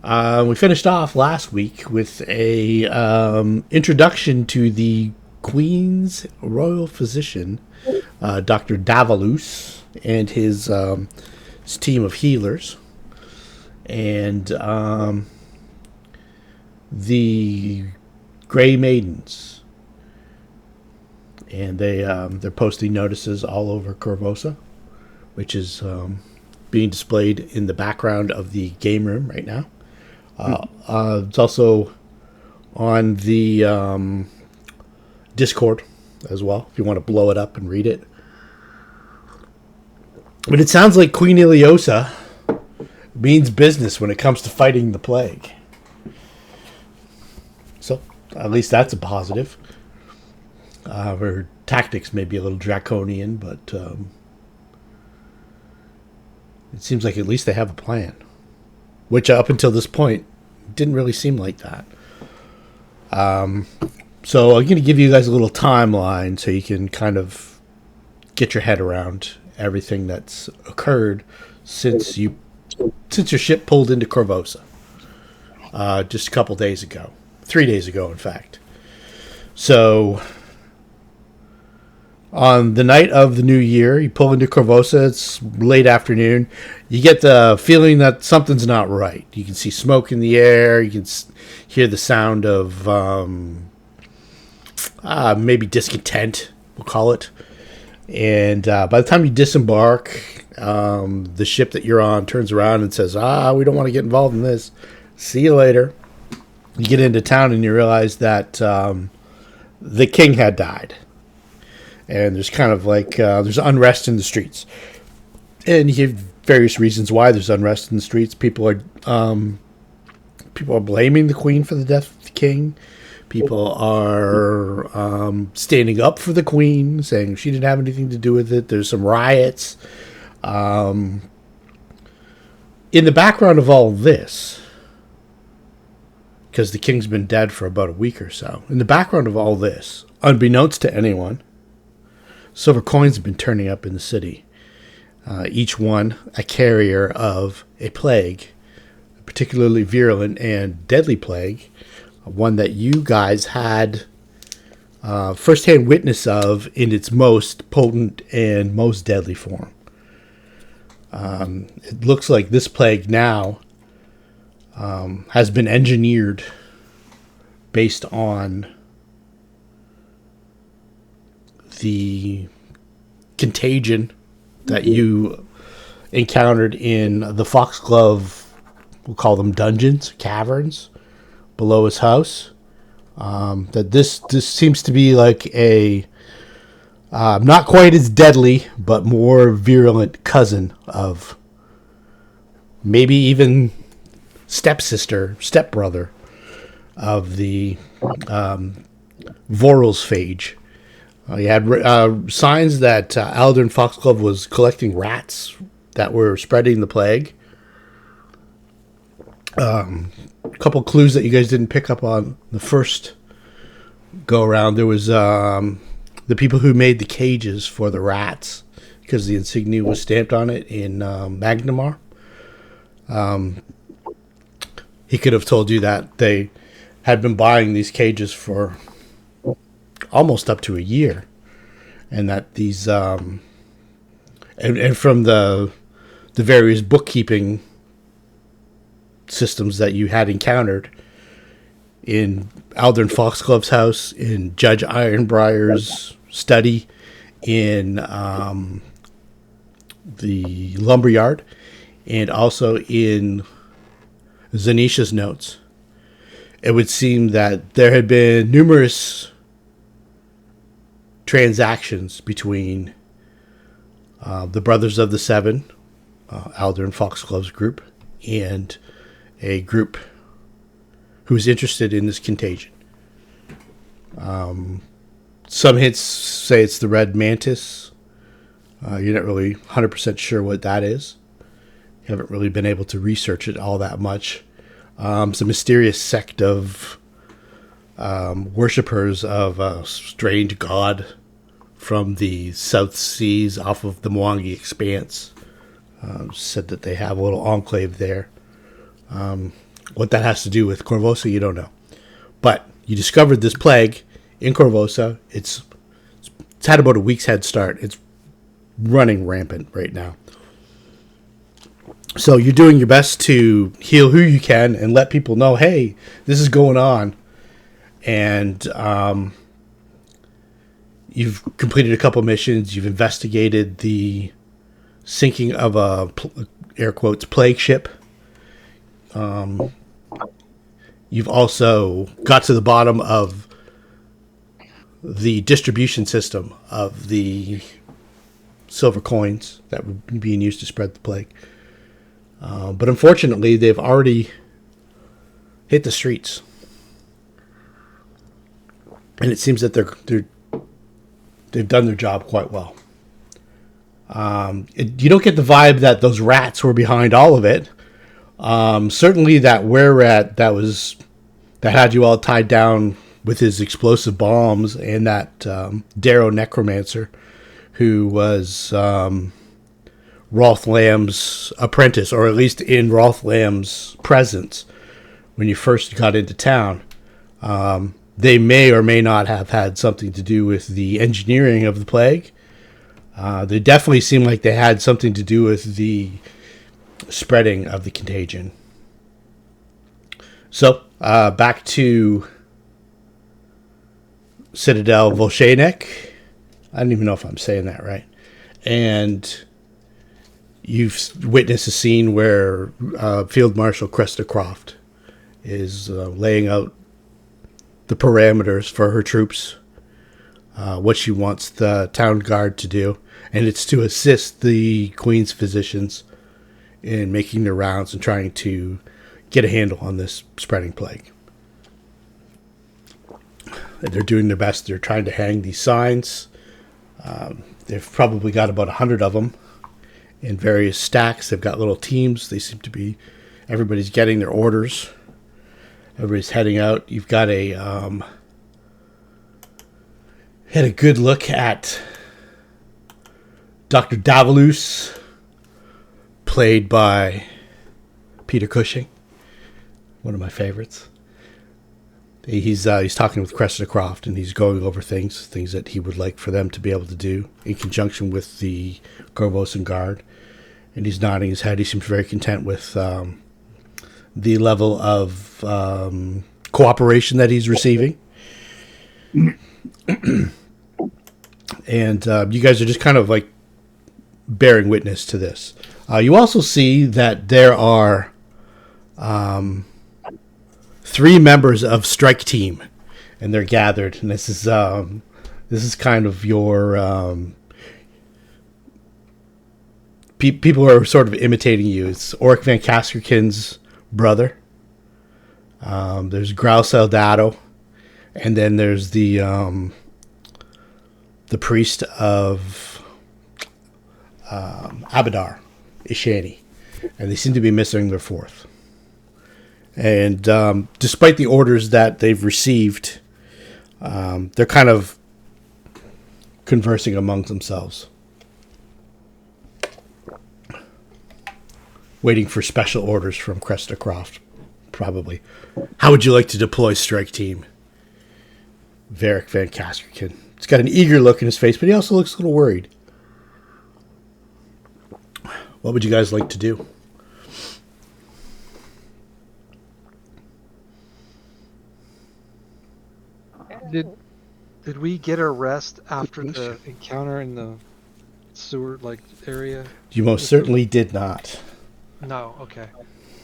We finished off last week with a introduction to the Queen's royal physician, Dr. Davalus, and his team of healers, and the Grey Maidens, and they're posting notices all over Korvosa, which is being displayed in the background of the game room right now. It's also on the Discord as well, if you want to blow it up and read it. But it sounds like Queen Iliosa means business when it comes to fighting the plague. So, at least that's a positive. Her tactics may be a little draconian, but it seems like at least they have a plan. Which, up until this point, didn't really seem like that. So I'm going to give you guys a little timeline so you can kind of get your head around everything that's occurred since your ship pulled into Korvosa. Just a couple days ago. 3 days ago, in fact. So, on the night of the new year, you pull into Korvosa. It's late afternoon. You get the feeling that something's not right. You can see smoke in the air. You can hear the sound of maybe discontent, we'll call it. And by the time you disembark, the ship that you're on turns around and says, we don't want to get involved in this. See you later. You get into town and you realize that the king had died. And there's kind of like, there's unrest in the streets. And you have various reasons why there's unrest in the streets. People are blaming the queen for the death of the king. People are standing up for the queen, saying she didn't have anything to do with it. There's some riots. In the background of all this, because the king's been dead for about a week or so, in the background of all this, unbeknownst to anyone, silver coins have been turning up in the city. Each one a carrier of a plague, a particularly virulent and deadly plague, one that you guys had firsthand witness of in its most potent and most deadly form. It looks like this plague now has been engineered based on the contagion that you encountered in the Foxglove, we'll call them dungeons, caverns, below his house. That this seems to be like a not quite as deadly, but more virulent cousin of maybe even stepbrother of the Vorel's Phage. You had signs that Aldern Foxglove was collecting rats that were spreading the plague. A couple clues that you guys didn't pick up on the first go around. There was the people who made the cages for the rats, because the insignia was stamped on it in Magnamar. He could have told you that they had been buying these cages for almost up to a year, and that these and from the various bookkeeping systems that you had encountered in Aldern Foxglove's house, in Judge Ironbrier's study, in the lumberyard, and also in Zanisha's notes, it would seem that there had been numerous transactions between the Brothers of the Seven, Aldern Foxglove's group, and a group who's interested in this contagion. Some hints say it's the Red Mantis. You're not really 100% sure what that is. You haven't really been able to research it all that much. It's a mysterious sect of worshippers of a strange god from the South Seas off of the Mwangi Expanse. Said that they have a little enclave there. What that has to do with Korvosa, you don't know. But you discovered this plague in Korvosa. It's had about a week's head start. It's running rampant right now. So you're doing your best to heal who you can and let people know, hey, this is going on. And you've completed a couple missions. You've investigated the sinking of a, air quotes, plague ship. You've also got to the bottom of the distribution system of the silver coins that were being used to spread the plague. But unfortunately, they've already hit the streets. And it seems that they've done their job quite well. You don't get the vibe that those rats were behind all of it. Certainly that were-rat that had you all tied down with his explosive bombs, and that Darrow necromancer who was Rotlh Lamm's apprentice, or at least in Rotlh Lamm's presence when you first got into town. They may or may not have had something to do with the engineering of the plague. They definitely seem like they had something to do with the spreading of the contagion. So, back to Citadel Volsheynek. I don't even know if I'm saying that right. And you've witnessed a scene where Field Marshal Cresta Croft is laying out the parameters for her troops, what she wants the town guard to do, and it's to assist the Queen's physicians in making their rounds and trying to get a handle on this spreading plague. They're doing their best. They're trying to hang these signs. They've probably got about 100 of them in various stacks. They've got little teams. They seem to be, everybody's getting their orders. Everybody's heading out. You've got had a good look at Dr. Davalus, played by Peter Cushing, one of my favorites. He's talking with Cressida Croft, and he's going over things that he would like for them to be able to do in conjunction with the Korvosan Guard. And he's nodding his head. He seems very content with the level of cooperation that he's receiving. And you guys are just kind of like bearing witness to this. You also see that there are 3 members of Strike Team, and they're gathered. And this is kind of your people who are sort of imitating you. It's Verik Vancaskerkin's brother. There's Grouse Eldado, and then there's the priest of Abadar, Ishani, and they seem to be missing their 4th. And despite the orders that they've received, they're kind of conversing among themselves, waiting for special orders from Cresta Croft, probably. How would you like to deploy Strike Team? Verik Vancaskerkin. He's got an eager look in his face, but he also looks a little worried. What would you guys like to do? Did we get a rest after the encounter in the sewer area? You most certainly did not. No, okay.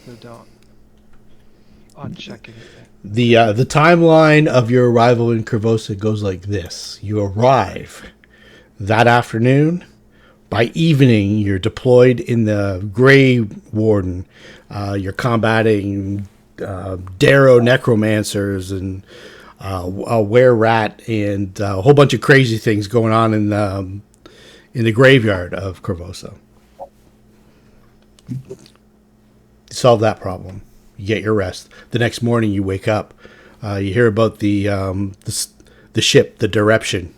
No, don't. On checking. The timeline of your arrival in Korvosa goes like this. You arrive that afternoon. By evening, you're deployed in the Grey Warden. You're combating Darrow necromancers and a were-rat and a whole bunch of crazy things going on in the graveyard of Korvosa. You solve that problem. You get your rest. The next morning, you wake up. You hear about the ship, the Direption,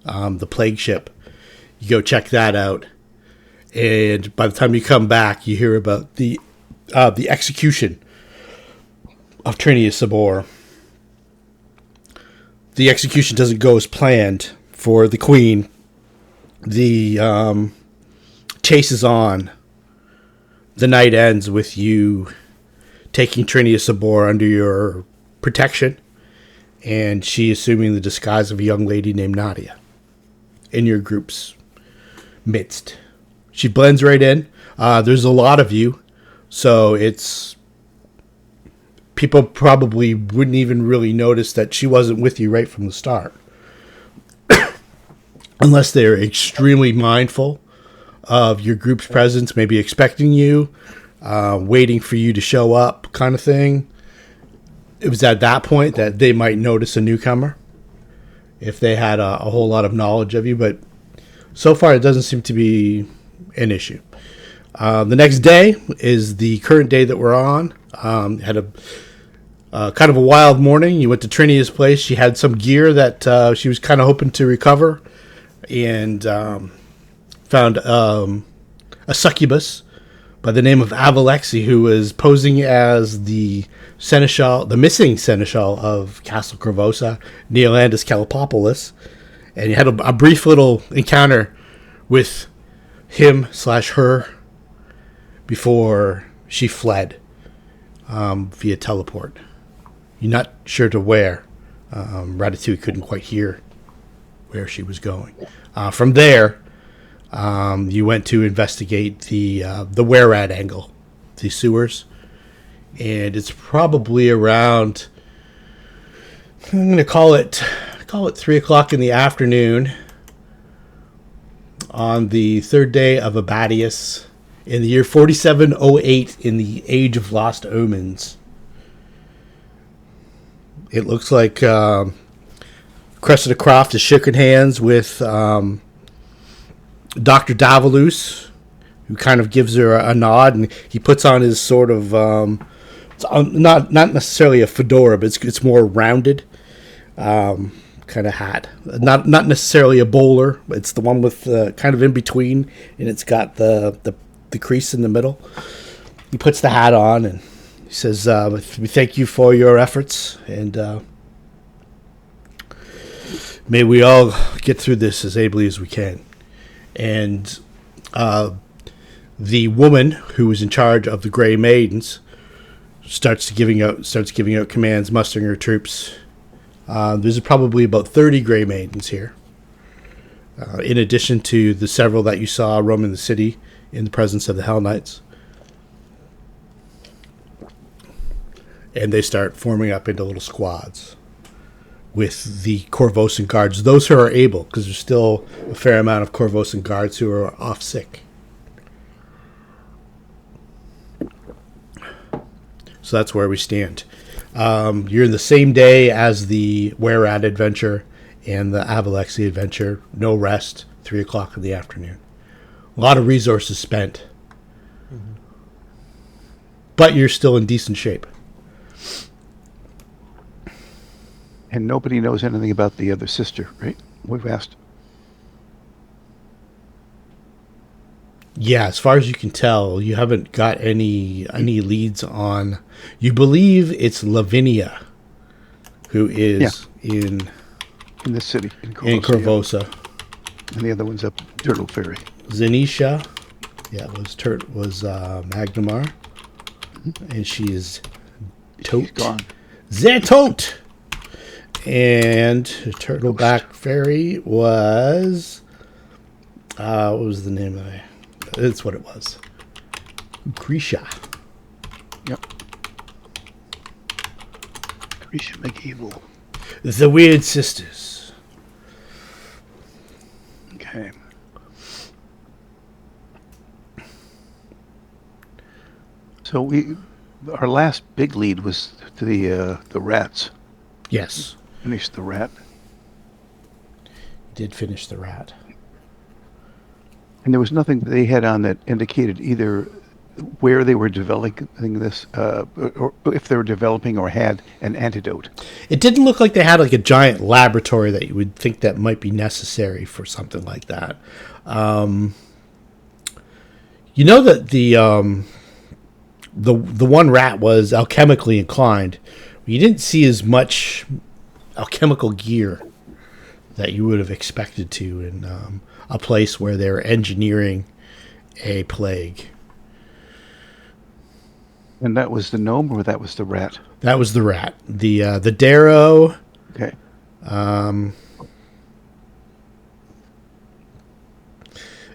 the plague ship. You go check that out, and by the time you come back, you hear about the execution of Trinia Sabor. The execution doesn't go as planned for the queen. The chase is on. The night ends with you taking Trinia Sabor under your protection, and she assuming the disguise of a young lady named Nadia in your group's midst. She blends right in. There's a lot of you, so it's... people probably wouldn't even really notice that she wasn't with you right from the start. Unless they're extremely mindful of your group's presence, maybe expecting you, waiting for you to show up kind of thing. It was at that point that they might notice a newcomer if they had a whole lot of knowledge of you, but so far it doesn't seem to be an issue. The next day is the current day that we're on. Had a kind of a wild morning. You went to Trinia's place. She had some gear that she was kind of hoping to recover, and found a succubus by the name of Avalexi, who was posing as the seneschal, the missing seneschal of Castle Korvosa, Neolandus Calipopoulos, and you had a brief little encounter with him/her before she fled via teleport. You're not sure to where. Ratatouille couldn't quite hear where she was going. From there, you went to investigate the Wererat angle, the sewers, and it's probably around, I'm going to call it 3 o'clock in the afternoon on the third day of Abadius in the year 4708 in the Age of Lost Omens. It looks like Cressida Croft has shaken hands with Dr. Davalus, who kind of gives her a nod, and he puts on his sort of not necessarily a fedora, but it's more rounded kind of hat. Not necessarily a bowler, but it's the one with kind of in between, and it's got the crease in the middle. He puts the hat on and he says, "We thank you for your efforts, and may we all get through this as ably as we can." And the woman who was in charge of the Grey Maidens starts giving out commands, mustering her troops. There's probably about 30 Grey Maidens here, in addition to the several that you saw roaming the city in the presence of the Hell Knights. And they start forming up into little squads with the Korvosan guards, those who are able, because there's still a fair amount of Korvosan guards who are off sick. So that's where we stand. You're in the same day as the Wererat adventure and the Avalexi adventure. No rest, 3 o'clock in the afternoon. A lot of resources spent. Mm-hmm. But you're still in decent shape. And nobody knows anything about the other sister, right? We've asked. Yeah, as far as you can tell, you haven't got any leads on... You believe it's Lavinia, who is in the city, in Korvosa. And the other one's up Turtle Ferry. Zanisha, was Magnamar. Mm-hmm. And she is She's gone. Zetonte! And Turtleback Ferry was... what was the name of it? That's what it was. Grisha. Yep. Grisha McEvil. The Weird Sisters. Okay. So our last big lead was to the rats. Yes. Finished the rat. Did finish the rat. And there was nothing that they had on that indicated either where they were developing this, or if they were developing or had an antidote. It didn't look like they had like a giant laboratory that you would think that might be necessary for something like that. You know that the the one rat was alchemically inclined. You didn't see as much alchemical gear that you would have expected to in a place where they're engineering a plague. And that was the gnome, or that was the rat? That was the rat. The Darrow. Okay.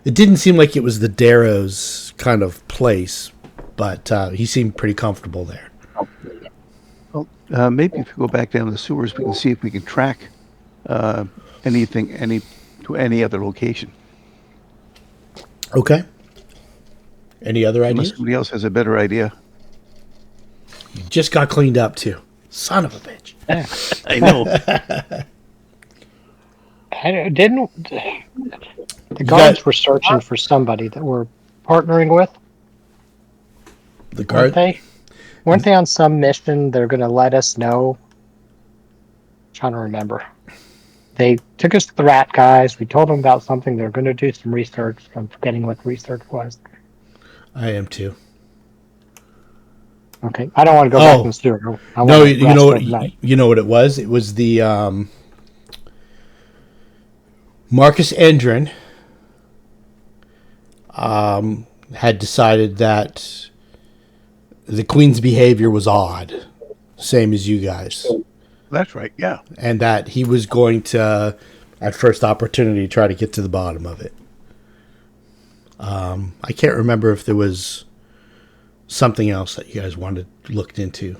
It didn't seem like it was the Darrow's kind of place, but he seemed pretty comfortable there. Well, maybe if we go back down the sewers, we can see if we can track anything to any other location. Okay. Any other Unless ideas? somebody else has a better idea. You just got cleaned up too. Son of a bitch. I know. I didn't. The guards were searching for somebody that we're partnering with. The guard. Weren't they on some mission? They're going to let us know. I'm trying to remember. They took us to the rat guys. We told them about something. They're going to do some research. I'm forgetting what the research was. I am too. Okay, I don't want to go back in the sewer. No, you know what it was. It was the Marcus Endrin had decided that the Queen's behavior was odd, same as you guys. That's right, yeah. And that he was going to, at first opportunity, try to get to the bottom of it. I can't remember if there was something else that you guys wanted looked into.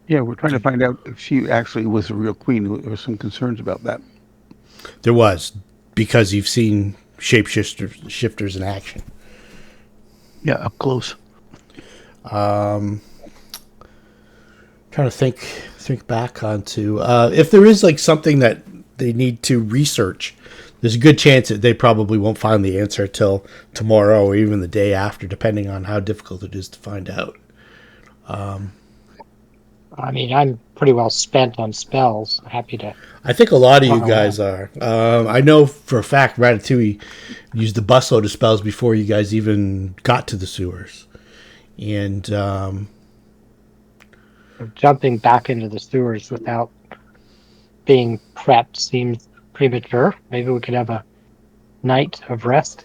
Yeah, we're trying to find out if she actually was a real queen. There were some concerns about that. There was, because you've seen shapeshifters in action. Yeah, up close. Trying to think back onto if there is like something that they need to research. There's a good chance that they probably won't find the answer till tomorrow or even the day after, depending on how difficult it is to find out. I mean, I'm pretty well spent on spells. Happy to. I think a lot of you guys are. I know for a fact Ratatouille used the busload of spells before you guys even got to the sewers. And jumping back into the sewers without being prepped seems premature. Maybe we could have a night of rest.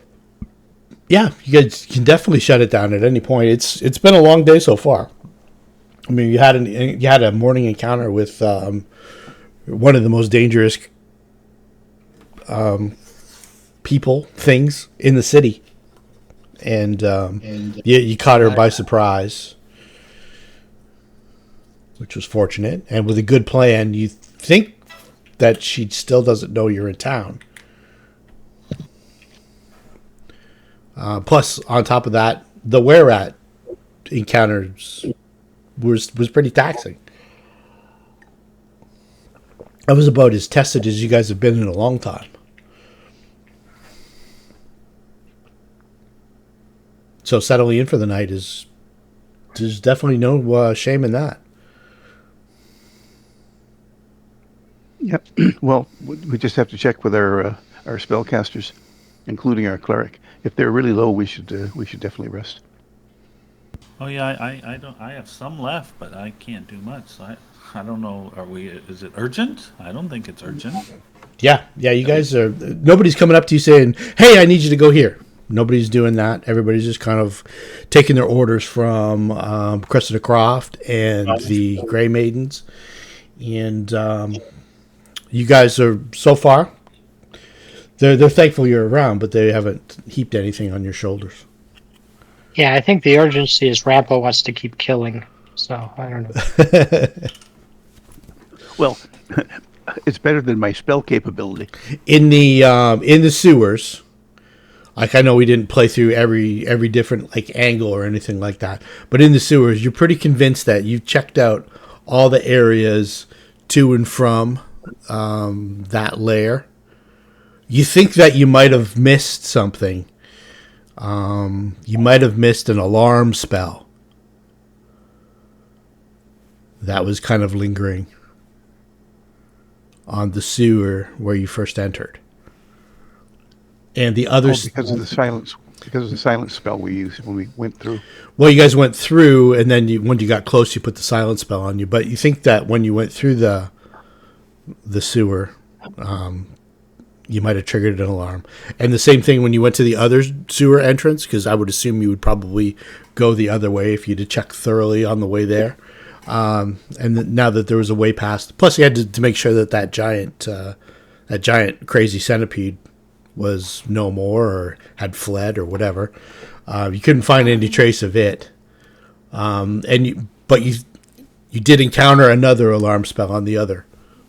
Yeah, you guys can definitely shut it down at any point. It's been a long day so far. I mean, you had a morning encounter with one of the most dangerous things in the city, and you caught her by surprise, which was fortunate. And with a good plan, you think that she still doesn't know you're in town. Plus, on top of that, the were-rat encounters was pretty taxing. That was about as tested as you guys have been in a long time. So settling in for the night there's definitely no shame in that. Yep. Well, we just have to check with our spellcasters, including our cleric. If they're really low, we should definitely rest. Oh yeah, I have some left, but I can't do much. So I don't know. Is it urgent? I don't think it's urgent. Yeah. You guys are. Nobody's coming up to you saying, "Hey, I need you to go here." Nobody's doing that. Everybody's just kind of taking their orders from Cressida Croft and the Grey Maidens, and you guys are so far. They're thankful you're around, but they haven't heaped anything on your shoulders. Yeah, I think the urgency is Rampo wants to keep killing, so I don't know. Well, it's better than my spell capability. In the sewers, like I know we didn't play through every different like angle or anything like that, but in the sewers, you're pretty convinced that you've checked out all the areas to and from that lair. You think that you might have missed something. You might have missed an alarm spell that was kind of lingering on the sewer where you first entered. And the others, because of the silence spell we used when we went through. well, you guys went through, and then when you got close, you put the silence spell on you. But you think that when you went through the sewer, you might have triggered an alarm. And the same thing when you went to the other sewer entrance, because I would assume you would probably go the other way if you had checked thoroughly on the way there. Now that there was a way past, plus you had to make sure that giant crazy centipede was no more or had fled or whatever. You couldn't find any trace of it. But you did encounter another alarm spell on the other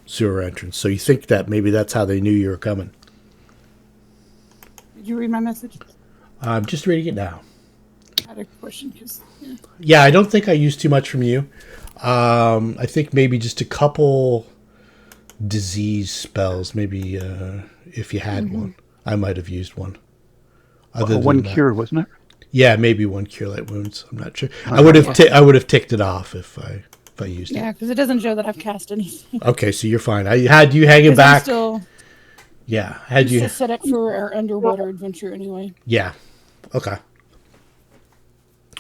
sewer entrance. So you think that maybe that's how they knew you were coming. Did you read my message? I'm just reading it now. I had a question because Yeah, I don't think I used too much from you. I think maybe just a couple disease spells. Maybe if you had one, I might have used one. One cure, wasn't it? Yeah, maybe one cure light wounds. I'm not sure. I would have ticked it off if I used it. yeah, because it doesn't show that I've cast anything. Okay, so you're fine. I had you hanging 'Cause back. I'm still Had you? set up for our underwater adventure anyway. Yeah. Okay.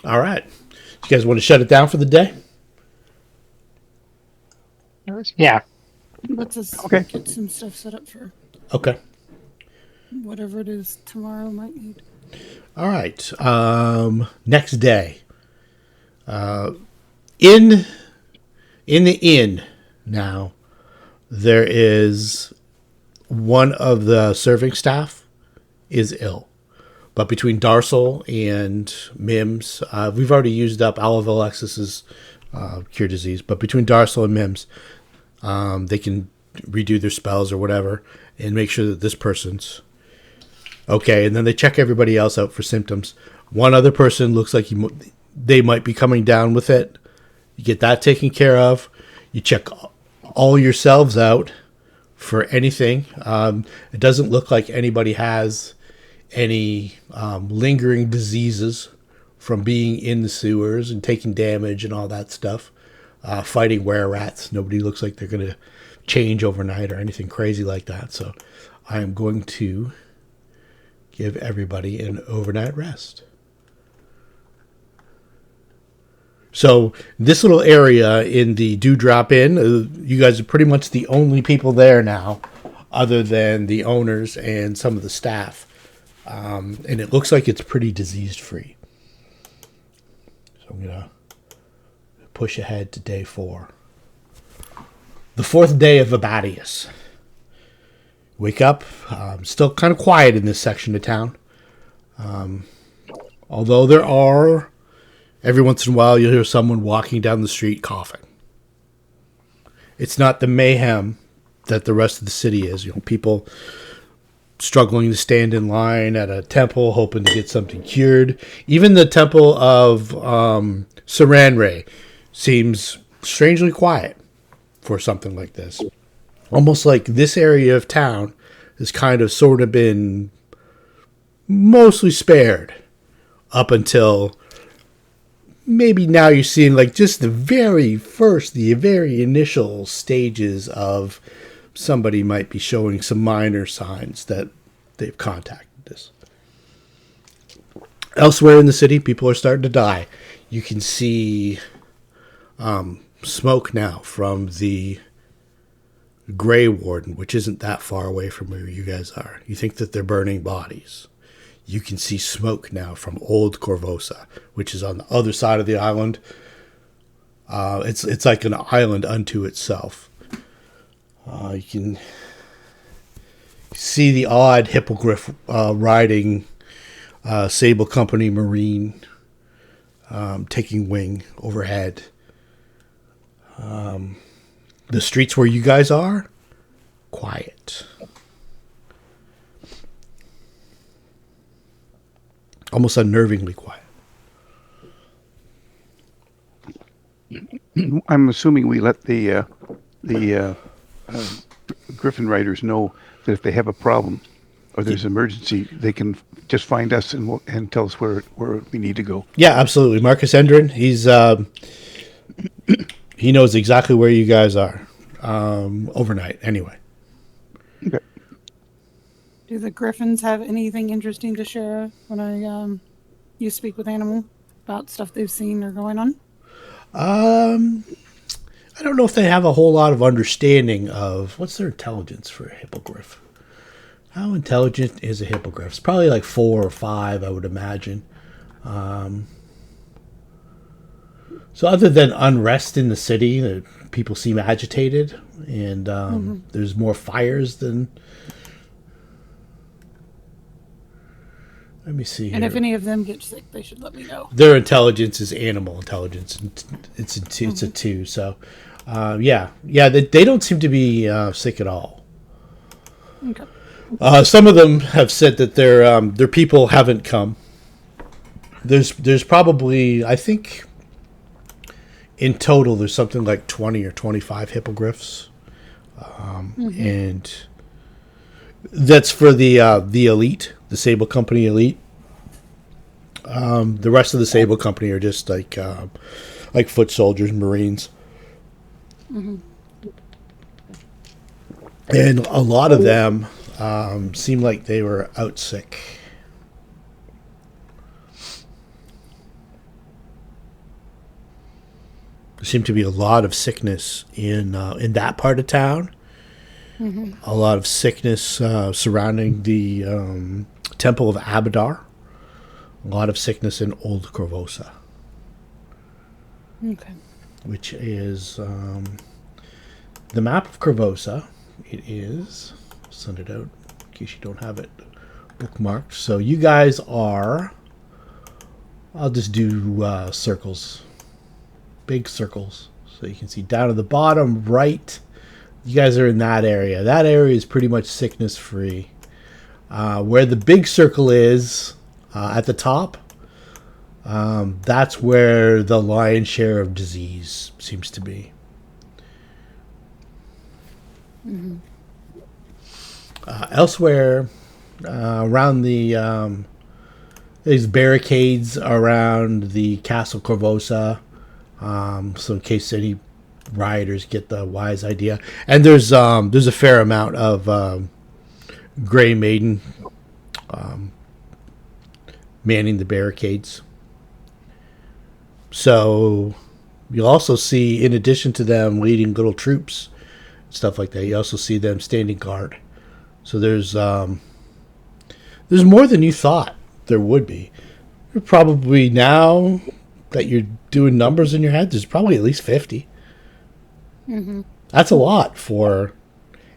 All right. You guys want to shut it down for the day? Yeah. Let's just Okay. get some stuff set up for Okay. whatever it is tomorrow might need. All right. Next day. In the inn now, there is one of the serving staff is ill. But between Darsel and Mims, we've already used up Olive Alexis's cure disease. But between Darsel and Mims, they can redo their spells or whatever and make sure that this person's okay. And then they check everybody else out for symptoms. One other person looks like they might be coming down with it. You get that taken care of. You check all yourselves out for anything. It doesn't look like anybody has any lingering diseases from being in the sewers and taking damage and all that stuff. Fighting were-rats. Nobody looks like they're going to change overnight or anything crazy like that. So I am going to give everybody an overnight rest. So this little area in the Dewdrop Inn, you guys are pretty much the only people there now, other than the owners and some of the staff. And it looks like it's pretty disease-free. So I'm going to push ahead to day 4. The 4th day of Abadius. Wake up. Still kind of quiet in this section of town. Although there are, every once in a while, you'll hear someone walking down the street coughing. It's not the mayhem that the rest of the city is. People struggling to stand in line at a temple, hoping to get something cured. Even the temple of Saranray seems strangely quiet for something like this. Almost like this area of town has kind of sort of been mostly spared up until maybe now you're seeing like just the very initial stages of somebody might be showing some minor signs that they've contacted us. Elsewhere in the city, people are starting to die. You can see smoke now from the Grey Warden, which isn't that far away from where you guys are. You think that they're burning bodies. You can see smoke now from Old Korvosa, which is on the other side of the island. It's like an island unto itself. You can see the odd hippogriff riding Sable Company Marine taking wing overhead. The streets where you guys are, quiet. Almost unnervingly quiet. I'm assuming we let the Griffin Riders know that if they have a problem or there's an emergency, they can just find us and tell us where we need to go. Yeah, absolutely. Marcus Endrin, he knows exactly where you guys are overnight. Anyway, Do Do the griffins have anything interesting to share when you speak with animal about stuff they've seen or going on? I don't know if they have a whole lot of understanding of what's their intelligence for a hippogriff. How intelligent is a hippogriff? It's probably like 4 or 5, I would imagine. So other than unrest in the city, people seem agitated, and there's more fires than... Let me see here. And if any of them get sick, they should let me know. Their intelligence is animal intelligence. It's a 2. So, they don't seem to be sick at all. Okay. Some of them have said that their people haven't come. There's probably, I think, in total there's something like 20 or 25 hippogriffs, and that's for the elite. The Sable Company elite. The rest of the Sable Company are just like foot soldiers, Marines, and a lot of them seem like they were out sick. There seemed to be a lot of sickness in that part of town. A lot of sickness surrounding the Temple of Abadar. A lot of sickness in Old Korvosa. Okay. Which is the map of Korvosa. It is... I'll send it out in case you don't have it bookmarked. So you guys are... I'll just do circles. Big circles. So you can see down at the bottom right... You guys are in that area. That area is pretty much sickness free. Where the big circle is at the top, that's where the lion's share of disease seems to be. Elsewhere, around the there's barricades around the Castle Korvosa, so in case any rioters get the wise idea, and there's a fair amount of Grey Maiden manning the barricades. So you'll also see, in addition to them leading little troops, stuff like that, you also see them standing guard. So there's more than you thought there would be. You're probably, now that you're doing numbers in your head, there's probably at least 50. That's a lot for,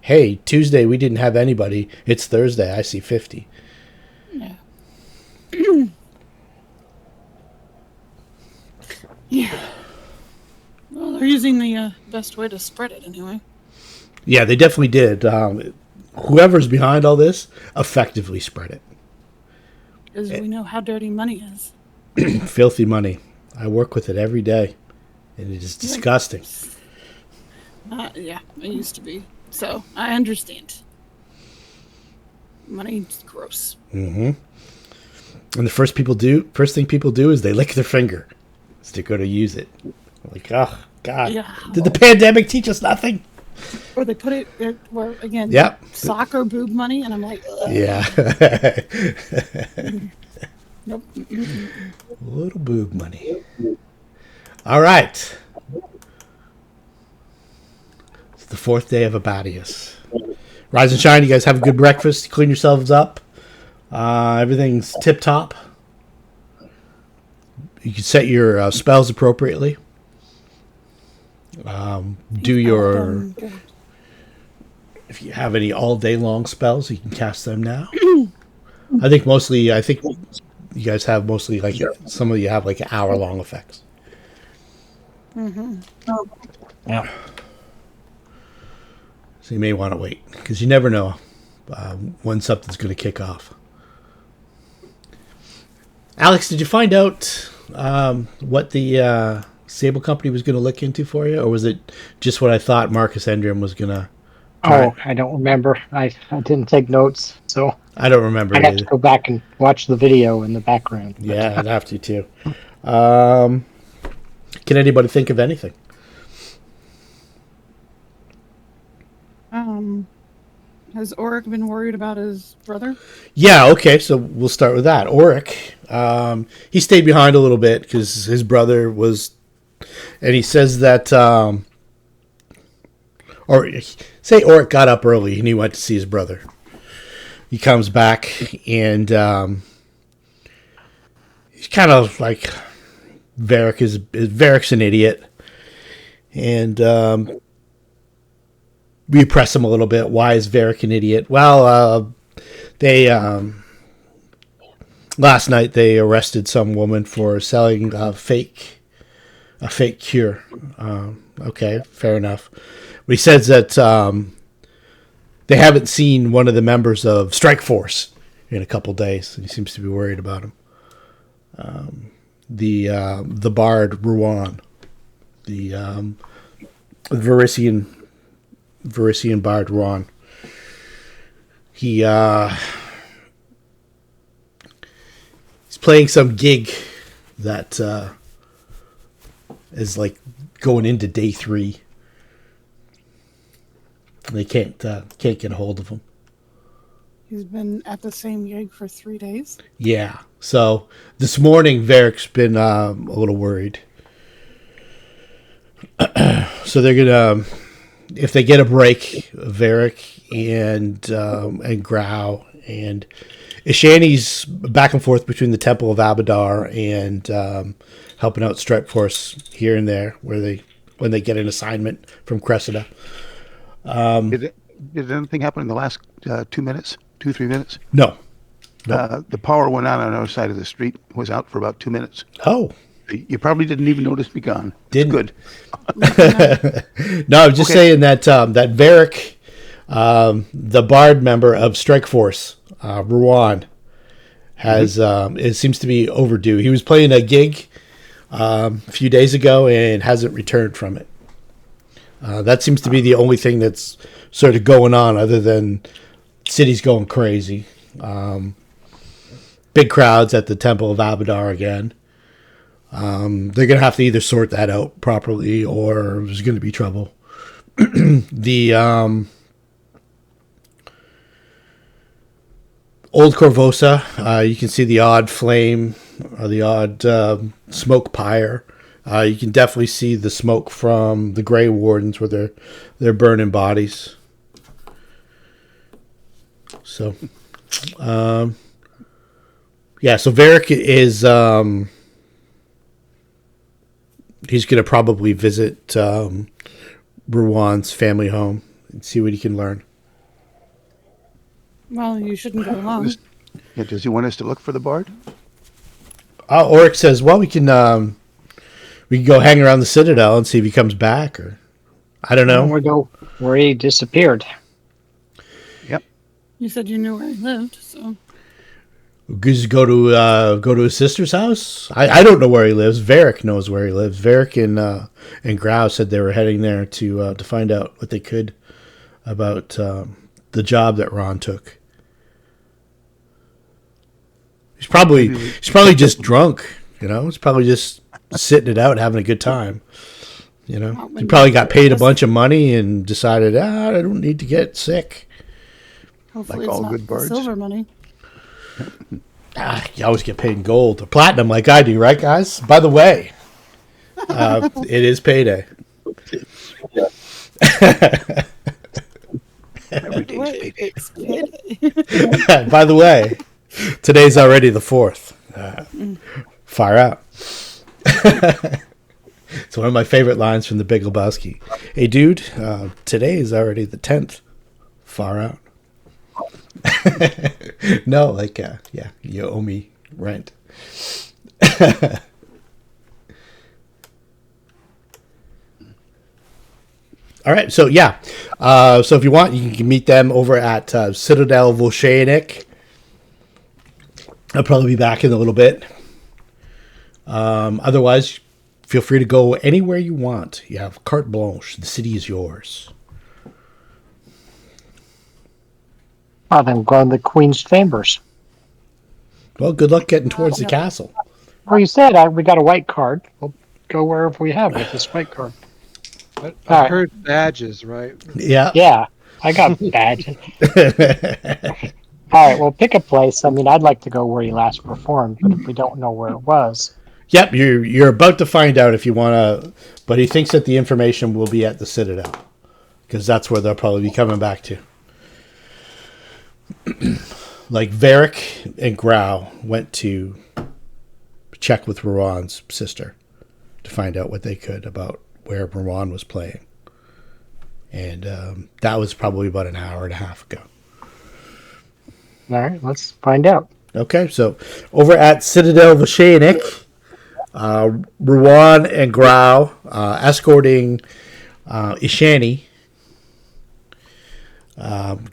hey, Tuesday we didn't have anybody. It's Thursday. I see 50. Yeah. Yeah. Well, they're using the best way to spread it anyway. Yeah, they definitely did. Whoever's behind all this effectively spread it. Because we know how dirty money is. Filthy money. I work with it every day, and it is disgusting. Yeah, it used to be. So, I understand. Money's gross. And the first thing people do is they lick their finger. Is to go to use it. Like, oh, God. Yeah. Did the pandemic teach us nothing? Or they put it where, again, soccer boob money, and I'm like, ugh. Yeah. Nope. Little boob money. All right. It's the 4th day of Abadius. Rise and shine. You guys have a good breakfast. Clean yourselves up. Everything's tip-top. You can set your spells appropriately. Do your... If you have any all-day-long spells, you can cast them now. I think you guys have mostly, like, some of you have, like, hour-long effects. Yeah. So you may want to wait, because you never know when something's going to kick off. Alex, did you find out what the Sable Company was going to look into for you, or was it just what I thought Marcus Endrium was going to... Oh, I don't remember. I didn't take notes, so... I don't remember I'd have to go back and watch the video in the background. Yeah, I'd have to, too. Can anybody think of anything? Has Oric been worried about his brother? Yeah, okay, so we'll start with that. Oric, he stayed behind a little bit because his brother was, and he says that, or say Oric got up early and he went to see his brother. He comes back and he's kind of like, Verik's an idiot, and we press him a little bit. Why is Verik an idiot? Well, they last night they arrested some woman for selling a fake cure. Okay, fair enough. But he says that they haven't seen one of the members of Strike Force in a couple days, and he seems to be worried about him. The bard Ruan, the Varisian bard Ruan. He's playing some gig that is like going into day 3. They can't get a hold of him. He's been at the same gig for 3 days. Yeah. So this morning, Verik's been a little worried. So they're gonna, if they get a break, Verik and Grau and Ishani's back and forth between the Temple of Abadar and helping out Strike Force here and there when they get an assignment from Cressida. Did anything happen in the last 2 minutes, 3 minutes? No. The power went on our side of the street, was out for about 2 minutes. Oh. You probably didn't even notice me gone. Didn't. Good. No, I was just saying that that Verik, the bard member of Strike Force, Ruan, has it seems to be overdue. He was playing a gig a few days ago and hasn't returned from it. That seems to be the only thing that's sort of going on, other than city's going crazy. Big crowds at the Temple of Abadar again. They're going to have to either sort that out properly or there's going to be trouble. The old Korvosa, you can see the odd flame or the odd smoke pyre. You can definitely see the smoke from the Grey Wardens where they're burning bodies. So, yeah, so Verik is... he's going to probably visit Ruan's family home and see what he can learn. Well, you shouldn't go alone. Yeah, does he want us to look for the bard? Oric says, well, we can go hang around the Citadel and see if he comes back, or I don't know. We go where he disappeared. Yep. You said you knew where he lived, so... Just go to his sister's house. I don't know where he lives. Verik knows where he lives. Verik and Grau said they were heading there to find out what they could about the job that Ron took. He's probably just drunk. You know, he's probably just sitting it out, having a good time. You know, he probably got paid a bunch of money and decided, I don't need to get sick. Hopefully Like it's all not good bards. silver money. You always get paid in gold or platinum like I do, right, guys? By the way, it is payday. Every day's Wait, payday. it's payday. By the way, today's already the 4th. Far out. It's one of my favorite lines from The Big Lebowski. Hey, dude, today is already the 10th. Far out. No, like, yeah, you owe me rent. All right, so yeah. So if you want, you can meet them over at Citadel Volsheynek. I'll probably be back in a little bit. Otherwise, feel free to go anywhere you want. You have carte blanche. The city is yours. Well, then go in the Queen's chambers. Well, good luck getting towards the castle. Well, you said we got a white card. We'll go wherever we have with this white card. I Alright. heard badges, right? Yeah. Yeah. I got badges. All right, well, pick a place. I mean, I'd like to go where he last performed, but if we don't know where it was, Yep, you're about to find out if you want to, but he thinks that the information will be at the Citadel, because that's where they'll probably be coming back to. Like Verik and Grau went to check with Ruan's sister to find out what they could about where Ruan was playing. And that was probably about an hour and a half ago. all right, let's find out. Okay, so over at Citadel Volsheynek, Ruan and Grau escorting Ishani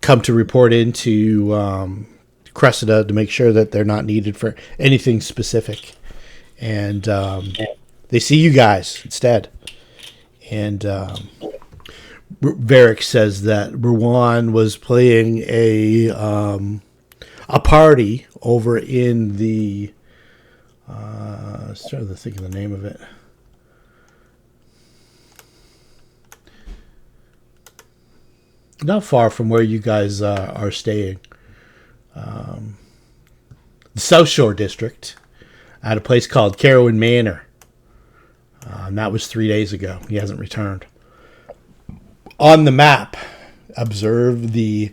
come to report into Cressida to make sure that they're not needed for anything specific. And they see you guys instead. And Verik says that Ruan was playing a party over in the trying to think of the name of it. Not far from where you guys are staying. The South Shore District at a place called Carowyn Manor. And that was 3 days ago. He hasn't returned. On the map, observe the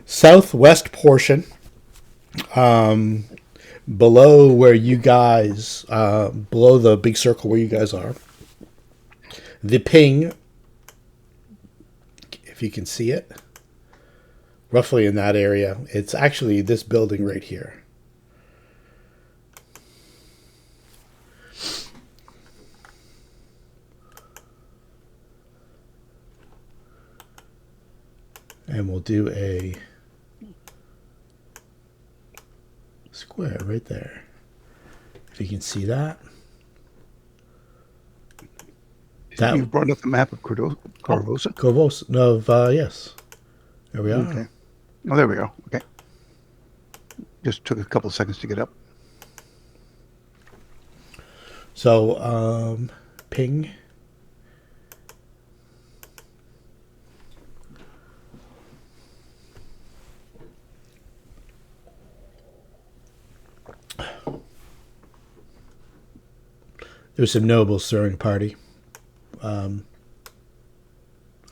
southwest portion below where you guys, below the big circle where you guys are. The ping, if you can see it, roughly in that area. It's actually this building right here. And we'll do a square right there. If you can see that. You brought up the map of Korvosa? Korvosa. No, yes. There we are. Okay. Oh, there we go. Okay. Just took a couple of seconds to get up. So, ping. There's some nobles throwing a party.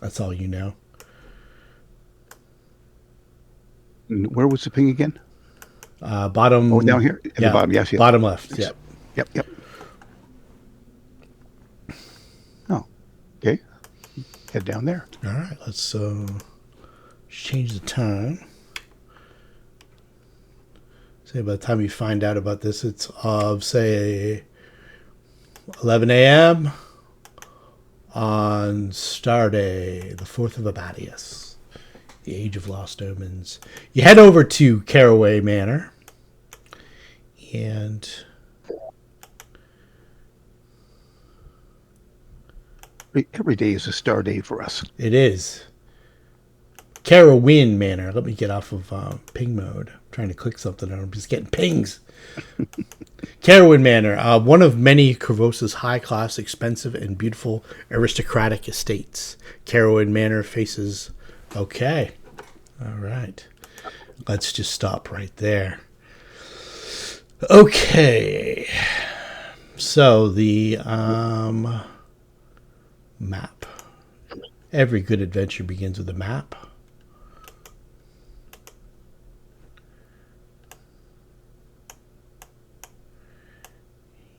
That's all you know. And where was the ping again? Bottom. Oh, down here? At the bottom, yes. Bottom left, yes. Yep. Yep. Oh, okay. Head down there. All right, let's change the time. Say by the time you find out about this, it's say 11 a.m. on Star Day, the 4th of Abadius, the Age of Lost Omens. You head over to Carowyn Manor, and Every day is a star day for us. it is Carowyn Manor. Let me get off of ping mode. I'm trying to click something and I'm just getting pings. Carowyn Manor, one of many Korvosa's high-class, expensive, and beautiful aristocratic estates. Carowyn Manor faces... Okay. All right. Let's just stop right there. Okay. So, the map. Every good adventure begins with a map.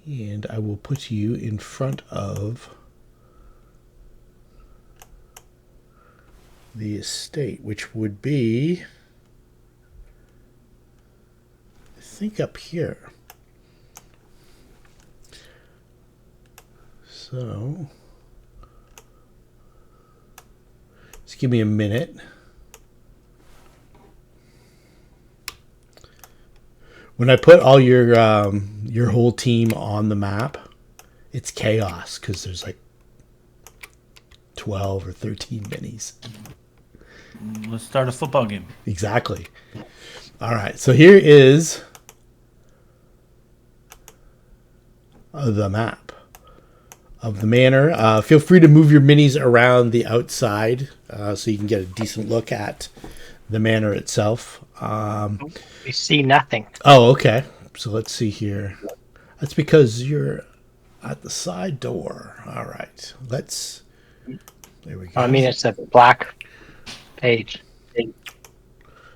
And I will put you in front of the estate, which would be, I think, up here. So, just give me a minute. When I put all your whole team on the map, it's chaos because there's like 12 or 13 minis. Let's start a football game. Exactly. All right, so here is the map. of the manor. Feel free to move your minis around the outside so you can get a decent look at the manor itself. We see nothing. Oh, okay. So let's see here. That's because you're at the side door. All right. There we go. I mean, it's a black page.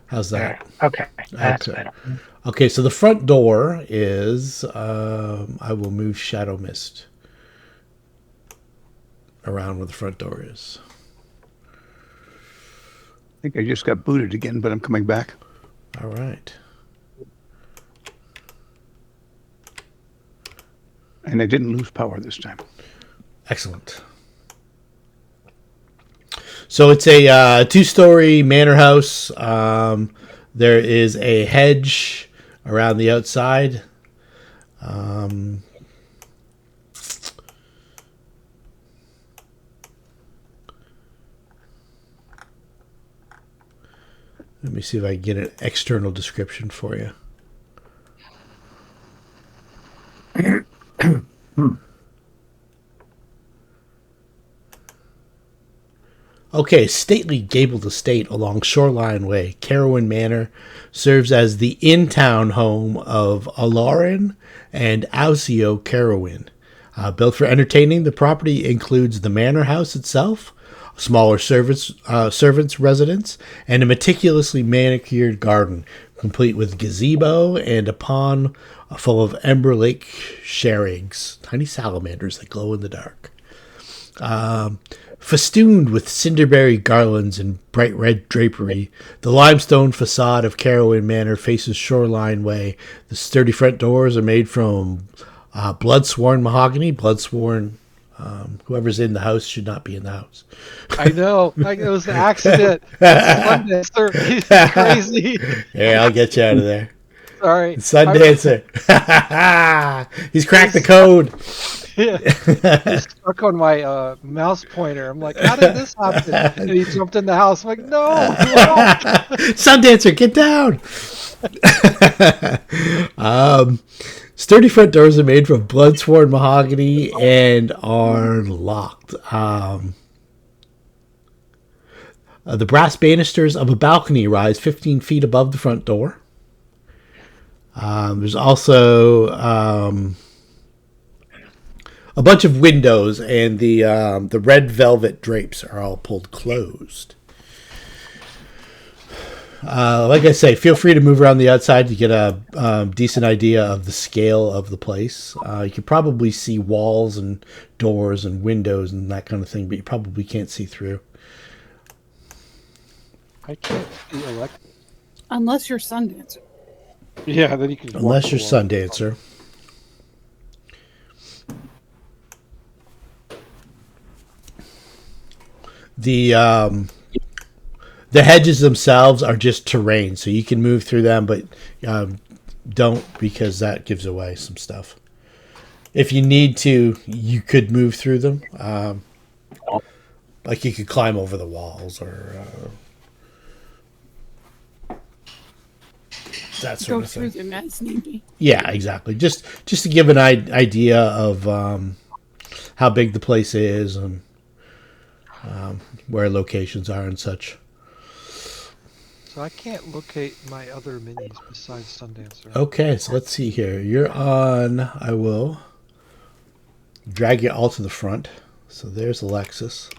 How's that? There. Okay. That's Okay. better. Okay, so the front door is, I will move Shadow Mist around where the front door is. I think I just got booted again, but I'm coming back. All right. And I didn't lose power this time. Excellent. So it's a 2-story manor house. There is a hedge around the outside. Let me see if I can get an external description for you. Okay, stately gabled estate along Shoreline Way, Carowyn Manor, serves as the in-town home of Alarin and Ausio Carowyn. Built for entertaining, the property includes the manor house itself, a smaller servants' residence, and a meticulously manicured garden, complete with gazebo and a pond full of Ember Lake sherrings, tiny salamanders that glow in the dark. Festooned with cinderberry garlands and bright red drapery, the limestone facade of Carowyn Manor faces Shoreline Way. The sturdy front doors are made from blood-sworn mahogany. Blood-sworn, whoever's in the house should not be in the house. I know. It was an accident. Sundancer. He's crazy. Yeah, I'll get you out of there. Sorry. Sundancer. He's cracked the code. Yeah. He stuck on my mouse pointer. I'm like, how did this happen? And he jumped in the house. I'm like, no. Sundancer, get down. Sturdy front doors are made from blood-sworn mahogany and are locked. The brass banisters of a balcony rise 15 feet above the front door. There's also a bunch of windows, and the red velvet drapes are all pulled closed. Like I say, feel free to move around the outside to get a decent idea of the scale of the place. You can probably see walls and doors and windows and that kind of thing, but you probably can't see through. I can't see Unless you're Sundancer. Yeah, then you can. Unless you're Sundancer. The hedges themselves are just terrain, so you can move through them, but don't, because that gives away some stuff. If you need to, you could move through them. Like you could climb over the walls or that sort Go of through thing. them as need be. Yeah, exactly. Just to give an idea of how big the place is and where locations are and such. So I can't locate my other minis besides Sundancer. Okay, so let's see here. You're on. I will drag you all to the front. So there's Alexis.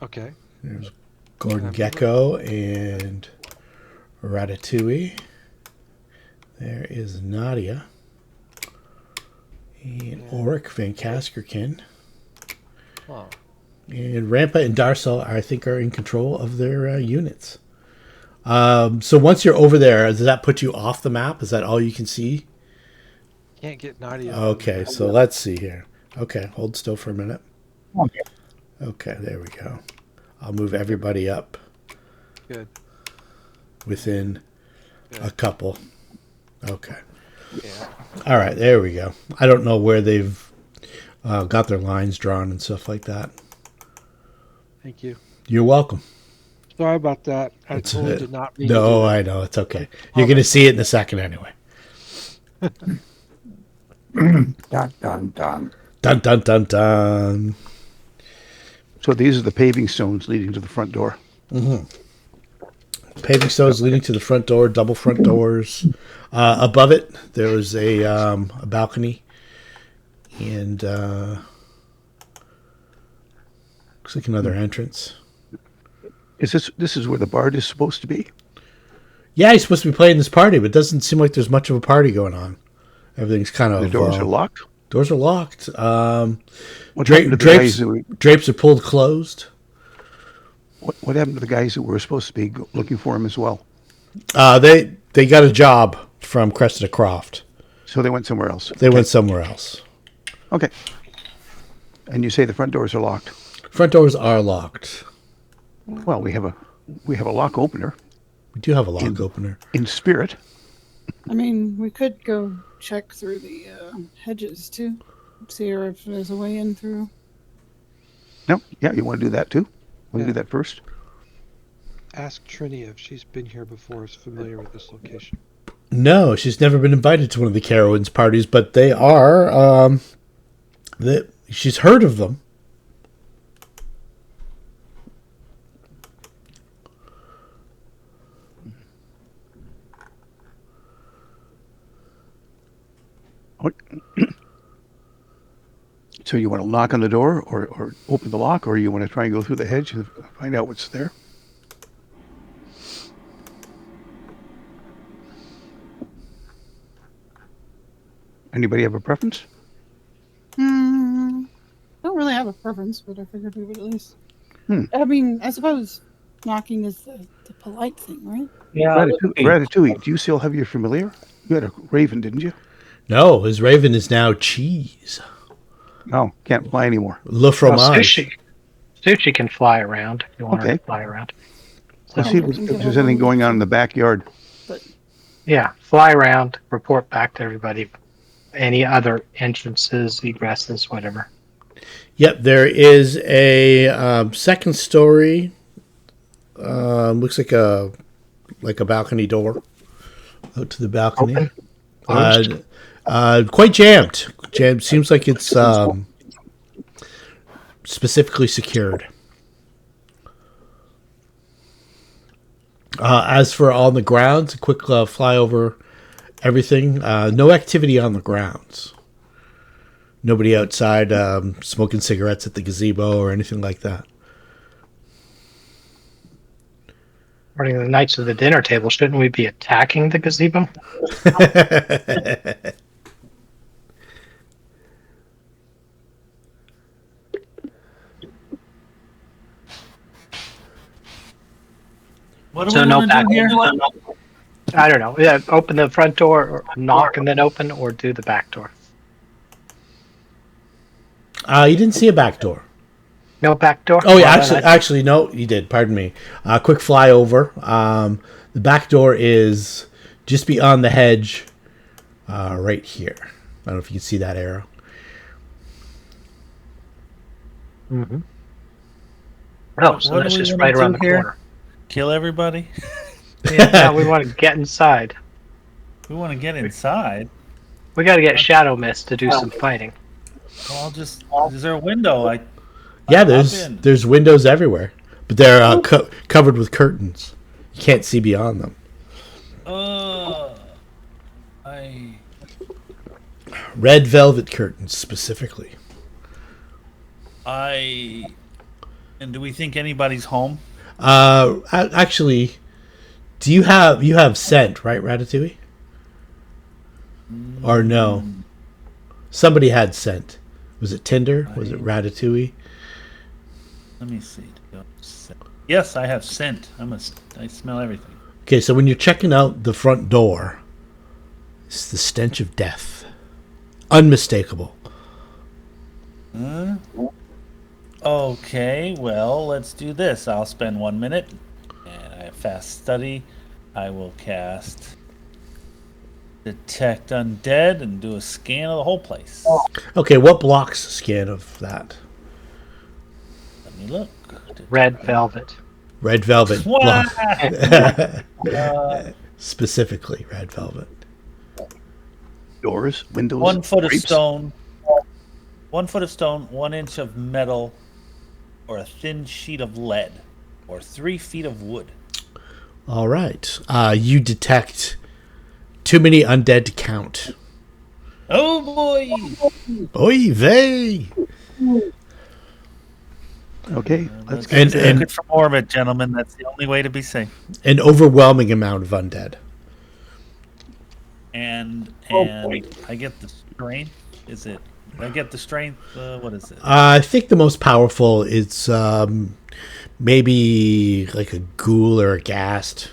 Okay. There's Gordon Gecko and Ratatouille. There is Nadia. And Verik Vancaskerkin. Oh. And Rampa and Darcel, I think, are in control of their units. So once you're over there, does that put you off the map? Is that all you can see? Can't get Nadia. Okay, so let's see here. Okay, hold still for a minute. Okay, there we go. I'll move everybody up Good. within a couple. Okay. Yeah. All right, there we go. I don't know where they've got their lines drawn and stuff like that. Thank you. You're welcome. Sorry about that. I It's totally did not mean No, to do I know. It's okay. You're going to see it in a second anyway. Dun, dun, dun. Dun dun dun dun. So these are the paving stones leading to the front door. Paving stones leading to the front door, double front doors. Above it, there is a balcony, and looks like another entrance. This is where the bard is supposed to be? Yeah, he's supposed to be playing this party, but it doesn't seem like there's much of a party going on. Everything's kind of The doors are locked? Doors are locked. What happened to the guys Drapes are pulled closed. What happened to the guys that were supposed to be looking for him as well? They got a job from Cressida Croft. So they went somewhere else. They went somewhere else. Okay. And you say the front doors are locked. Front doors are locked. Well, we have a lock opener. We do have a lock opener. In spirit. I mean, we could go check through the hedges too, see if there's a way in through. No, yeah, you want to do that too? Want to do that first? Ask Trini if she's been here before, is familiar with this location. No, she's never been invited to one of the Carowyn's parties, but they are. She's heard of them. So you want to knock on the door or open the lock, or you want to try and go through the hedge and find out what's there? Anybody have a preference? Don't really have a preference, but I figured we would at least. I mean, I suppose knocking is the polite thing, right? Yeah. Ratatouille, do you still have your familiar? You had a raven, didn't you? No, his raven is now Cheese. No, can't fly anymore. Le fromage. Sushi can fly around if you want her Okay. to fly around. Let's see if there's anything going on in the backyard. But Yeah, fly around, report back to everybody. Any other entrances, egresses, whatever. Yep, there is a second story. Looks like a balcony door out to the balcony. Open? Closed? Quite jammed. Seems like it's specifically secured. As for on the grounds, a quick fly over everything. No activity on the grounds. Nobody outside smoking cigarettes at the gazebo or anything like that. According to the Knights of the Dinner Table, shouldn't we be attacking the gazebo? What do So we no want to back. do here? I don't know. Yeah, open the front door, or knock and then open, or do the back door. You didn't see a back door. No back door. Oh yeah, Well, actually, no, you did. Pardon me. Quick fly over. The back door is just beyond the hedge, right here. I don't know if you can see that arrow. Mhm. Oh, so What that's do we just wanna right around do the here? corner. Kill everybody? Yeah, we want to get inside. We want to get inside. We got to get Shadow Mist to do some fighting. Well, I'll just. Is there a window? Yeah, I'll hop in. there's windows everywhere, but they're covered with curtains. You can't see beyond them. Red velvet curtains specifically. And do we think anybody's home? Actually, do you have scent, right, Ratatouille? Or no? Somebody had scent. Was it Tinder? Was it Ratatouille? Let me see. Yes, I have scent. I smell everything. Okay, so when you're checking out the front door, it's the stench of death. Unmistakable. Okay, well, let's do this. I'll spend 1 minute, and I have fast study. I will cast Detect Undead and do a scan of the whole place. Okay, what blocks scan of that? Let me look. Red velvet. Red velvet. Wah! Specifically, red velvet. Doors, windows, 1 foot of drapes? stone. 1 foot of stone, 1 inch of metal, or a thin sheet of lead, or 3 feet of wood. All right. You detect too many undead to count. Oh boy! Oy vey! Okay, let's And- get and- Look for more of it, gentlemen. That's the only way to be safe. An overwhelming amount of undead. And I get the strength. Is it? I get the strength. What is it? I think the most powerful is maybe like a ghoul or a ghast.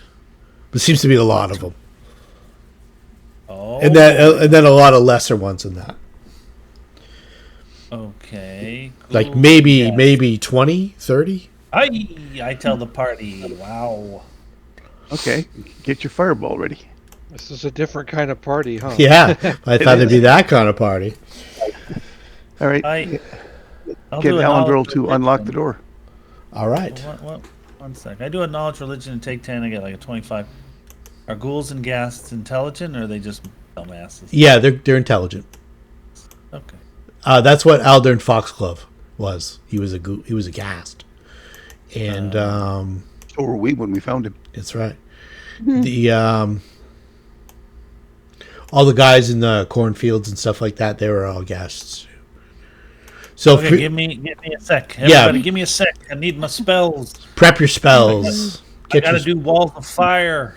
There seems to be a lot of them. Oh, And then a lot of lesser ones than that. okay. Like Cool. maybe Yes. 20, 30? I tell the party. Wow. Okay, get your fireball ready. This is a different kind of party, huh? Yeah, I thought it'd be that kind of party. All right, I'll get do a Alendril knowledge to unlock the religion. door. All right. One sec. I do a knowledge religion and take 10. I get like a 25. Are ghouls and ghasts intelligent, or are they just dumbasses? Yeah, they're intelligent. Okay. That's what Aldern Foxglove was. He was a ghast. And So were we when we found him. that's right. The all the guys in the cornfields and stuff like that, they were all ghasts. So Okay, give me a sec. Yeah. Everybody, give me a sec. I need my spells. prep your spells. I gotta do walls of fire.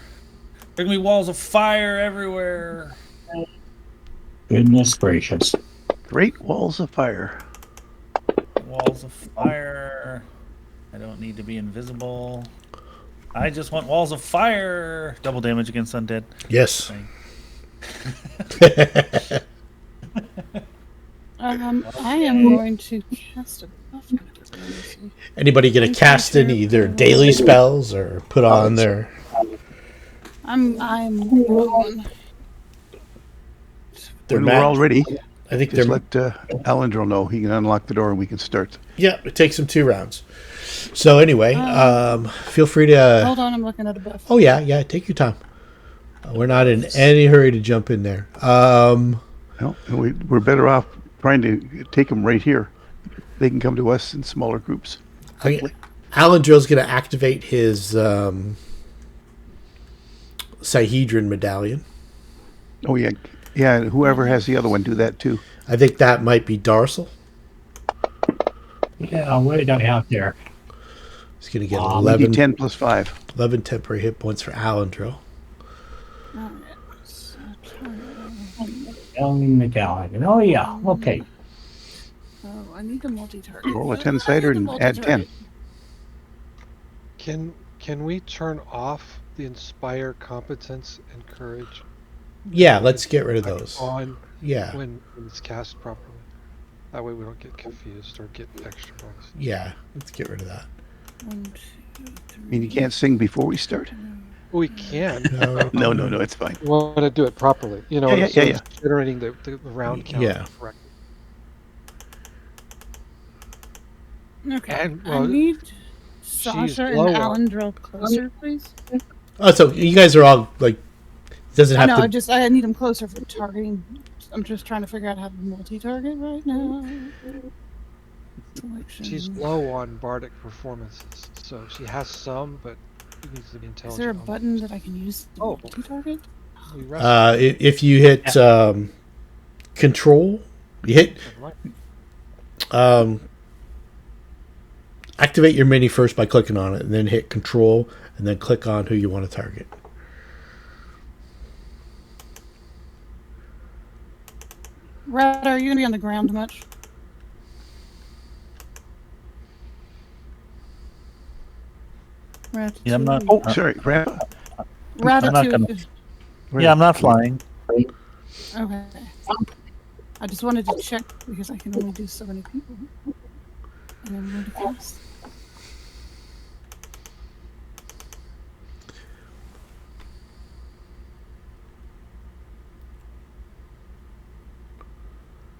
There gonna be walls of fire everywhere. Goodness gracious. Great walls of fire. Walls of fire. I don't need to be invisible. I just want walls of fire. Double damage against undead. Yes. I am going to cast a buff. Anybody get a cast in either daily spells or put on their I'm rolling. their When we're all mat? ready, I think just they're let Alendril know. He can unlock the door and we can start. yeah. It takes them 2 rounds. So anyway, feel free to. Hold on, I'm looking at a buff. Oh yeah. Take your time. We're not in any hurry to jump in there. No, we're better off trying to take them right here. They can come to us in smaller groups. Alendril's going to activate his Sihedron medallion. Oh yeah, yeah. And whoever has the other one, do that too. I think that might be Darsal. Yeah, way down out there. He's going to get Maybe 11, 10 plus 5. 11 temporary hit points for Alendril. Alright, so Medallion. Oh yeah. Okay. oh, I need a multi-target. Roll a I 10-sider need a and add 10. multi-target. Can we turn off the inspire competence and courage Yeah, let's get rid of those. on Yeah, when it's cast properly? That way we don't get confused or get extra bonus. yeah. Let's get rid of that. 1, 2, 3. I mean, you can't sing before we start. We can. No, it's fine. We want to do it properly. You know, Yeah, so yeah. it's generating the round count Yeah. correctly. Okay. And, I well, need Sasha and low on- Alendril closer, please. Oh, so you guys are all like. Doesn't have No, to. I need them closer for targeting. I'm just trying to figure out how to multi-target right now. Selection. She's low on bardic performances, so she has some, but she needs to be intelligent. Is there a on button that I can use to Oh. multi-target? it. We rest If you hit control, you hit activate your mini first by clicking on it, and then hit control, and then click on who you want to target. Rat, are you gonna be on the ground much? Rat. Yeah, I'm not. Oh, sorry, Grandpa. I'm not gonna- Yeah, I'm not flying. Okay. I just wanted to check because I can only do so many people. And I'm going to cast.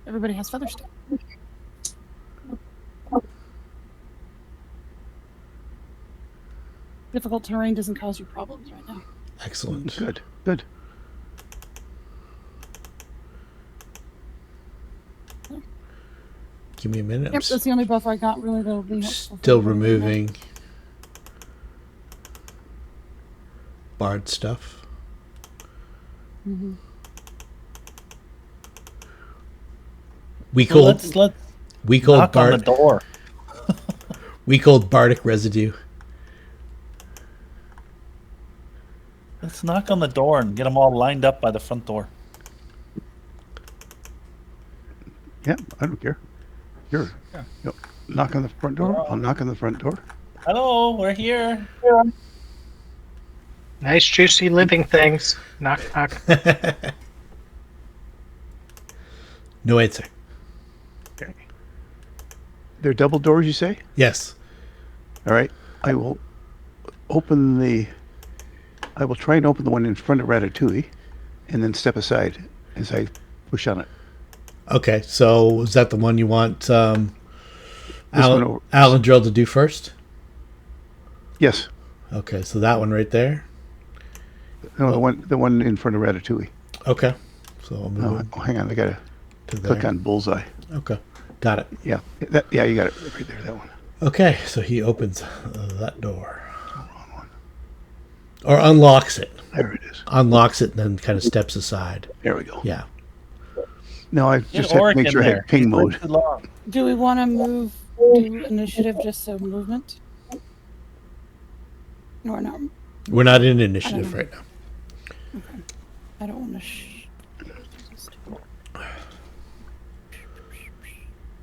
Everybody has feather stuff. Difficult terrain doesn't cause you problems right now. Excellent. Good. Give me a minute. Yep, that's the only buff I got. Really, that'll be helpful. Still removing bard stuff. Mm-hmm. Week Well, old. let's Week old knock on the door. Week old bardic residue. Let's knock on the door and get them all lined up by the front door. Yeah, I don't care. Sure. Yeah. Yep. Knock on the front door. I'll knock on the front door. Hello, we're here. Nice, juicy living things. Knock, knock. No answer. Okay. They're double doors, you say? Yes. All right. I will try and open the one in front of Ratatouille, and then step aside as I push on it. Okay, so is that the one you want one over. Alan Drill to do first? Yes. Okay, so that one right there. No, the one in front of Ratatouille. Okay, so I'll move Oh, hang on. I gotta to there. click on bullseye. Okay, got it. Yeah. Yeah, you got it right there. That one. Okay, so he opens that door. Or unlocks it. There it is. Unlocks it and then kind of steps aside. There we go. Yeah. No, I just had to make sure I had ping mode. Do we want to do initiative just so movement? Or not? We're not in initiative right now. Okay. I don't want to.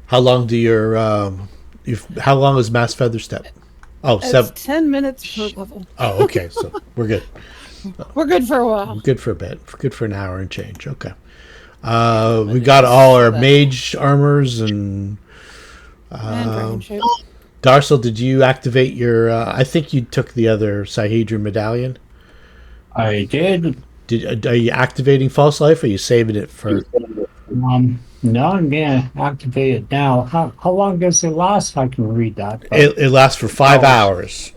How long do your how long is Mass Feather Step? Oh, It's 10 minutes per level. Oh, okay. So we're good. We're good for a while. We're good for a bit. We're good for an hour and change. Okay. We got all our mage armors and Dragon shape. Darcel, did you activate your? I think you took the other Sihedron medallion. I did. Are you activating False Life, or are you saving it for? No, I'm gonna activate it now. How long does it last? I can read that. It lasts for 5 hours.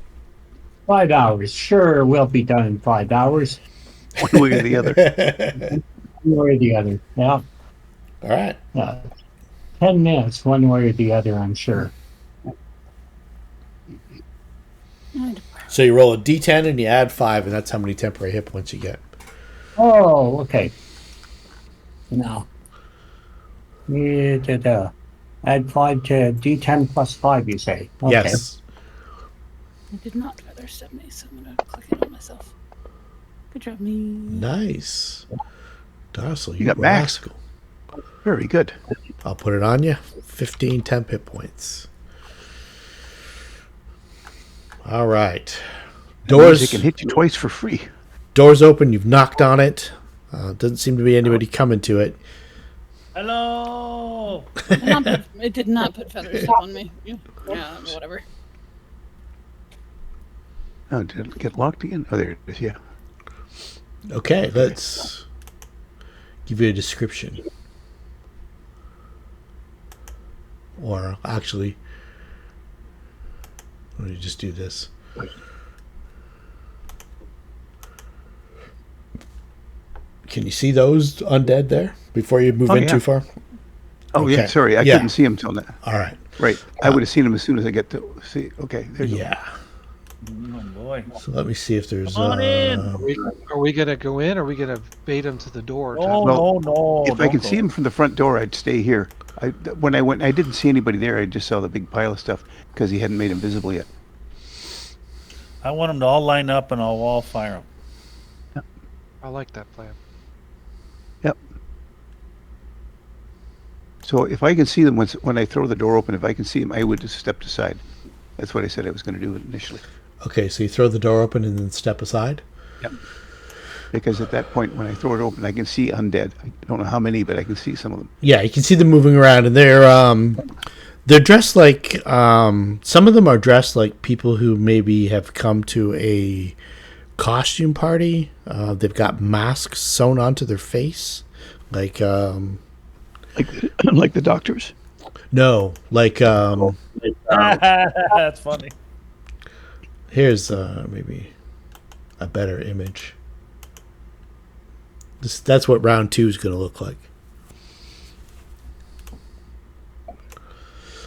5 hours. Sure, we'll be done in 5 hours. One way or the other. One way or the other. Yeah. All right. 10 minutes, one way or the other, I'm sure. So you roll a D10 and you add 5, and that's how many temporary hit points you get. Oh, okay. Now, you did add 5 to D10 plus 5, you say? Okay. Yes. I did not feather step me, so I'm going to click it on myself. Good job, me. Nice. Darcel, you got max. rascal. Very good. I'll put it on you. 15 temp hit points. All right. Doors. They can hit you twice for free. Doors open. You've knocked on it. Doesn't seem to be anybody coming to it. Hello. It did not put feathers on me. Yeah, whatever. Oh, did it get locked again? Oh, there it is. Yeah. Okay, let's give you a description. Or actually, let me just do this. Can you see those undead there before you move in too far? Oh, Okay. yeah. Sorry, I couldn't see him till now. All right. Right. I would have seen him as soon as I get to see. Okay. There you go. Yeah. Oh boy. So let me see if there's. Come on in. Are we gonna go in, or are we gonna bait him to the door? No. If I could see him from the front door, I'd stay here. When I went, I didn't see anybody there. I just saw the big pile of stuff because he hadn't made him visible yet. I want them to all line up and I'll wall fire them. I like that plan. Yep. So if I can see them when I throw the door open, if I can see them, I would just step aside. That's what I said I was going to do initially. Okay, so you throw the door open and then step aside? Yep. Because at that point, when I throw it open, I can see undead. I don't know how many, but I can see some of them. Yeah, you can see them moving around, and they're dressed like some of them are dressed like people who maybe have come to a costume party. They've got masks sewn onto their face, like like the doctors. No, like That's funny. here's maybe a better image. That's what round 2 is going to look like.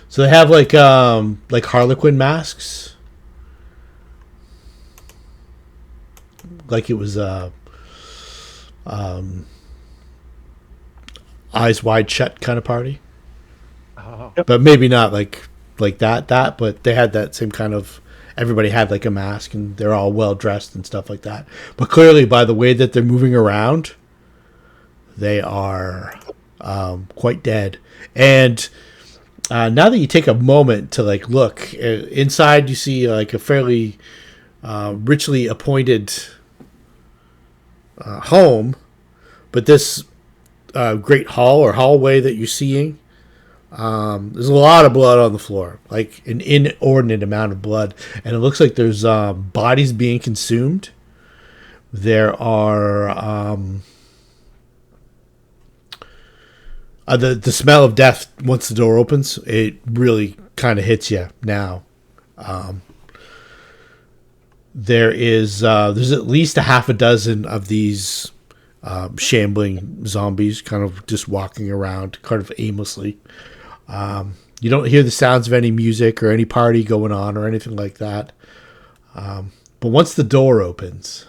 So they have like Harlequin masks, like it was eyes wide shut kind of party, but maybe not like that. But they had that same kind of. Everybody had like a mask, and they're all well dressed and stuff like that. But clearly, by the way that they're moving around, they are quite dead. And now that you take a moment to like look inside, you see like a fairly richly appointed home, but this great hall or hallway that you're seeing, there's a lot of blood on the floor, like an inordinate amount of blood, and it looks like there's bodies being consumed. There are the smell of death once the door opens. It really kind of hits you now. There's at least a half a dozen of these shambling zombies, kind of just walking around, kind of aimlessly. You don't hear the sounds of any music or any party going on or anything like that. But once the door opens,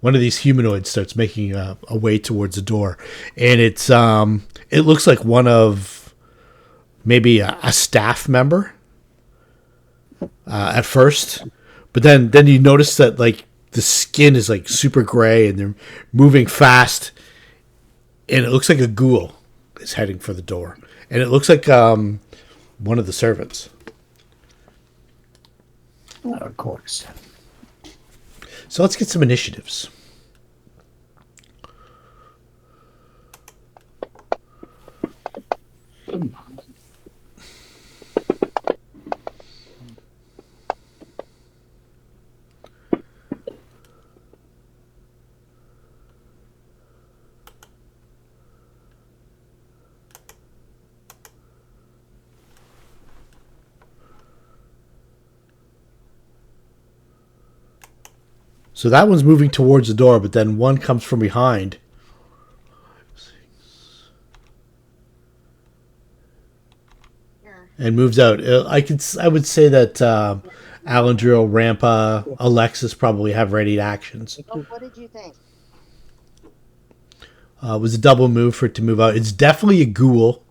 one of these humanoids starts making a way towards the door, and it looks like one of maybe a staff member at first, but then you notice that like the skin is like super gray and they're moving fast, and it looks like a ghoul is heading for the door, and it looks like one of the servants. Of course. So let's get some initiatives. So that one's moving towards the door, but then one comes from behind. And moves out. I would say that Alandril, Rampa, Alexis probably have ready actions. What did you think? It was a double move for it to move out. It's definitely a ghoul.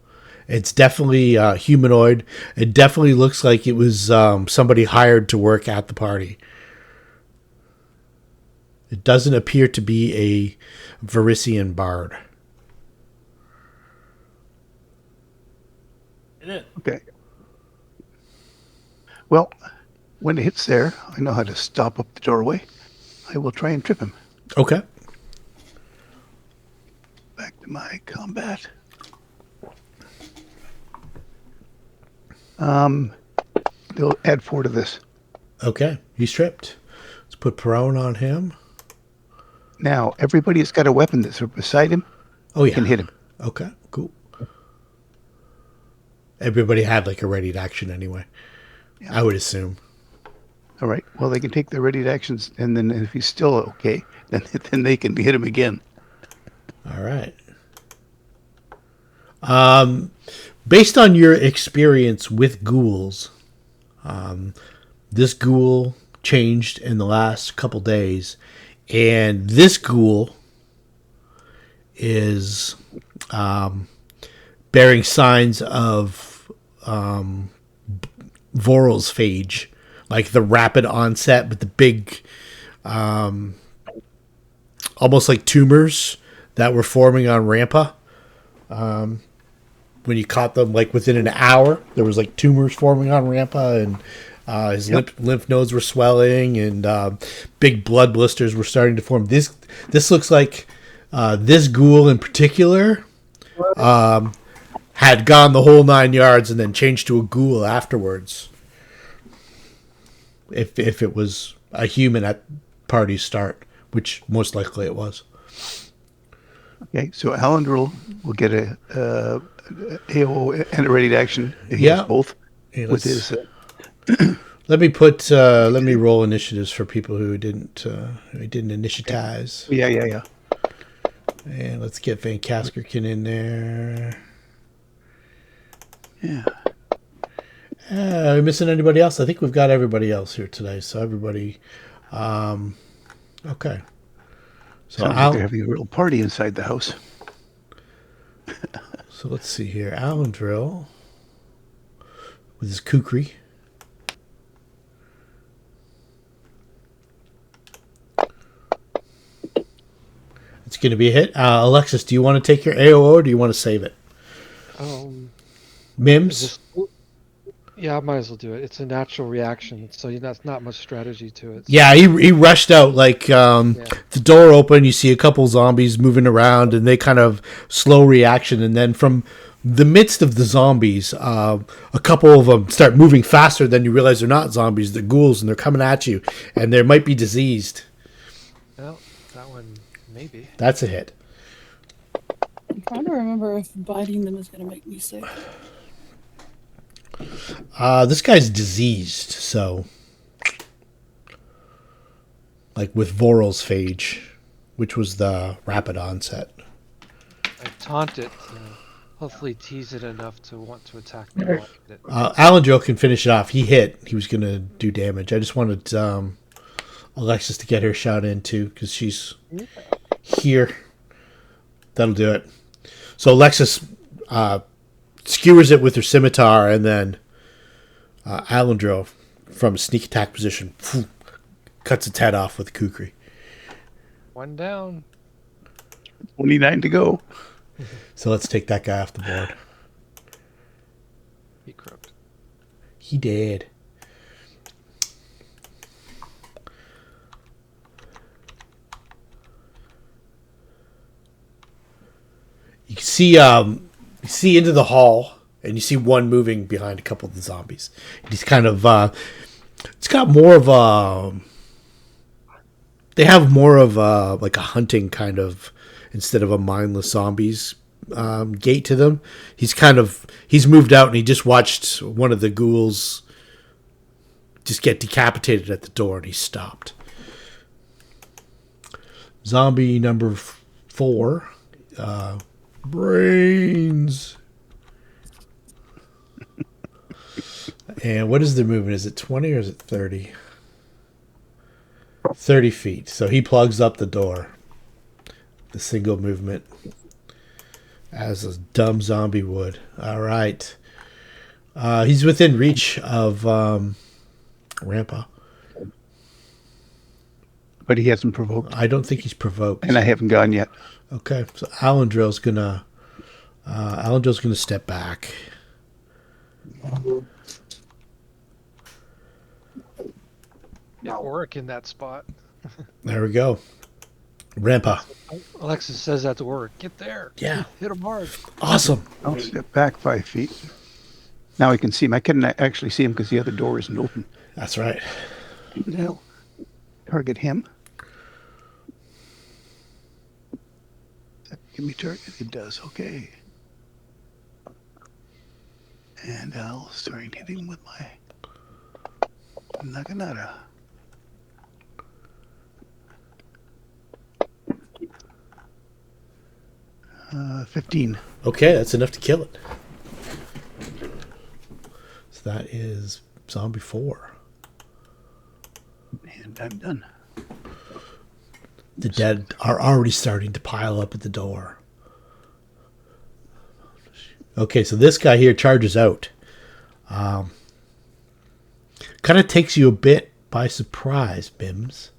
It's definitely humanoid. It definitely looks like it was somebody hired to work at the party. It doesn't appear to be a Varisian bard. Okay. Well, when it hits there, I know how to stop up the doorway. I will try and trip him. Okay. Back to my combat. They'll add 4 to this. Okay. He's tripped. Let's put prone on him. Now, everybody that's got a weapon that's beside him can hit him. Okay, cool. Everybody had like a ready action anyway. Yeah. I would assume. All right. Well, they can take their ready actions, and then if he's still okay, then they can hit him again. All right. Based on your experience with ghouls, this ghoul changed in the last couple days, and this ghoul is bearing signs of Vorel's Phage, like the rapid onset with the big, almost like tumors that were forming on Rampa. When you caught them, like within an hour, there was like tumors forming on Rampa, and his lymph nodes were swelling, and big blood blisters were starting to form. This looks like this ghoul in particular had gone the whole 9 yards and then changed to a ghoul afterwards. If it was a human at party's start, which most likely it was. Okay, so Alandril will get a AO and a ready action if he has both. Hey, with his. Let me roll initiatives for people who didn't initiatize. Yeah. And let's get Vancaskerkin in there. Yeah. Are we missing anybody else? I think we've got everybody else here today. So everybody, okay. So Sounds like they're having a real party inside the house. So let's see here. Alandrill with his kukri. It's going to be a hit. Alexis, do you want to take your AOO or do you want to save it? Mims? Yeah, I might as well do it. It's a natural reaction, so that's not much strategy to it. Yeah, he rushed out like the door opened. You see a couple zombies moving around, and they kind of slow reaction. And then from the midst of the zombies, a couple of them start moving faster than you realize they're not zombies. They're ghouls, and they're coming at you, and they might be diseased. Well, that one maybe. That's a hit. I'm trying to remember if biting them is going to make me sick. This guy's diseased, so like with Vorel's Phage, which was the rapid onset. I taunt it to hopefully tease it enough to want to attack me. Alandrill can finish it off. He hit. He was going to do damage. I just wanted Alexis to get her shot in too because she's here. That'll do it. So Alexis skewers it with her scimitar, and then Alandrill, from a sneak attack position, cuts its head off with a kukri. One down. 29 to go. So let's take that guy off the board. He croaked. He did. You can see into the hall, and you see one moving behind a couple of the zombies. He's kind of it's got more of a. They have more of a like a hunting kind of instead of a mindless zombies gait to them. He's moved out, and he just watched one of the ghouls just get decapitated at the door, and he stopped. Zombie number 4. Brains. And what is the movement? Is it 20 or is it 30? 30 feet. So he plugs up the door. The single movement. As a dumb zombie would. All right. He's within reach of Rampa. But he hasn't provoked. I don't think he's provoked. And I haven't gone yet. Okay, so Alandrill's gonna step back. Yeah, Oric in that spot. There we go. Rampa. Alexis says that to Oric. Get there. Yeah. Hit him hard. Awesome. I'll step back 5 feet. Now I can see him. I couldn't actually see him because the other door isn't open. That's right. Now, target him. Give me target. It does. Okay. And I'll start hitting with my Naganada. 15. Okay, that's enough to kill it. So that is zombie 4. And I'm done. The dead are already starting to pile up at the door. Okay, so this guy here charges out. Kind of takes you a bit by surprise, Bims.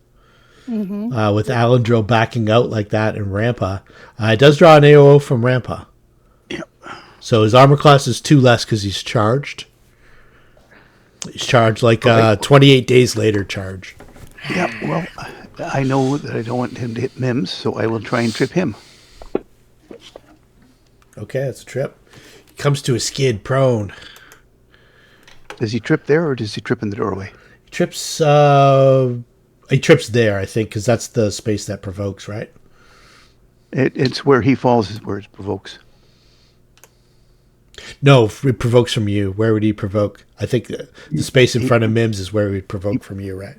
Mm-hmm. With Alandrill backing out like that and Rampa. It does draw an AOO from Rampa. Yep. So his armor class is 2 less because he's charged. He's charged like 28 days later charge. Yeah, well, I know that I don't want him to hit Mims, so I will try and trip him. Okay, that's a trip. He comes to a skid prone. Does he trip there, or does he trip in the doorway? He trips there, I think, because that's the space that provokes, right? It's where he falls is where it provokes. No, it provokes from you. Where would he provoke? I think the space in front of Mims is where he would provoke from you, right?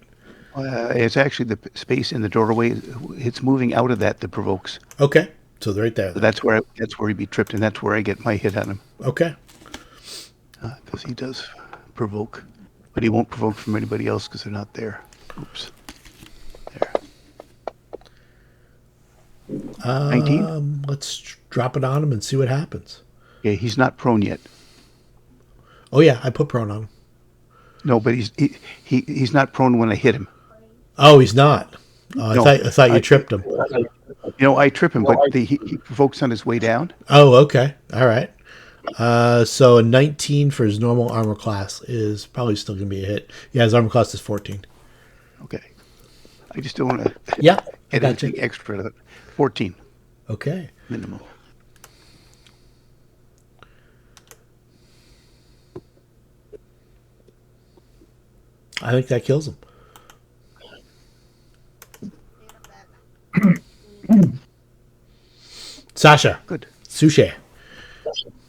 It's actually the space in the doorway. It's moving out of that provokes. Okay, so right there. So that's where he'd be tripped, and that's where I get my hit on him. Okay. because he does provoke, but he won't provoke from anybody else because they're not there. Oops. There. 19? Let's drop it on him and see what happens. Yeah, he's not prone yet. Oh yeah, I put prone on him. No, but he's not prone when I hit him. Oh, he's not. Oh, No, I thought you tripped him. I trip him, but he provokes on his way down. Oh, okay. All right. So a 19 for his normal armor class is probably still going to be a hit. Yeah, his armor class is 14. Okay. I just don't want to Yeah, I get gotcha. anything extra to it. 14 Okay. minimum. I think that kills him. Sasha. Good. Sushi.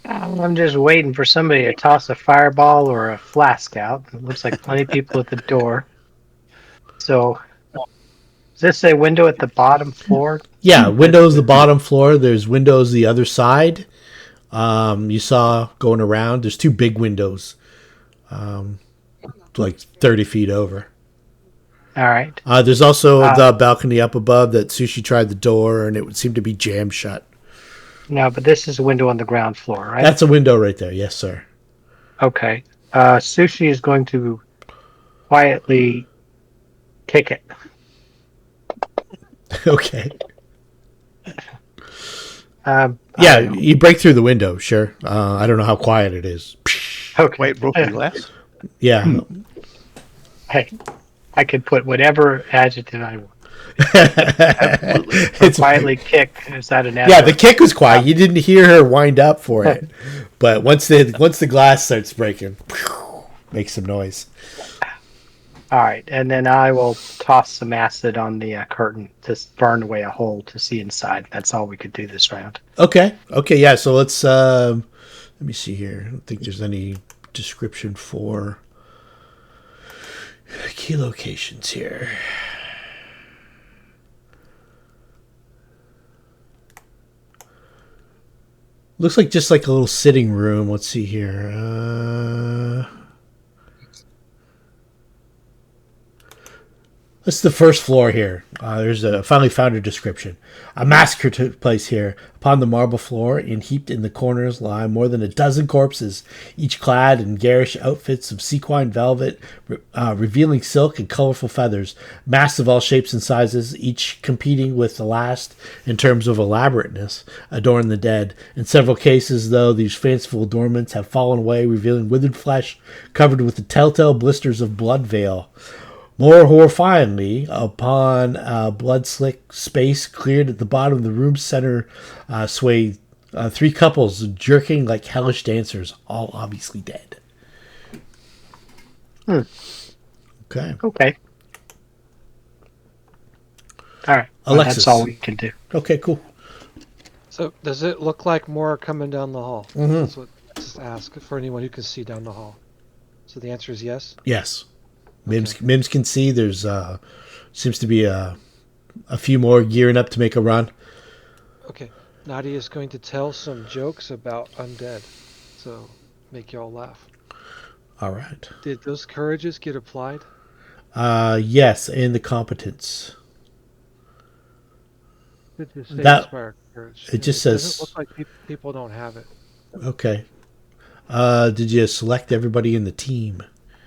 I'm just waiting for somebody to toss a fireball or a flask out. It looks like plenty of people at the door. So, is this a window at the bottom floor? Yeah, windows the bottom floor. There's windows the other side. You saw going around. There's two big windows, like 30 feet over. All right. There's also the balcony up above that Sushi tried the door, and it would seem to be jammed shut. No, but this is a window on the ground floor, right? That's a window right there. Yes, sir. Okay. Sushi is going to quietly kick it. Okay. Yeah, you break through the window, sure. I don't know how quiet it is. Okay. Wait, broken glass? Yeah. Hey, I could put whatever adjective I want. It's Quietly kick. Is that an yeah, adjective? the kick was quiet. You didn't hear her wind up for it. But once the glass starts breaking, makes some noise. All right, and then I will toss some acid on the curtain to burn away a hole to see inside. That's all we could do this round. Okay, yeah, so let's let me see here. I don't think there's any description for key locations here. Looks like just like a little sitting room. Let's see here. This is the first floor here. There's a finally found a description. A massacre took place here. Upon the marble floor and heaped in the corners lie more than a dozen corpses, each clad in garish outfits of sequin velvet, revealing silk and colorful feathers. Masks of all shapes and sizes, each competing with the last in terms of elaborateness, adorn the dead. In several cases, though, these fanciful adornments have fallen away, revealing withered flesh covered with the telltale blisters of blood veil. More horrifyingly, upon a blood-slick space cleared at the bottom of the room's center, sway three couples jerking like hellish dancers, all obviously dead. Okay. Okay. All right. Well, Alexis. that's all we can do. Okay, cool. So does it look like more are coming down the hall? Mm-hmm. That's what I just ask for anyone who can see down the hall. So the answer is yes. Yes. Mims can see there's seems to be a few more gearing up to make a run. Okay. Nadia is going to tell some jokes about undead. So make y'all laugh. All right. Did those courages get applied? Yes, and the competence. Did you say That- inspire courage? it just doesn't says- look like people don't have it. Okay. Did you select everybody in the team?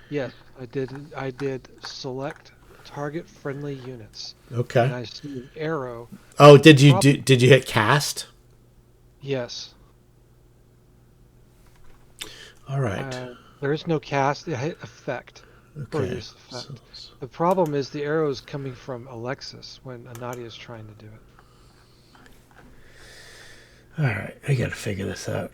Yes, I did. I did select target friendly units. And Okay. I see an arrow. Oh, did you hit cast? Yes. All right. There is no cast. I hit effect. Or Okay. use effect. The problem is the arrow is coming from Alexis when Nadia is trying to do it. All right. I got to figure this out.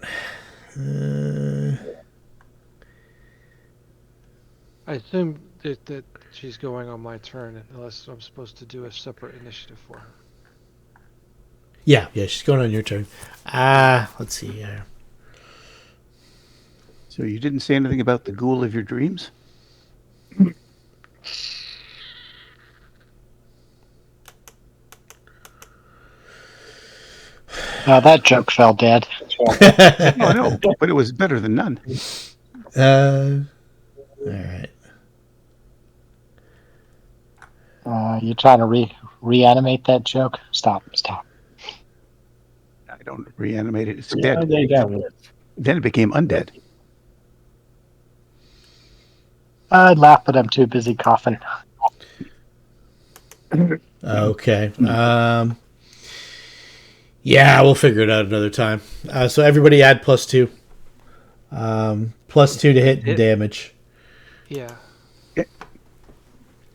I assume that she's going on my turn unless I'm supposed to do a separate initiative for her. Yeah, she's going on your turn. Let's see here. So you didn't say anything about the ghoul of your dreams? That joke fell dead. Oh, no, but it was better than none. All right. You trying to reanimate that joke? Stop. I don't reanimate it. It's Yeah, dead. there you go. Then it became undead. I'd laugh, but I'm too busy coughing. Okay. Yeah, we'll figure it out another time. So everybody add +2. +2 to hit and damage. Yeah. Okay.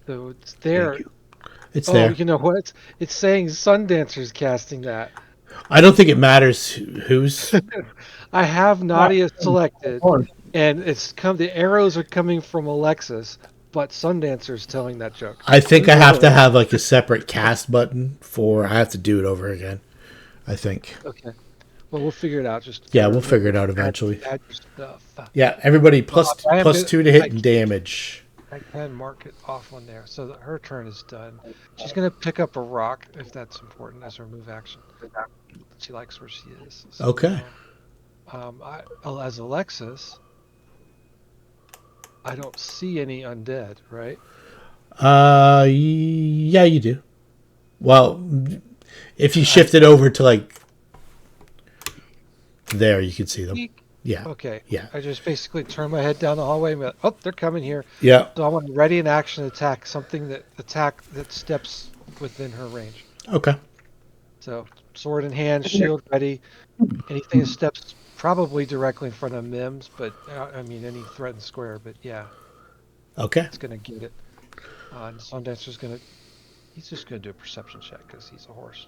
So it's there. Thank you. It's Oh, there. you know what? It's saying Sundancer's casting that. I don't think it matters who's. I have Nadia selected, Of course. and the arrows are coming from Alexis, but Sundancer's telling that joke. I think I have to have like a separate cast button for. I have to do it over again. I think. Okay. Well, we'll figure it out. We'll figure it out eventually. Add your stuff. Yeah, everybody I am plus gonna- 2 to hit I- and damage. I can mark it off on there, so that her turn is done. She's gonna pick up a rock if that's important as her move action. She likes where she is. So, Okay. As Alexis, I don't see any undead, right? Yeah, you do. Well, if you shift it over to like there, you can see them. Yeah. Okay. Yeah. I just basically turn my head down the hallway and be like, oh, they're coming here. Yeah. So I want to ready an action attack, something that steps within her range. Okay. So sword in hand, shield ready. Anything that steps probably directly in front of Mims, but I mean any threatened square. But yeah, Okay. it's gonna get it. And Sundancer's he's just gonna do a perception check because he's a horse.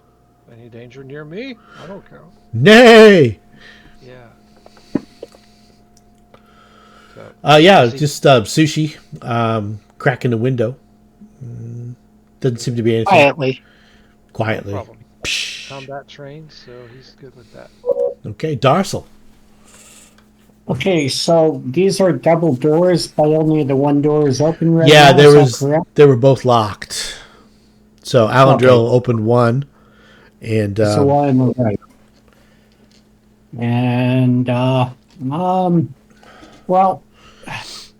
Any danger near me? I don't care. Nay. Yeah. So, Yeah, Is he- just sushi cracking the window. Doesn't seem to be anything. Quietly. no problem. Combat trained, so he's good with that. Okay, Darsel. Okay, so these are double doors, but only the one door is open right Yeah, now. there is that was. correct? They were both locked. So Alandrill opened one, and So one, right. And well,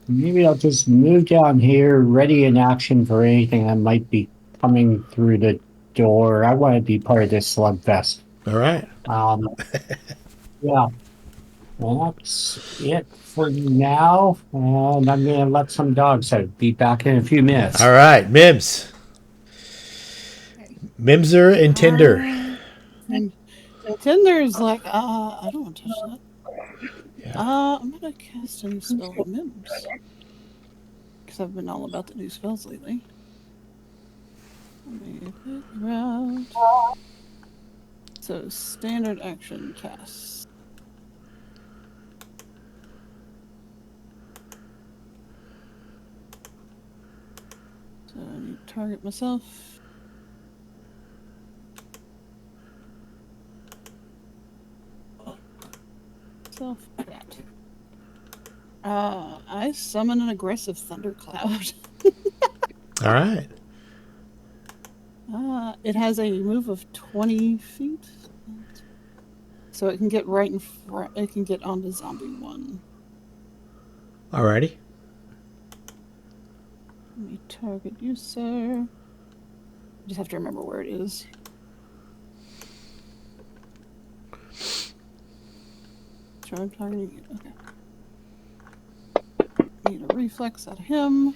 maybe I'll just move down here, ready in action for anything that might be coming through the door. I want to be part of this slugfest. all right. Yeah. Well, that's it for now. And I'm going to let some dogs out. Be back in a few minutes. All right, Mims. Mimser and Tinder. And Tinder's like, I don't want to touch that. Yeah. I'm gonna cast a new spell on Mims. Because I've been all about the new spells lately. Let me figure out. So, standard action cast. So, I need to target myself. That. I summon an aggressive thundercloud. All right. It has a move of 20 feet, so it can get right in front. It can get onto zombie one. All righty. Let me target you, sir. I just have to remember where it is. I'm targeting you. Okay. Need a reflex out of him.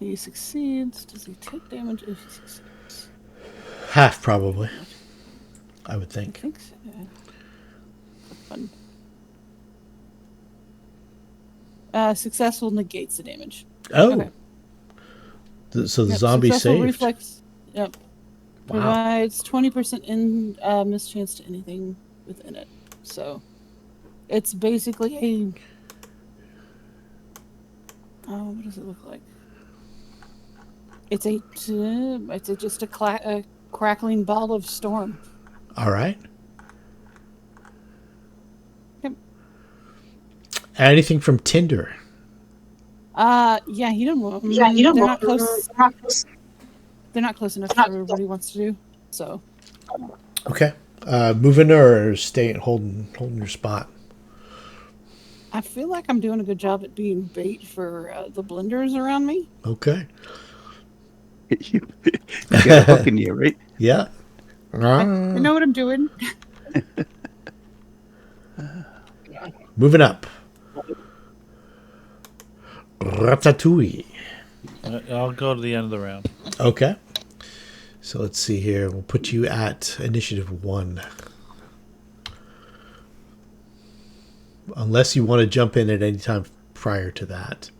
He succeeds. Does he take damage if he succeeds? Half, probably. I would I think. think so. Fun. Successful negates the damage. Oh. Okay. So the zombie successful saved. Reflex. Yep. Wow. Provides 20% in mischance to anything within it. So, it's basically a. What does it look like? It's just a crackling ball of storm. All right. Yep. Anything from Tinder? Yeah, he didn't want. Yeah, you don't They're want. not close. They're not close enough for what he wants to do. So. Okay. Moving or staying, holding your spot. I feel like I'm doing a good job at being bait for the blenders around me. Okay. You got a hook in you, right? Yeah. I know what I'm doing. Moving up. Ratatouille. I'll go to the end of the round. Okay. So let's see here. We'll put you at initiative 1. Unless you want to jump in at any time prior to that.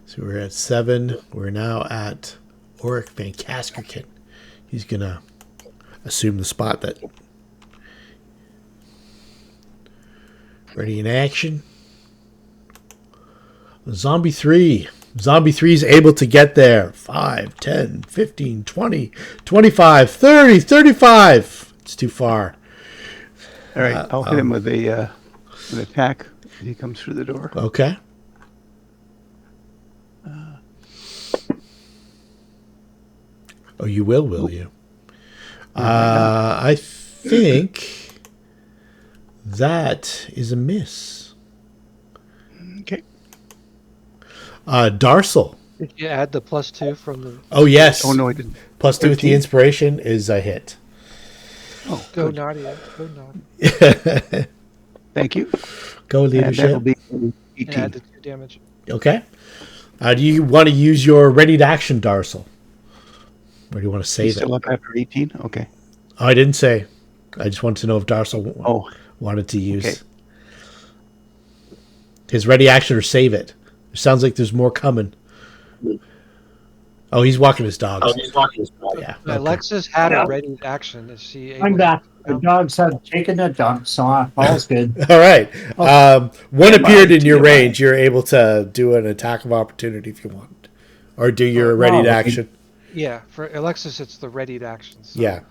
So we're at 7. We're now at Verik Vancaskerkin. He's going to assume the spot that... Ready in action. Zombie 3. Zombie 3 is able to get there. 5, 10, 15, 20, 25, 30, 35. It's too far. All right, I'll hit him with an attack as he comes through the door. Okay. Oh, you will you? I think that is a miss. Okay. Darsal. Did you add the +2 from the... Oh, yes. Oh, no, I didn't. +2 with the 13. inspiration is a hit. Oh, Go good. Nadia. Go Nadia. Thank you. Go And leadership. that'll be And add 18. the 2 damage. Okay. Do you want to use your ready to action, Darsal? Or do you want to He's save it? still up after 18? Okay. Oh, I didn't say. I just wanted to know if Darsal Oh, wanted to use okay. his ready action or save it. It sounds like there's more coming. Oh, he's walking his dogs. Yeah. Okay. Alexis had a ready action. Is she able I'm to- back. The dogs have taken a dump, so all's good. All right. One appeared in your TMI. range. You're able to do an attack of opportunity if you want, or do your ready to action. Yeah, for Alexis, it's the readied action. So, Yeah.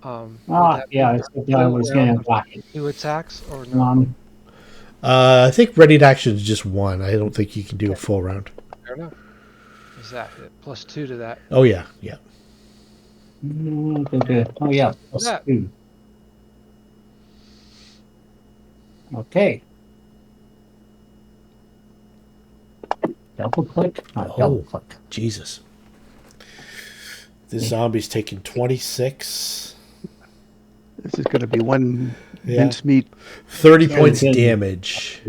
would Ah, that be yeah, I a said I was full going round to block it. of 2 attacks or no? I think ready to action is just 1. I don't think you can do a full round. Fair enough. Is that it? +2 to that? Oh yeah, yeah. Oh, yeah. Yeah. +2. Okay. Double click? Double click. Jesus. This zombie's taking 26. This is going to be one Yeah. mincemeat. 30 points good. damage.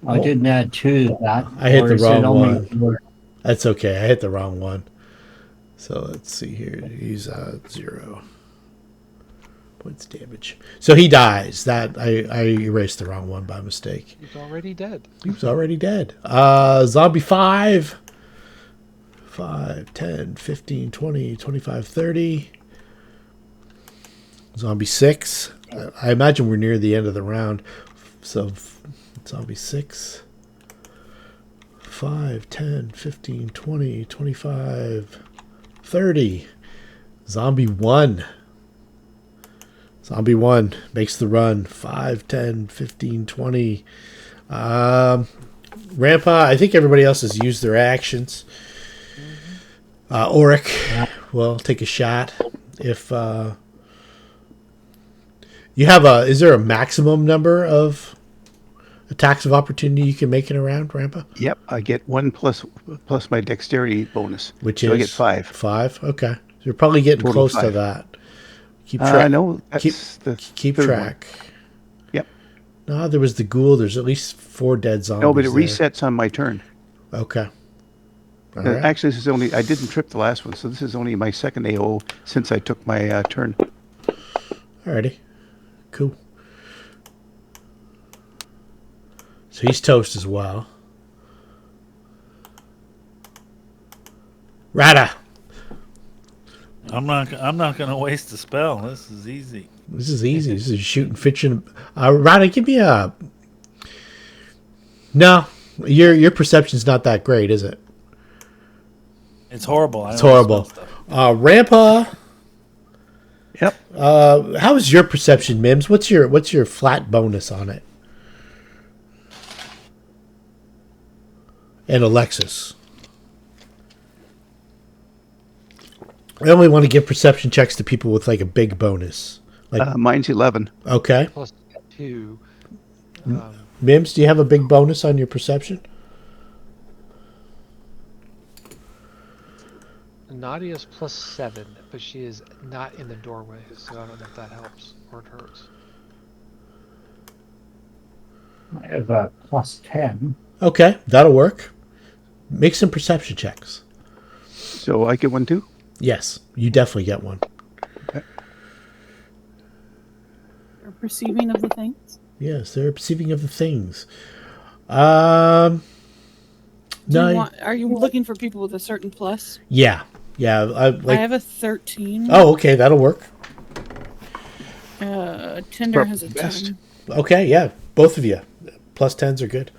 I didn't add 2 to that. I hit or the is it wrong only one. 4? That's okay. I hit the wrong one. So let's see here. He's 0 points damage. So he dies. That I erased the wrong one by mistake. He's already dead. He was already dead. Zombie 5. 5, 10, 15, 20, 25, 30. Zombie 6. I imagine we're near the end of the round. So zombie 6. 5, 10, 15, 20, 25, 30. Zombie 1. Zombie 1 makes the run. 5, 10, 15, 20. Rampa, I think everybody else has used their actions. Auric will take a shot. If you have is there a maximum number of attacks of opportunity you can make in a round, Rampa? Yep, I get 1 plus my dexterity bonus. Which so is I get 5. 5. Okay, so you're probably getting Total close to 5. that. Keep track. No, that's Keep the third track. one. Yep. No, there was the ghoul. There's at least 4 dead zombies. No, but it there. resets on my turn. Okay. All right. Actually, this is only, I didn't trip the last one, so this is only my second AO since I took my turn. Alrighty. Cool. So he's toast as well. Rada. I'm not going to waste a spell. This is easy. This is easy. This is shooting fiction. Rada, give me a... No. Your perception's not that great, is it? It's horrible. It's horrible. Rampa. Yep. How is your perception, Mims? What's your flat bonus on it? And Alexis. I only want to give perception checks to people with like a big bonus. Like Mine's 11. okay. +2. Mims, do you have a big bonus on your perception? Nadia's +7, but she is not in the doorway, so I don't know if that helps or it hurts. I have a +10. Okay, that'll work. Make some perception checks. So I get one too? Yes, you definitely get one. Or perceiving of the things. Yes, they're perceiving of the things. Are you looking for people with a certain plus? Yeah. I have a 13. Oh, okay, that'll work. Tinder has a best. 10. Okay, yeah, both of you. +10s are good.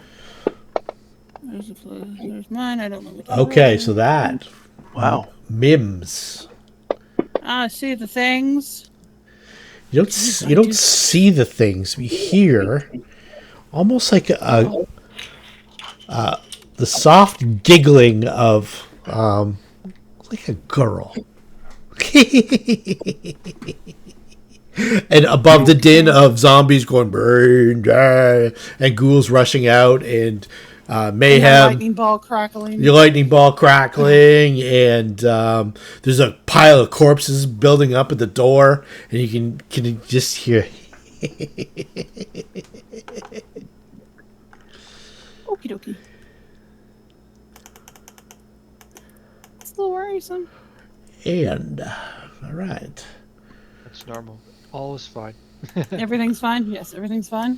There's mine. I don't know what that Okay, is. so that. Wow. Mims. See the things. You don't see the things. You hear almost like the soft giggling of like a girl. And above the din of zombies going burn, and ghouls rushing out and mayhem. And lightning ball crackling. Your lightning ball crackling, and there's a pile of corpses building up at the door, and you can just hear. Okie dokie. It's a little worrisome. And all right, That's normal. All is fine. Everything's fine? Yes, everything's fine.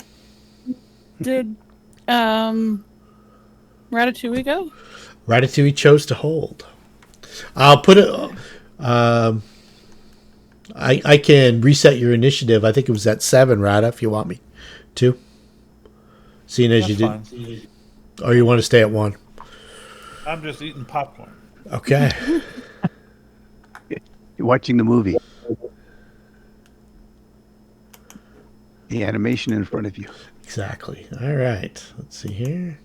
Did Ratatouille go? Ratatouille chose to hold. I'll put it. I can reset your initiative. I think it was at 7, Rata, if you want me to. Seeing as That's you fine. did, or you want to stay at 1. I'm just eating popcorn. Okay. You're watching the movie. The animation in front of you. Exactly. All right. Let's see here.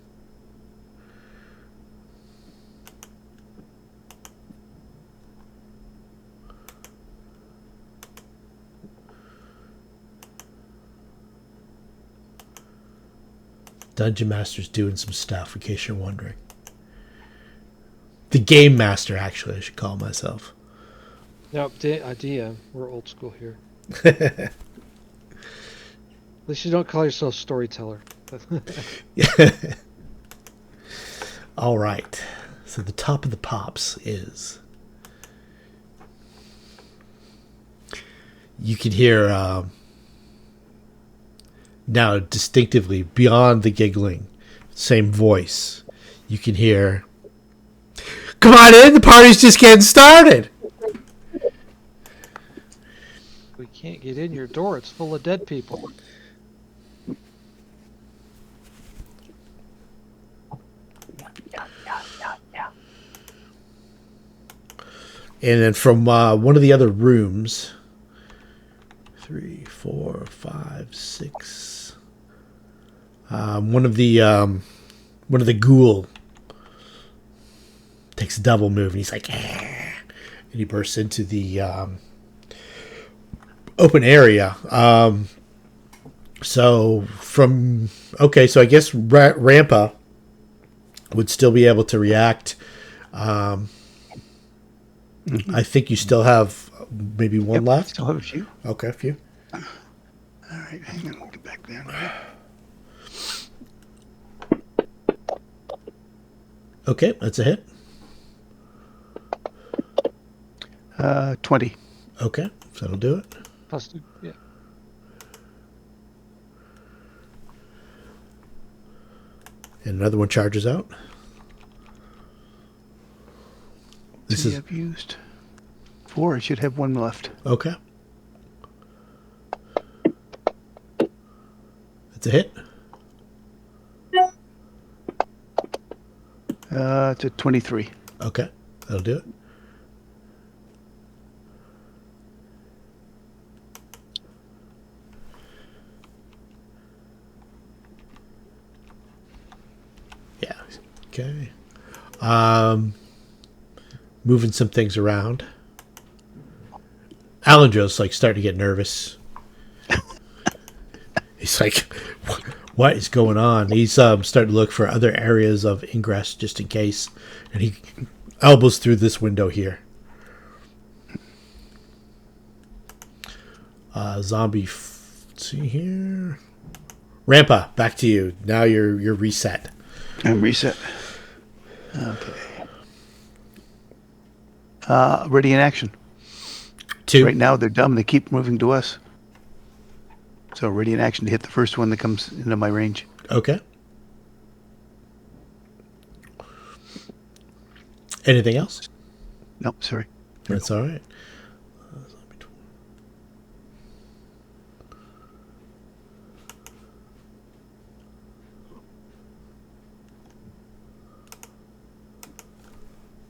Dungeon Master's doing some stuff, in case you're wondering. The Game Master, actually, I should call myself. No, DM. We're old school here. At least you don't call yourself storyteller. All right. So the top of the pops is... You can hear now distinctively, beyond the giggling, same voice. You can hear, "Come on in, the party's just getting started." We can't get in your door. It's full of dead people. And then from one of the other rooms, 3, 4, 5, 6. One of the ghoul takes a double move, and he's like, "Ah," and he bursts into the open area. So I guess Rampa would still be able to react. I think you still have maybe one left. Still have a few. Okay, a few. All right, hang on. We'll get back there. Okay, that's a hit. 20. Okay, so that'll do it. +2. Yeah. And another one charges out. This See, is I've used 4. I should have 1 left. okay. That's a hit. It's a 23. Okay, that'll do it. Yeah. Okay. Moving some things around. Alan Joe's like starting to get nervous. He's like, what is going on. He's starting to look for other areas of ingress just in case, and he elbows through this window here. Let's see here. Rampa, back to you. Now you're reset. I'm reset. Okay. Ready in action. 2. Right now they're dumb. They keep moving to us. So ready in action to hit the first one that comes into my range. Okay. Anything else? No, sorry. That's all right.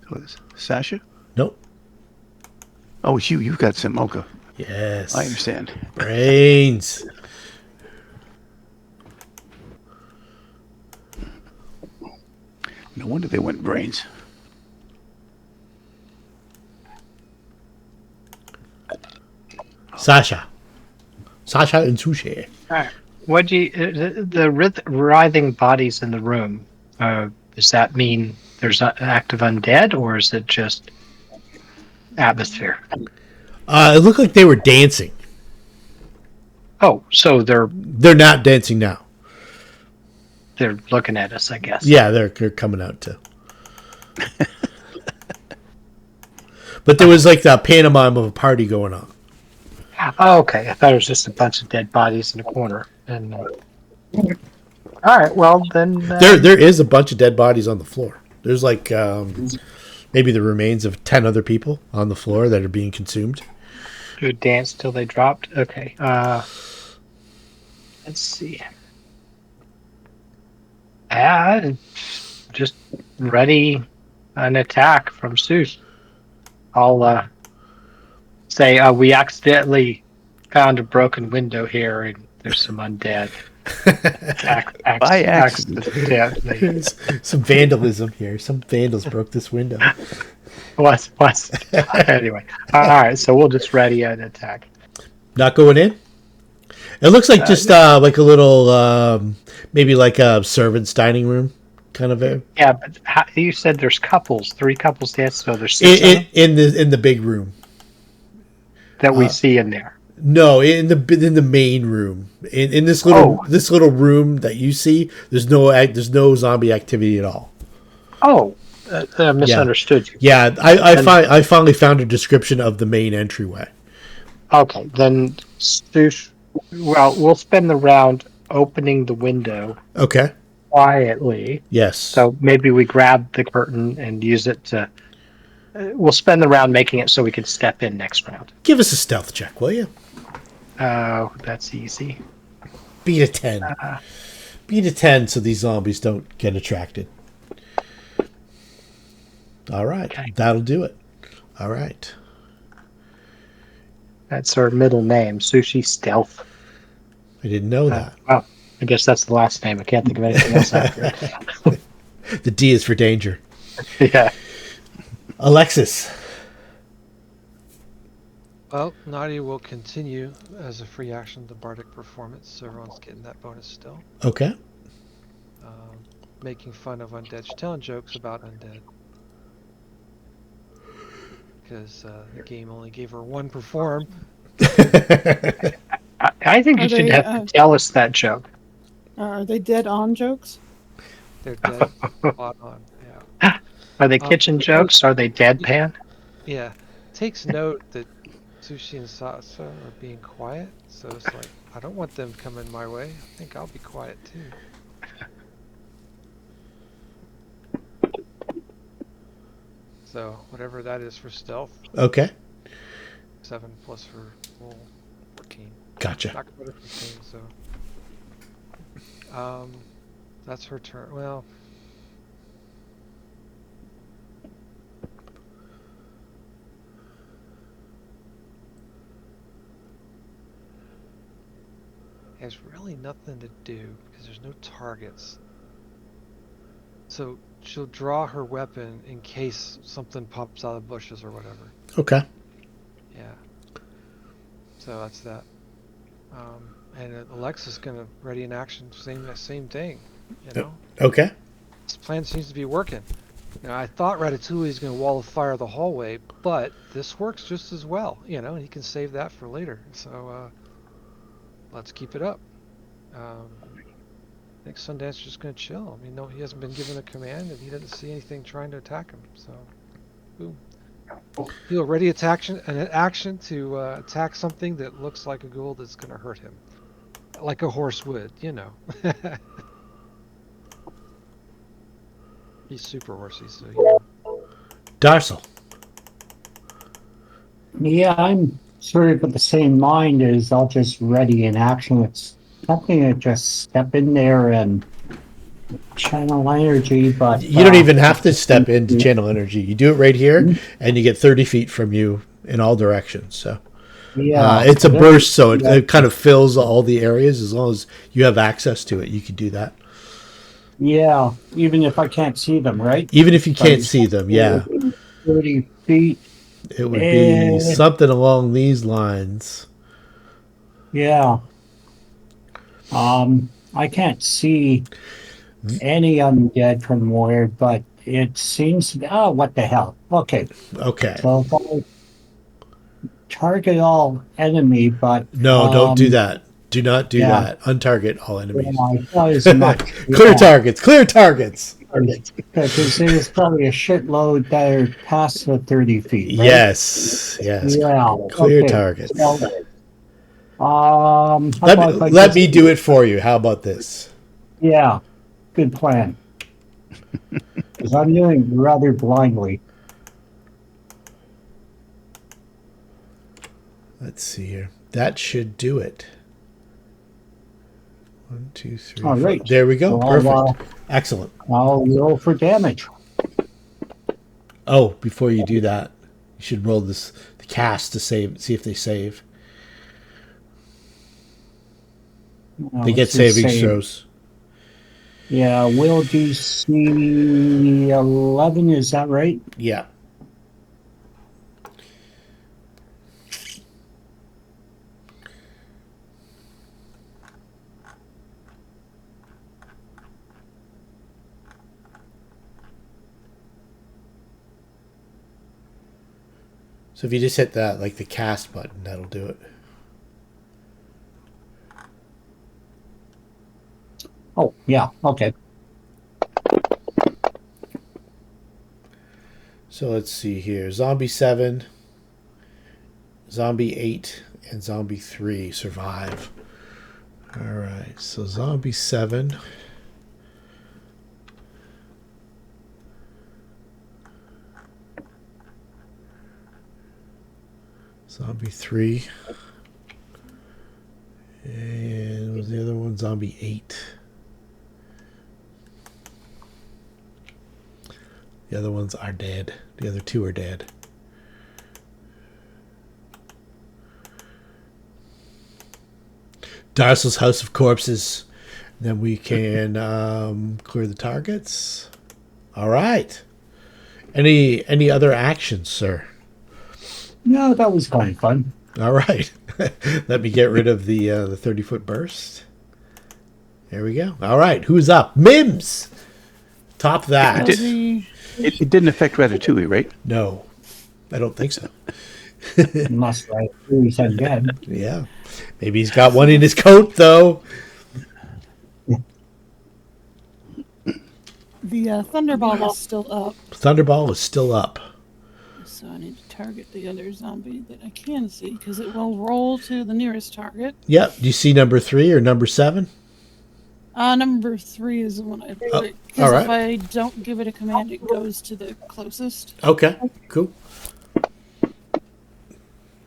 So it's Sasha? Nope. Oh, it's you. You've got some. Okay. Yes. I understand. Brains. No wonder they went brains. Sasha and Sushi. All right. What do you the writhing bodies in the room? Does that mean there's an active undead, or is it just atmosphere? It looked like they were dancing. Oh, so they're not dancing now. They're looking at us, I guess. Yeah, they're coming out too. But there was like the pantomime of a party going on. Oh, okay. I thought it was just a bunch of dead bodies in a corner. And all right, well then. There is a bunch of dead bodies on the floor. There's like maybe the remains of 10 other people on the floor that are being consumed. Who danced till they dropped? Okay. Let's see. Just ready an attack from Seuss. I'll say we accidentally found a broken window here and there's some undead. By accident. Some vandalism here. Some vandals broke this window. What? Anyway. All right, so we'll just ready an attack. Not going in? It looks like just like a little, maybe like a servant's dining room kind of a. Yeah, but you said there's couples, 3 couples dancing, so there's 6 of them in the big room that we see in there. No, in the main room, in this little room that you see, there's no zombie activity at all. Oh, I misunderstood you. Yeah, I finally found a description of the main entryway. Okay, then we'll spend the round opening the window. Okay. Quietly. Yes. So maybe we grab the curtain and use it to. We'll spend the round making it so we can step in next round. Give us a stealth check, will you? Oh, that's easy. Beat a 10. Beat a 10 so these zombies don't get attracted. All right. Okay. That'll do it. All right. That's her middle name, Sushi Stealth. I didn't know that. Well, I guess that's the last name. I can't think of anything else after it. The D is for danger. Yeah. Alexis. Well, Nadia will continue as a free action the bardic performance, so everyone's getting that bonus still. Okay. Making fun of undead. She's telling jokes about undead. Because the game only gave her 1 perform. I think you should have to tell us that joke. Are they dead on jokes? They're dead on, yeah. Are they kitchen jokes? Are they deadpan? Yeah. Takes note that Sushi and Sasa are being quiet, so it's like, I don't want them coming my way. I think I'll be quiet too. So, whatever that is for stealth. Okay. 7 plus for roll 14. Gotcha. Not good at 15, so. That's her turn. Well. Has really nothing to do because there's no targets. So she'll draw her weapon in case something pops out of the bushes or whatever. Okay. Yeah. So that's that. and Alexa's gonna ready in action, same thing. You know, Okay. this plan seems to be working. Now, I thought Ratatouille is gonna wall of fire the hallway, but this works just as well. You know, and he can save that for later. So let's keep it up. I think Sundance's just gonna chill. I mean, no, he hasn't been given a command, and he doesn't see anything trying to attack him. So, boom. He'll ready an action to attack something that looks like a ghoul that's gonna hurt him, like a horse would, you know. He's super horsey, so you know. Darsel. Yeah, I'm sort of of the same mind as I'll just ready in action. It's something to just step in there and channel energy, but You don't even have to step into channel energy. You do it right here, and you get 30 feet from you in all directions. So yeah, it's a burst, so it kind of fills all the areas. As long as you have access to it, you can do that. yeah, even if I can't see them, right? Even if you can't see them, yeah. 30 feet. It would be something along these lines. Yeah. I can't see any undead from where, but it seems to be, oh, what the hell? Okay. Okay. So if I target all enemy, but No, don't do that. Do not do yeah. that. Untarget all enemies. Yeah, I thought as much. Clear targets. Clear targets. Because there's probably a shitload that are past the 30 feet, right? Yes. Yes. Yeah. Clear okay. targets. Let me do it for you. How about this? Yeah. Good plan. Because I'm doing rather blindly. Let's see here. That should do it. 1, 2, 3. All right. There we go. So Perfect. Excellent. I'll roll for damage. Oh, before you do that, you should roll the cast to save. See if they save. They get saving throws. Yeah, will DC 11, is that right? Yeah. So if you just hit that, like the cast button, that'll do it. Oh, yeah, okay. So let's see here. Zombie 7, Zombie 8, and Zombie 3 survive. All right, so Zombie 7. Zombie 3. And what was the other one? Zombie 8. The other ones are dead. The other 2 are dead. Darcel's House of Corpses. Then we can clear the targets. All right. Any other actions, sir? No, that was kind of fun. All right. Let me get rid of the 30-foot burst. There we go. All right. Who's up? Mims! Top that. It didn't affect Ratatouille, right? No. I don't think so. Must right. He said again. Yeah. Maybe he's got one in his coat, though. The Thunderball is still up, Thunderball is still up. so I need to target the other zombie that I can see because it will roll to the nearest target. Yep. Do you see number 3 or number 7? Number 3 is the one I put. all Because right. if I don't give it a command, it goes to the closest. Okay. Cool.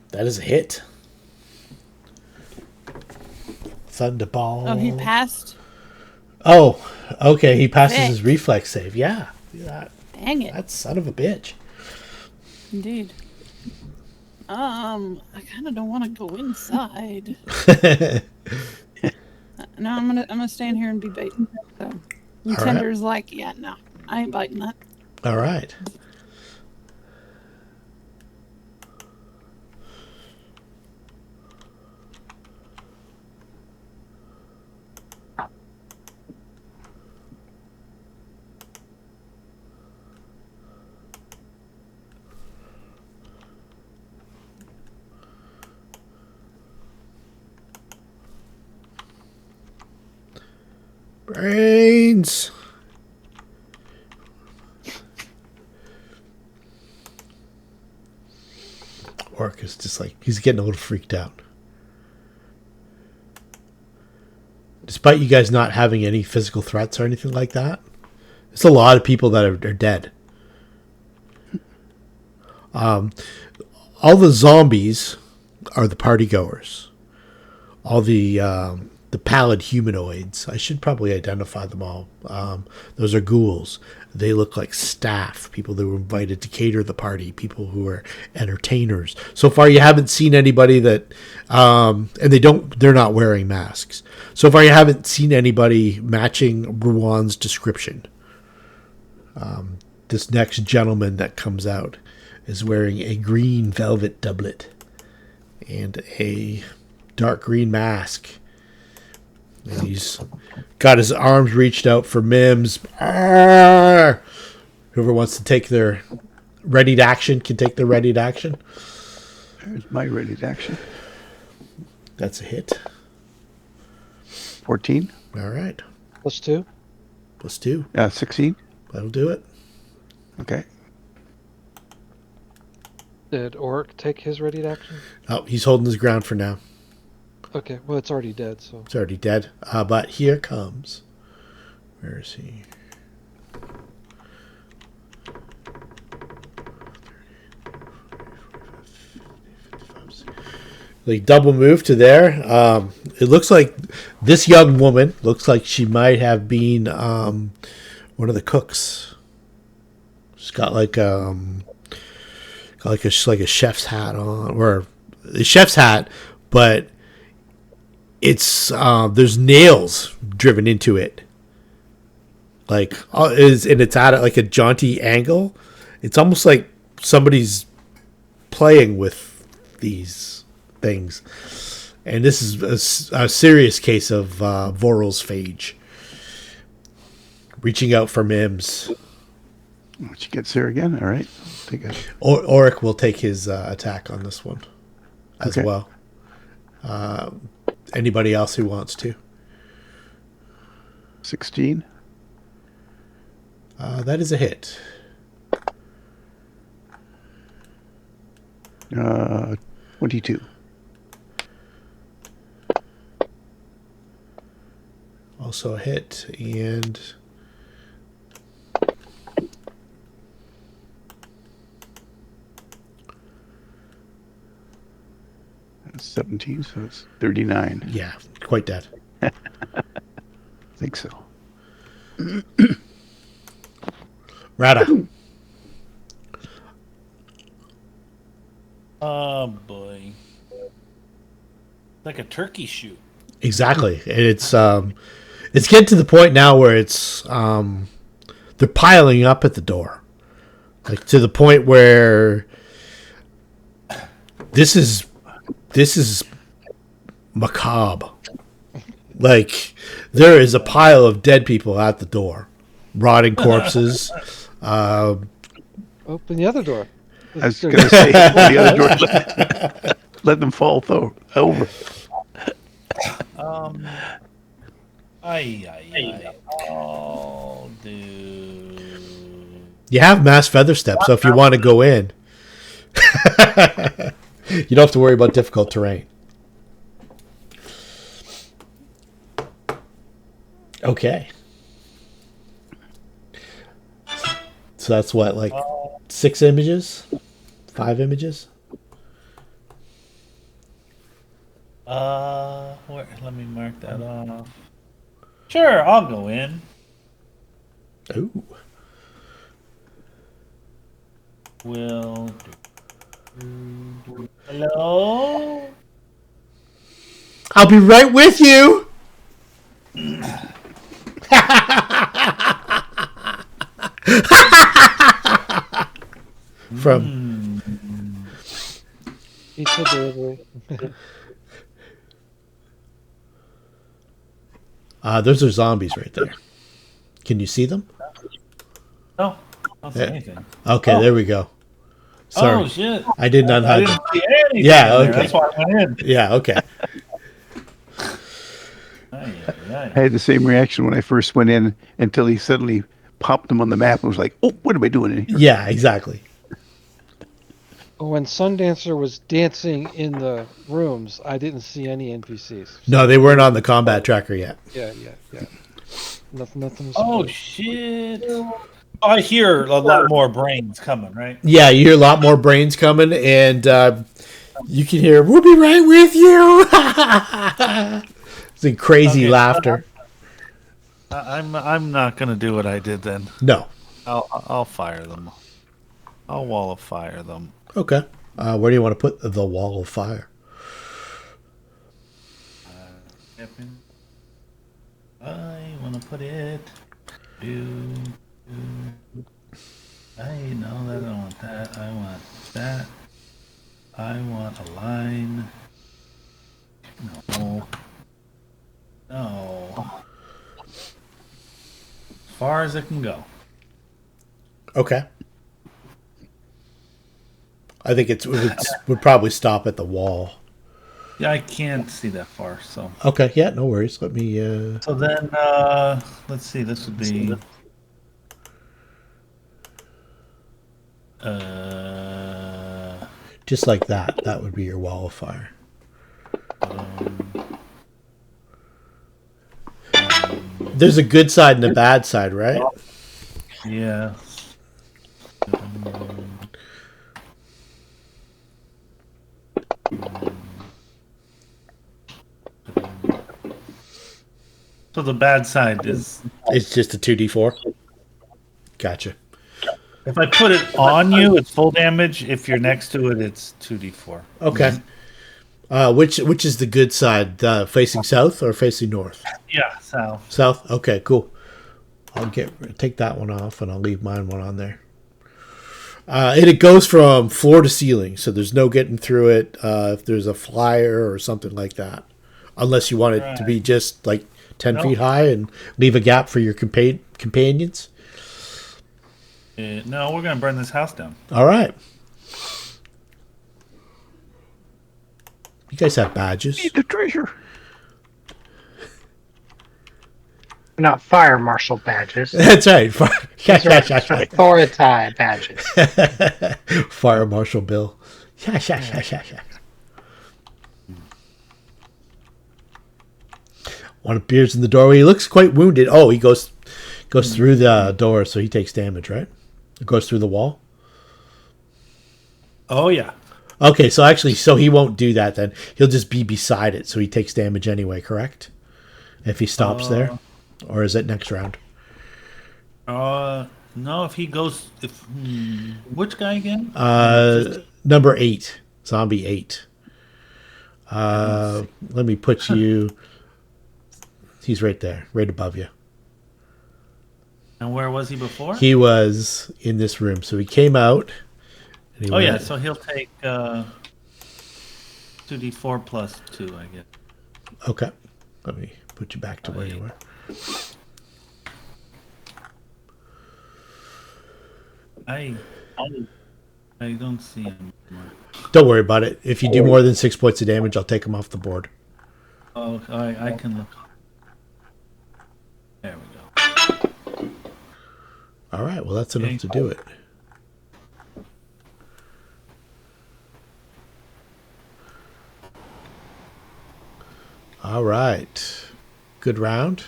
That is a hit. Thunderball. Oh, he passed. Oh, okay. He passes his reflex save. Yeah. Dang it. That son of a bitch. Indeed. I kind of don't want to go inside. No, I'm gonna stay in here and be baiting. So, and All Tender's like, yeah, no, I ain't biting that. All right. Brains. Orc is just like, he's getting a little freaked out. Despite you guys not having any physical threats or anything like that, it's a lot of people that are dead. All the zombies are the party goers. All the pallid humanoids, I should probably identify them all. Those are ghouls. They look like staff, people that were invited to cater the party, people who are entertainers. So far, you haven't seen anybody that, and they're not wearing masks. So far, you haven't seen anybody matching Ruan's description. This next gentleman that comes out is wearing a green velvet doublet and a dark green mask. And he's got his arms reached out for Mims. Arr! Whoever wants to take their readied action can take their readied action. There's my readied action. That's a hit. 14. All right. +2. +2. 16. That'll do it. Okay. Did Oric take his ready action? Oh, he's holding his ground for now. Okay, well, it's already dead, so. It's already dead. But here comes. Where is he? Like double move to there. It looks like this young woman looks like she might have been one of the cooks. She's got like a chef's hat on, or a chef's hat, but it's there's nails driven into it. Like and it's at like a jaunty angle. It's almost like somebody's playing with these things. And this is a serious case of Vorel's Phage. Reaching out for Mims. She gets there again. All right. Take it. Oric will take his attack on this one as well. Anybody else who wants to? 16. That is a hit. 22. Also a hit, and 17, so it's 39. yeah, quite dead. I think so. Rada. Oh boy, like a turkey shoot. Exactly. And it's getting to the point now where it's they're piling up at the door. Like to the point where this is macabre. Like there is a pile of dead people at the door. Rotting corpses. Open the other door. I was going to say, the other door, let them fall over. Oh, dude. You have mass feather step, so if you want to go in, you don't have to worry about difficult terrain. Okay. So that's what, like 6 images? 5 images? Let me mark that off. Sure, I'll go in. Ooh. Will do. Hello? I'll be right with you! From Pizza delivery. those are zombies right there. Can you see them? No, I don't see anything. Okay, there we go. Sorry. Oh shit! I did not I hide didn't them. see anything. Yeah, there. okay. That's why I went in. Yeah, okay. Ay, ay, yeah. I had the same reaction when I first went in until he suddenly popped them on the map and was like, "Oh, what am I doing in here?" Yeah, exactly. When Sundancer was dancing in the rooms, I didn't see any NPCs. No, they weren't on the combat tracker yet. Yeah. Nothing was Oh spoiled. shit! I hear a lot more brains coming, right? Yeah, you hear a lot more brains coming, and you can hear, "We'll be right with you." It's a crazy laughter. I'm not gonna do what I did then. No. I'll fire them. I'll wall of fire them. Okay. Where do you want to put the wall of fire? I want to put it. I know that I don't want that. I want that. I want a line. No. As far as it can go. Okay. I think it would probably stop at the wall. Yeah, I can't see that far, so. Okay, yeah, no worries. Let me... So then, let's see, this would be... just like that. That would be your wall of fire. There's a good side and a bad side, right? Yeah. So the bad side is... It's just a 2d4? Gotcha. If I put it on you, it's full damage. If you're next to it, it's 2d4. Okay. Which is the good side? Facing south or facing north? Yeah, south. South? Okay, cool. I'll take that one off, and I'll leave mine one on there. And it goes from floor to ceiling, so there's no getting through it if there's a flyer or something like that. Unless you want it to be just like 10 feet high and leave a gap for your companions. No, we're going to burn this house down. All right. You guys have badges. Need the treasure. Not fire marshal badges. That's right. These are authority badges. Fire Marshal Bill. One appears in the doorway. He looks quite wounded. Oh, he goes through the door, so he takes damage, right? It goes through the wall. Oh, yeah. Okay, so he won't do that then. He'll just be beside it, so he takes damage anyway, correct? If he stops there? Or is it next round? No, if he goes... which guy again? Number 8. Zombie 8. Let me put you... He's right there, right above you. And where was he before? He was in this room, so he came out. And he yeah, so he'll take 2d4 plus 2, I guess. Okay. Let me put you back to where you were. I don't see him anymore. Don't worry about it. If you do more than 6 points of damage, I'll take him off the board. Oh, I can look. There we go. All right. Well, that's enough to do it. All right. Good round.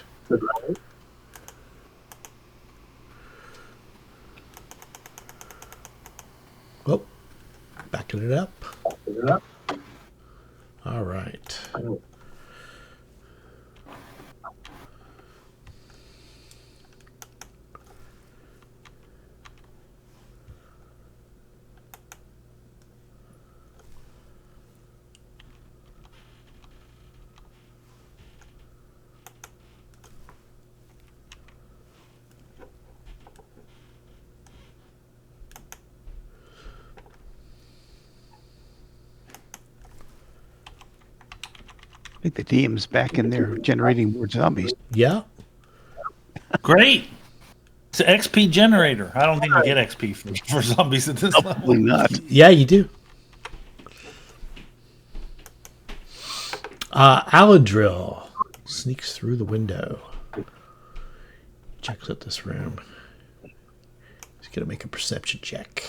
Oh, backing it up. All right. I think the DM's back in there generating more zombies. Yeah. Great. It's an XP generator. I don't think you get XP for zombies at this level. Probably not. Yeah, you do. Aladrill. Sneaks through the window. Checks out this room. He's going to make a perception check.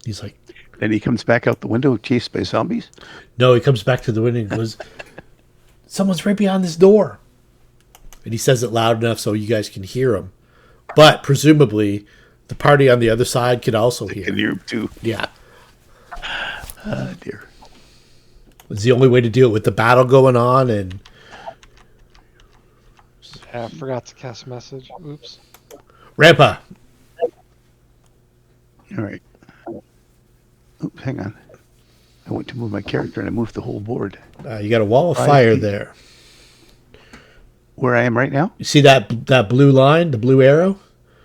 He's like, Then he comes back out the window chased by zombies. no, he comes back to the window and goes, someone's right behind this door. And he says it loud enough so you guys can hear him. But presumably, the party on the other side could also hear. Can hear him too. Yeah. Oh dear. It's the only way to deal with the battle going on. And I forgot to cast message. Oops. Rampa, All right. Oops, hang on. I went to move my character and I moved the whole board. you got a wall of 5 fire feet. there. Where I am right now? You see that blue line, the blue arrow?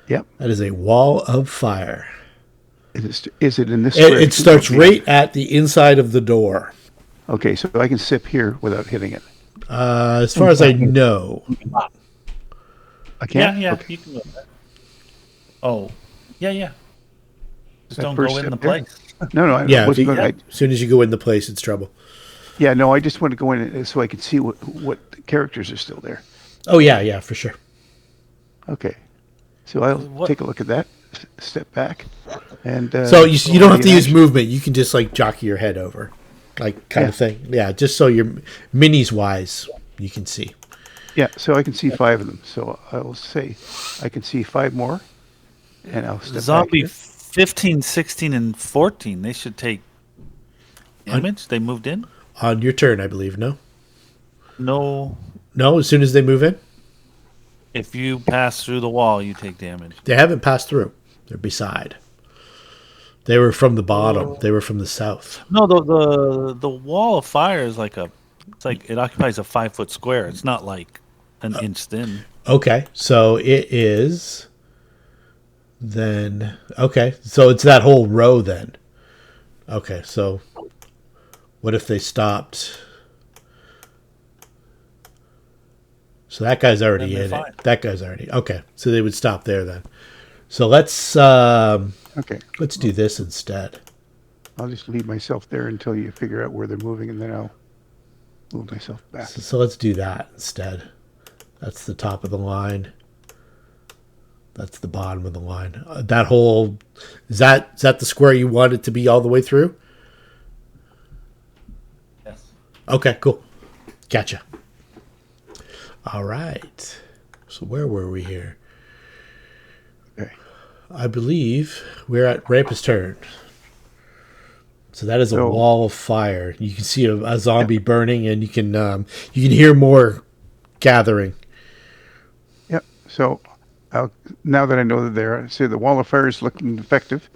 Yep. That is a wall of fire. Is it in this It, square it too? starts Okay. right at the inside of the door. Okay, so I can sip here without hitting it. As far as I know. I can't? Yeah, Okay. you can go there. Oh, yeah. Just That don't first go in step the there? place. No, I Yeah, wasn't if you- going to. as soon as you go in the place, it's trouble. Yeah, no, I just want to go in so I can see what characters are still there. Oh, yeah, for sure. Okay. So I'll What- take a look at that, step back, and... So you don't have to ready in use action. movement. You can just like jockey your head over, like kind of thing. Yeah, just so you're minis wise, you can see. Yeah, so I can see 5 of them. So I will say I can see 5 more, and I'll step Zombie back 15, 16, and 14. They should take damage. They moved in. On your turn, I believe. No, No, as soon as they move in, if you pass through the wall, you take damage. they haven't passed through. They're beside. They were from the bottom. They were from the south. No, the wall of fire is like it occupies a 5-foot square. It's not like an inch thin. Okay, so it is. Then okay, so it's that whole row then. Okay, so what if they stopped? So that guy's already Then in they're it. fine. That guy's already okay. So they would stop there then. So let's Okay. do this instead. I'll just leave myself there until you figure out where they're moving, and then I'll move myself back. So let's do that instead. That's the top of the line. That's the bottom of the line. That whole is that the square you want it to be all the way through? Yes. Okay, cool. Gotcha. All right. So where were we here? Okay. I believe we're at Rampa's turn. So that is a So- wall of fire. You can see a zombie burning, and you can hear more gathering. Yep. So now that I know that they're, see the wall of fire is looking effective,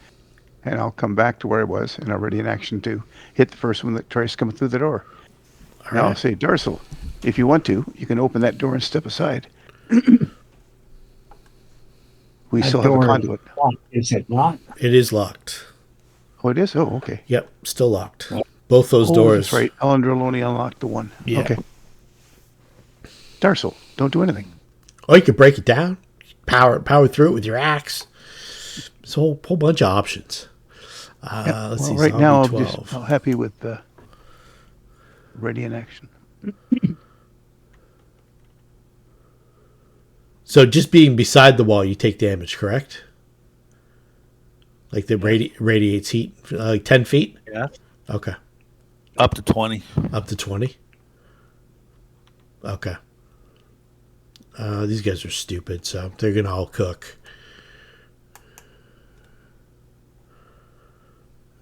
and I'll come back to where I was and already in action to hit the first one that tries to come through the door. Now I'll right. say, Darcel, if you want to, you can open that door and step aside. We That still have a door is conduit. locked, is it not? It is locked. Oh, it is? Oh, okay. Yep, still locked. Both those Oh, doors. that's right. Alendra only unlocked the one. Yeah. Okay. Darcel, don't do anything. Oh, you could break it down, power through it with your axe. It's a whole bunch of options. Let's see. Right now, zombie I'm 12. just happy with ready in action. So just being beside the wall, you take damage, correct? Like the radiates heat, like 10 feet? Yeah. Okay. Up to 20. Up to 20? Okay. These guys are stupid, so they're going to all cook.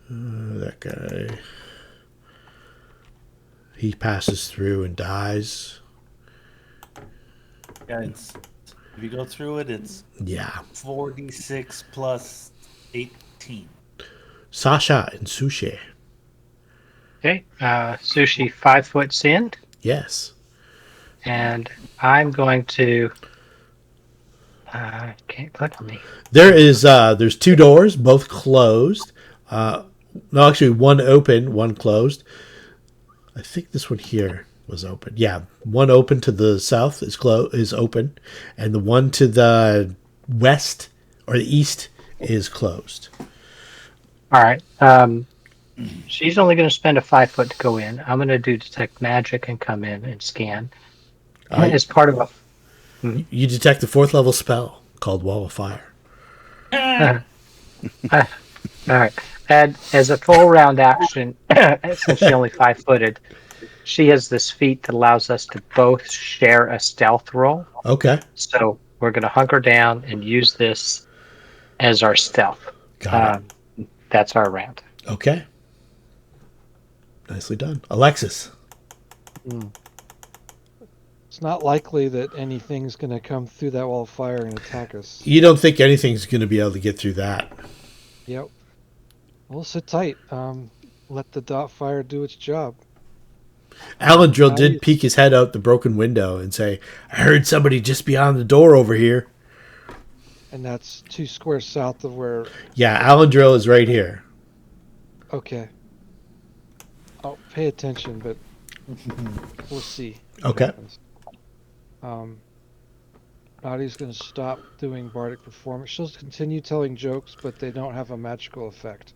That guy. He passes through and dies. Yeah, if you go through it, it's Yeah. 46 plus 18. Sasha and Sushi. Okay, Sushi 5 foot in, Yes. and I'm going to. Can't click on me. There's 2 doors, both closed. No, actually, one open, one closed. I think this one here. was open. Yeah, one open to the south is open, and the one to the west or the east is closed. All right. She's only going to spend a 5 foot to go in. I'm going to do detect magic and come in and scan. As part of a You detect a 4th level spell called Wall of Fire. all right. And as a full round action, since she only 5 footed, she has this feat that allows us to both share a stealth roll. Okay. So we're going to hunker down and use this as our stealth. Got it. That's our round. Okay. Nicely done. Alexis. It's not likely that anything's going to come through that wall of fire and attack us. You don't think anything's going to be able to get through that? Yep. We'll sit tight. Let the dot fire do its job. Alandril did peek his head out the broken window and say, I heard somebody just beyond the door over here. And that's 2 squares south of where... Yeah, Alandril is right here. Okay. I'll pay attention, but we'll see. Okay. Nadia's going to stop doing bardic performance. She'll continue telling jokes, but they don't have a magical effect.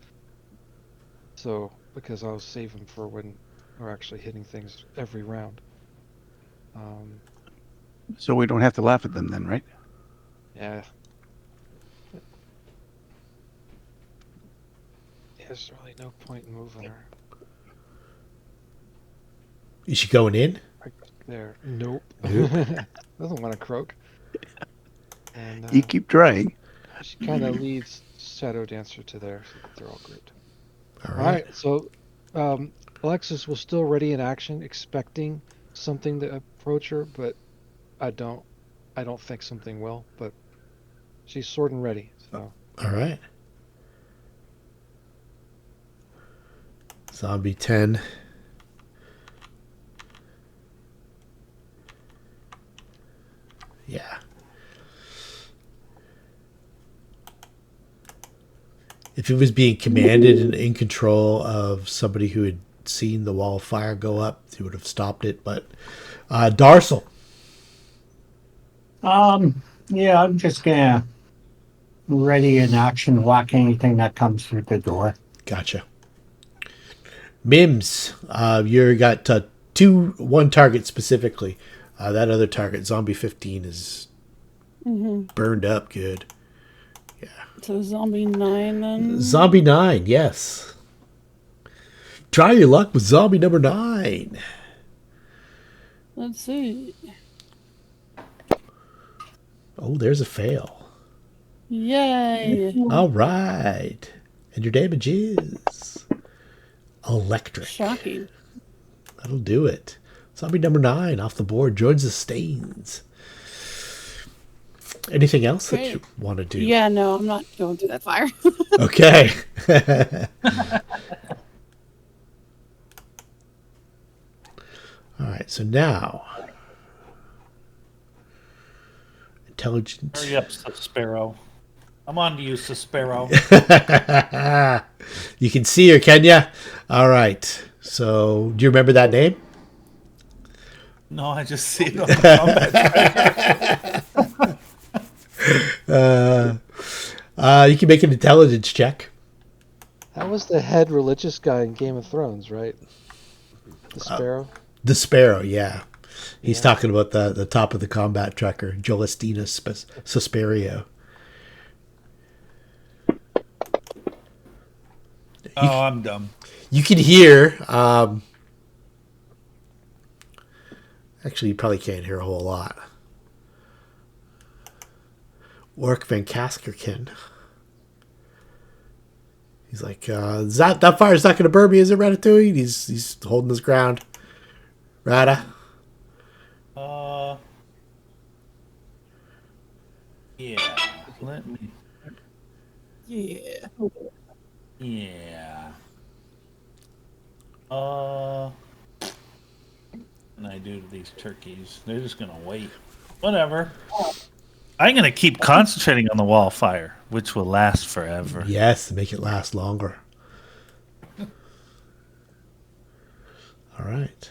So, because I'll save them for when we're actually hitting things every round. So we don't have to laugh at them then, right? Yeah. There's really no point in moving her. Is she going in? Right there. Nope. Doesn't want to croak. And You keep trying. she kind of leads Shadow Dancer to there, so that they're all grouped. All All right. So Alexis was still ready in action, expecting something to approach her, but I don't think something will. But she's sword and ready. So All right. Zombie 10. Yeah. If it was being commanded and in control of somebody who had seen the wall of fire go up, he would have stopped it. But Darsel. Yeah, I'm just gonna ready in action, whack anything that comes through the door. Gotcha. Mims, you got one target specifically. That other target, Zombie 15, is burned up good. Yeah. So zombie 9 then? Zombie 9, yes. Try your luck with zombie number 9. Let's see. Oh, there's a fail. Yay! All right. And your damage is electric. Shocking. That'll do it. Zombie number 9 off the board joins the stains. Anything else that you want to do? Yeah, no, I'm not going through that fire. Okay. All right, so now intelligent. Hurry up, Sparrow. I'm on to you, Sparrow. You can see her, can ya? All right. So, do you remember that name? No, I just see it on the combat. You can make an intelligence check. that was the head religious guy in Game of Thrones, right? The Sparrow. The Sparrow, yeah. He's talking about the top of the combat tracker, Jolistina Susperio. Oh, I'm dumb. You can hear. Actually, you probably can't hear a whole lot. Verik Vancaskerkin. He's like, that fire's not going to burn me, is it, Ratatouille? He's holding his ground. Rata. Yeah. Let me. Yeah. Yeah. What can I do to these turkeys? They're just gonna wait. Whatever. I'm gonna keep concentrating on the wall of fire, which will last forever. Yes, make it last longer. All right.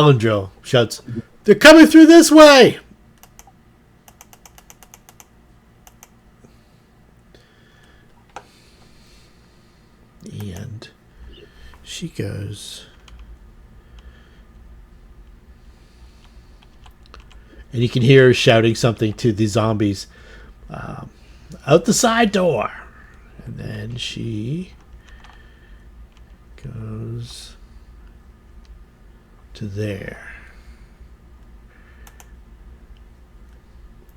Alendril shouts, "They're coming through this way!" And she goes, and you can hear her shouting something to the zombies, out the side door. And then she goes to there.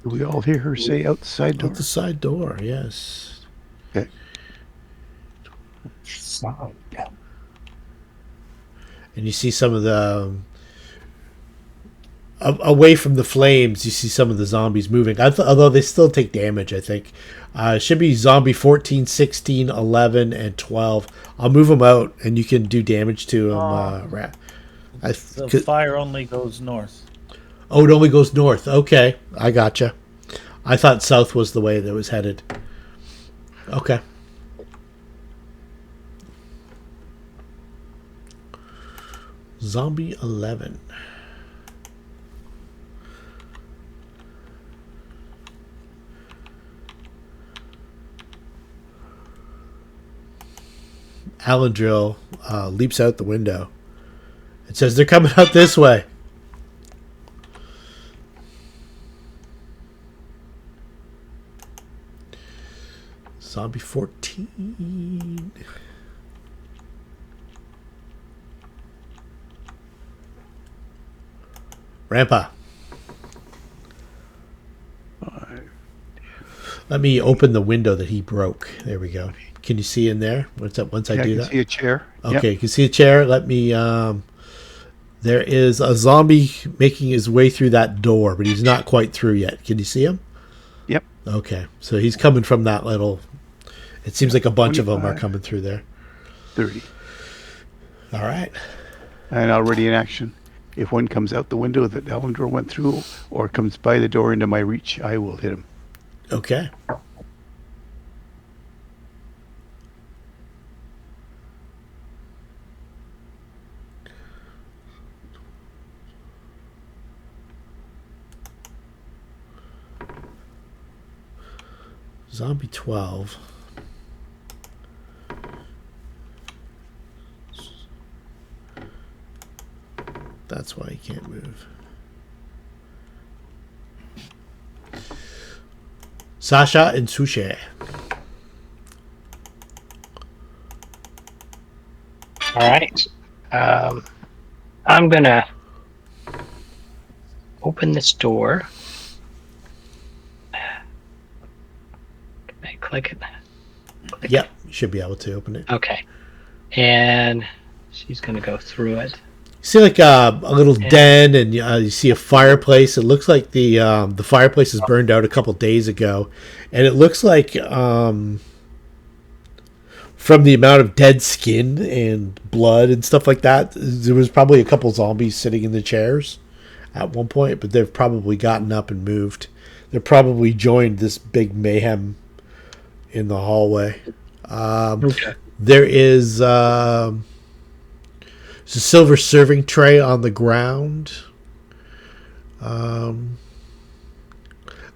Do we all hear her say outside door? Out the side door, yes. Okay. So, And you see some of the away from the flames, you see some of the zombies moving. Although they still take damage, I think. It should be zombie 14, 16, 11, and 12. I'll move them out, and you can do damage to them. The fire only goes north. Oh, it only goes north. Okay, I gotcha. I thought south was the way that it was headed. Okay. Zombie 11. Alendril leaps out the window. It says, "They're coming out this way." Zombie 14. Rampa. Let me open the window that he broke. There we go. Can you see in there? Once I do I can that? see a chair. Okay, Yep. you can see a chair. Let me. There is a zombie making his way through that door, but he's not quite through yet. Can you see him? Yep. Okay, so he's coming from that little. It seems like a bunch of them are 25. coming through there. 30. All right. And already in action. If one comes out the window that Alendril went through or comes by the door into my reach, I will hit him. Okay. Zombie 12. That's why he can't move. Sasha and Sushi. All right. I'm gonna open this door. Can I click it? Click. Yep, you should be able to open it. Okay. And she's gonna go through it. You see like a little den, and you see a fireplace. It looks like the fireplace is burned out a couple days ago, and it looks like from the amount of dead skin and blood and stuff like that, there was probably a couple zombies sitting in the chairs at one point, but they've probably gotten up and moved. They're probably joined this big mayhem in the hallway. Okay. There is there's a silver serving tray on the ground.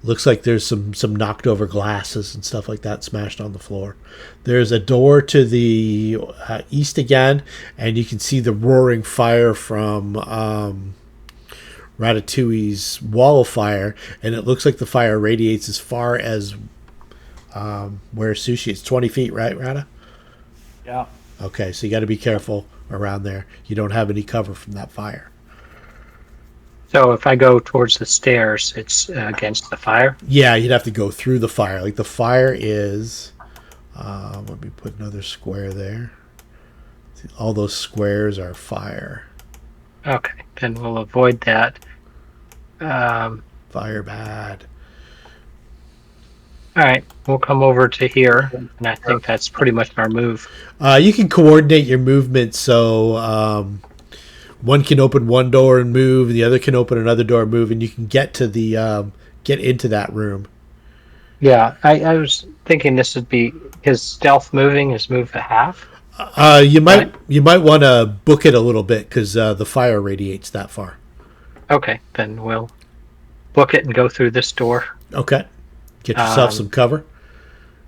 Looks like there's some knocked over glasses and stuff like that smashed on the floor. There's a door to the east again, and you can see the roaring fire from Ratatouille's wall of fire, and it looks like the fire radiates as far as where Sushi is. 20 feet, right, Rata? Yeah. Okay, so you got to be careful around there. You don't have any cover from that fire. So if I go towards the stairs, it's against the fire? Yeah, you'd have to go through the fire. Like the fire is... let me put another square there. See, all those squares are fire. Okay, then we'll avoid that. Fire bad. All right, we'll come over to here, and I think that's pretty much our move. You can coordinate your movement so one can open one door and move, and the other can open another door and move, and you can get to the get into that room. Yeah, I was thinking this would be his stealth moving is move a half. You might want to book it a little bit because the fire radiates that far. Okay, then we'll book it and go through this door. Okay. Get yourself some cover.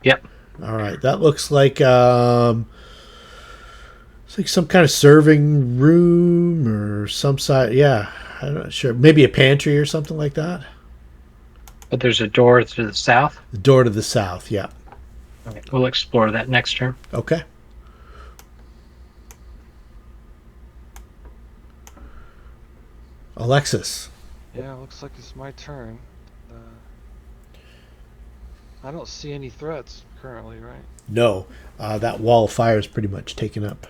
Yep. All right. That looks like it's like some kind of serving room or some side. Yeah, I'm not sure. Maybe a pantry or something like that. But there's a door to the south. The door to the south. Yeah. Okay, we'll explore that next turn. Okay. Alexis. Yeah, looks like it's my turn. I don't see any threats currently, right? No, that wall of fire is pretty much taken up.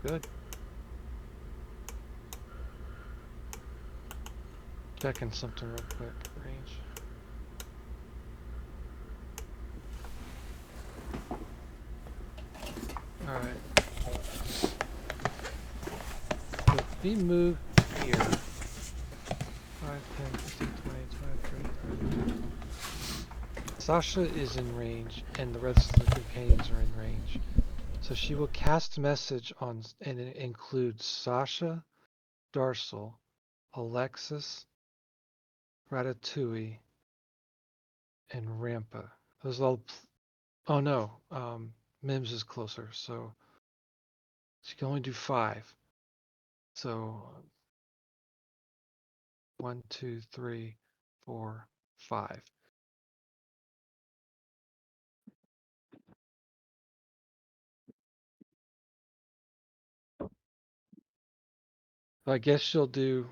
Good. Checking something real quick. Range. Alright. So if we move here, 5, 10, 15, 20, 25, 30. Sasha is in range, and the rest of the companions are in range. So she will cast message on, and it includes Sasha, Darcel, Alexis, Ratatouille, and Rampa. Those all. Oh no, Mims is closer, so she can only do 5. So 1, 2, 3, 4, 5. I guess she'll do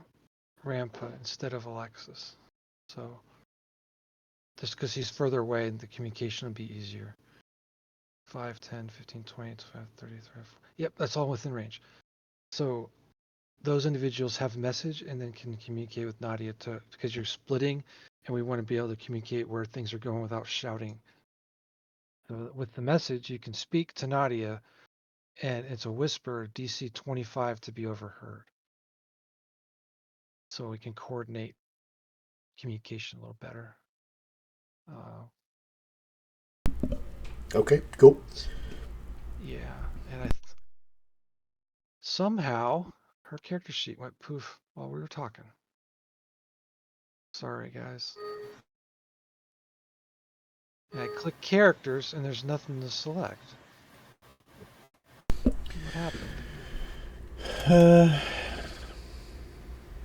Rampa instead of Alexis. So just because he's further away and the communication will be easier. 5, 10, 15, 20, 25, 30, 35. Yep, that's all within range. So those individuals have a message and then can communicate with Nadia because you're splitting and we want to be able to communicate where things are going without shouting. So with the message, you can speak to Nadia and it's a whisper, DC 25 to be overheard. So we can coordinate communication a little better. Okay, cool. Yeah, and somehow her character sheet went poof while we were talking. Sorry, guys. And I click characters and there's nothing to select. What happened?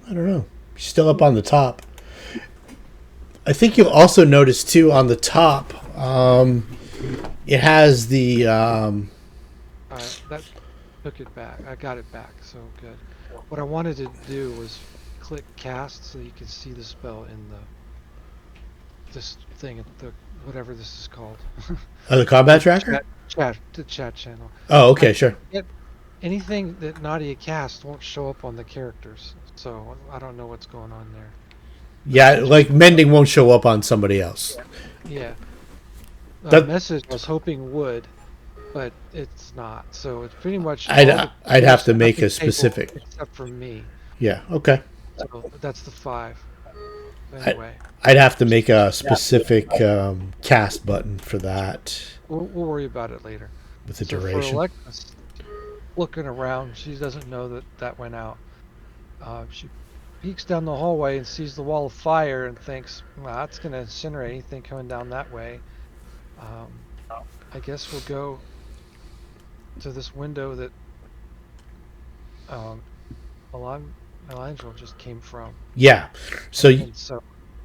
I don't know. She's still up on the top. I think you'll also notice too on the top, it has the. That took it back. I got it back, so good. What I wanted to do was click cast so you can see the spell in this thing, the whatever this is called. The combat tracker? The chat channel. Oh, okay, sure. Anything that Nadia casts won't show up on the characters, so I don't know what's going on there. Yeah, like mending won't show up on somebody else. Yeah. That message I was hoping would, but it's not. So it's pretty much. I'd have to make a specific. Except for me. Yeah. Okay. So that's the 5. Anyway. I'd have to make a specific cast button for that. We'll worry about it later. With the So duration. for Alexis, looking around, she doesn't know that went out. She peeks down the hallway and sees the wall of fire and thinks, well, that's going to incinerate anything coming down that way. I guess we'll go to this window that Elangel just came from. Yeah. So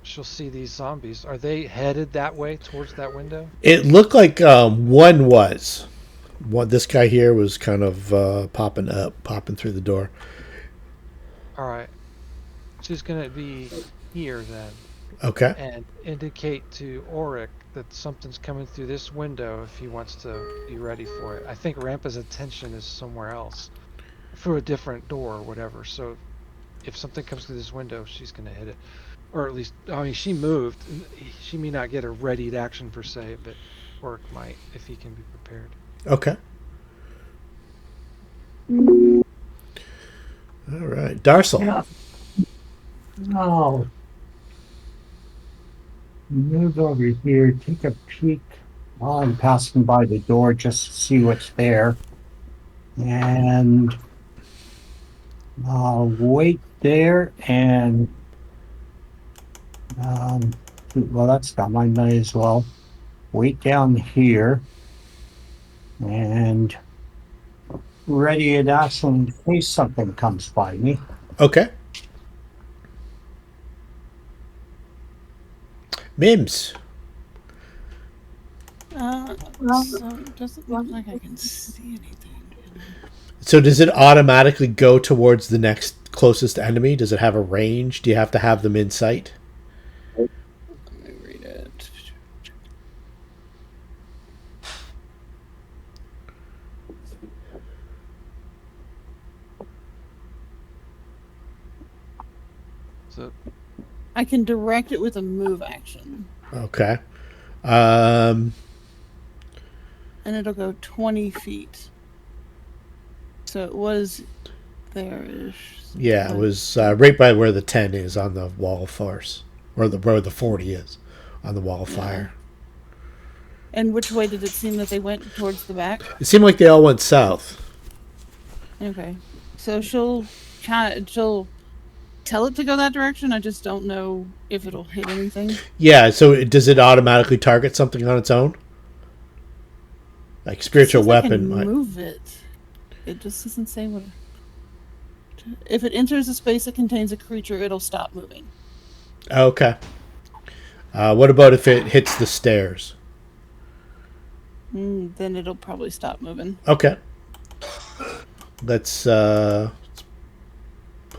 she'll see these zombies. Are they headed that way towards that window? It looked like one was. This guy here was kind of popping through the door. All right. She's going to be here then. Okay. And indicate to Auric that something's coming through this window if he wants to be ready for it. I think Rampa's attention is somewhere else, through a different door or whatever. So if something comes through this window, she's going to hit it. Or at least, I mean, she moved. She may not get a readied action per se, but Auric might if he can be prepared. Okay. All right. Darcel. Yeah. Move over here, take a peek I'm passing by the door just to see what's there. And I'll wait there and well, that's got my money as well. Wait down here and ready an action in case something comes by me. Okay. Mims. So it doesn't look like I can see anything. So does it automatically go towards the next closest enemy? Does it have a range? Do you have to have them in sight? Let me read it. So I can direct it with a move action, Okay. and it'll go 20 feet. So it was there-ish. Yeah, it was right by where the 10 is on the wall of force. Or where the 40 is on the wall of fire. And which way did it seem that they went towards the back? It seemed like they all went south. Okay. So she'll tell it to go that direction. I just don't know if it'll hit anything. Yeah, so does it automatically target something on its own? Like spiritual It says I weapon can might. move it. It just doesn't say what. If it enters a space that contains a creature, it'll stop moving. Okay. What about if it hits the stairs? Then it'll probably stop moving. Okay. Let's put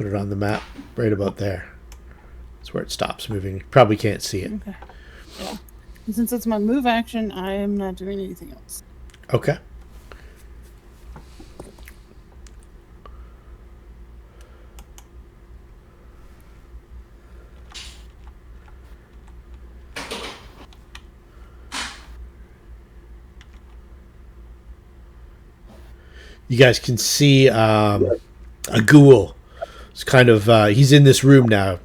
it on the map right about there. That's where it stops moving. You probably can't see it. Okay. Yeah. And since it's my move action, I am not doing anything else. Okay. You guys can see a ghoul. It's kind of he's in this room now.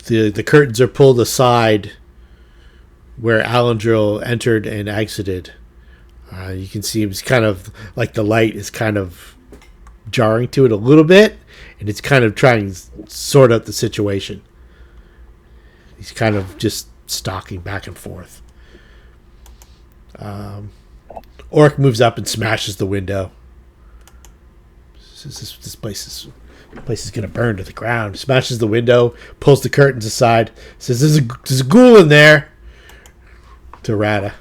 The curtains are pulled aside where Alendril entered and exited. You can see it's kind of like the light is kind of jarring to it a little bit, and it's kind of trying to sort out the situation. He's kind of just stalking back and forth. Orc moves up and smashes the window. This place is gonna burn to the ground. Smashes the window, pulls the curtains aside, says, "There's a ghoul in there." To Rada.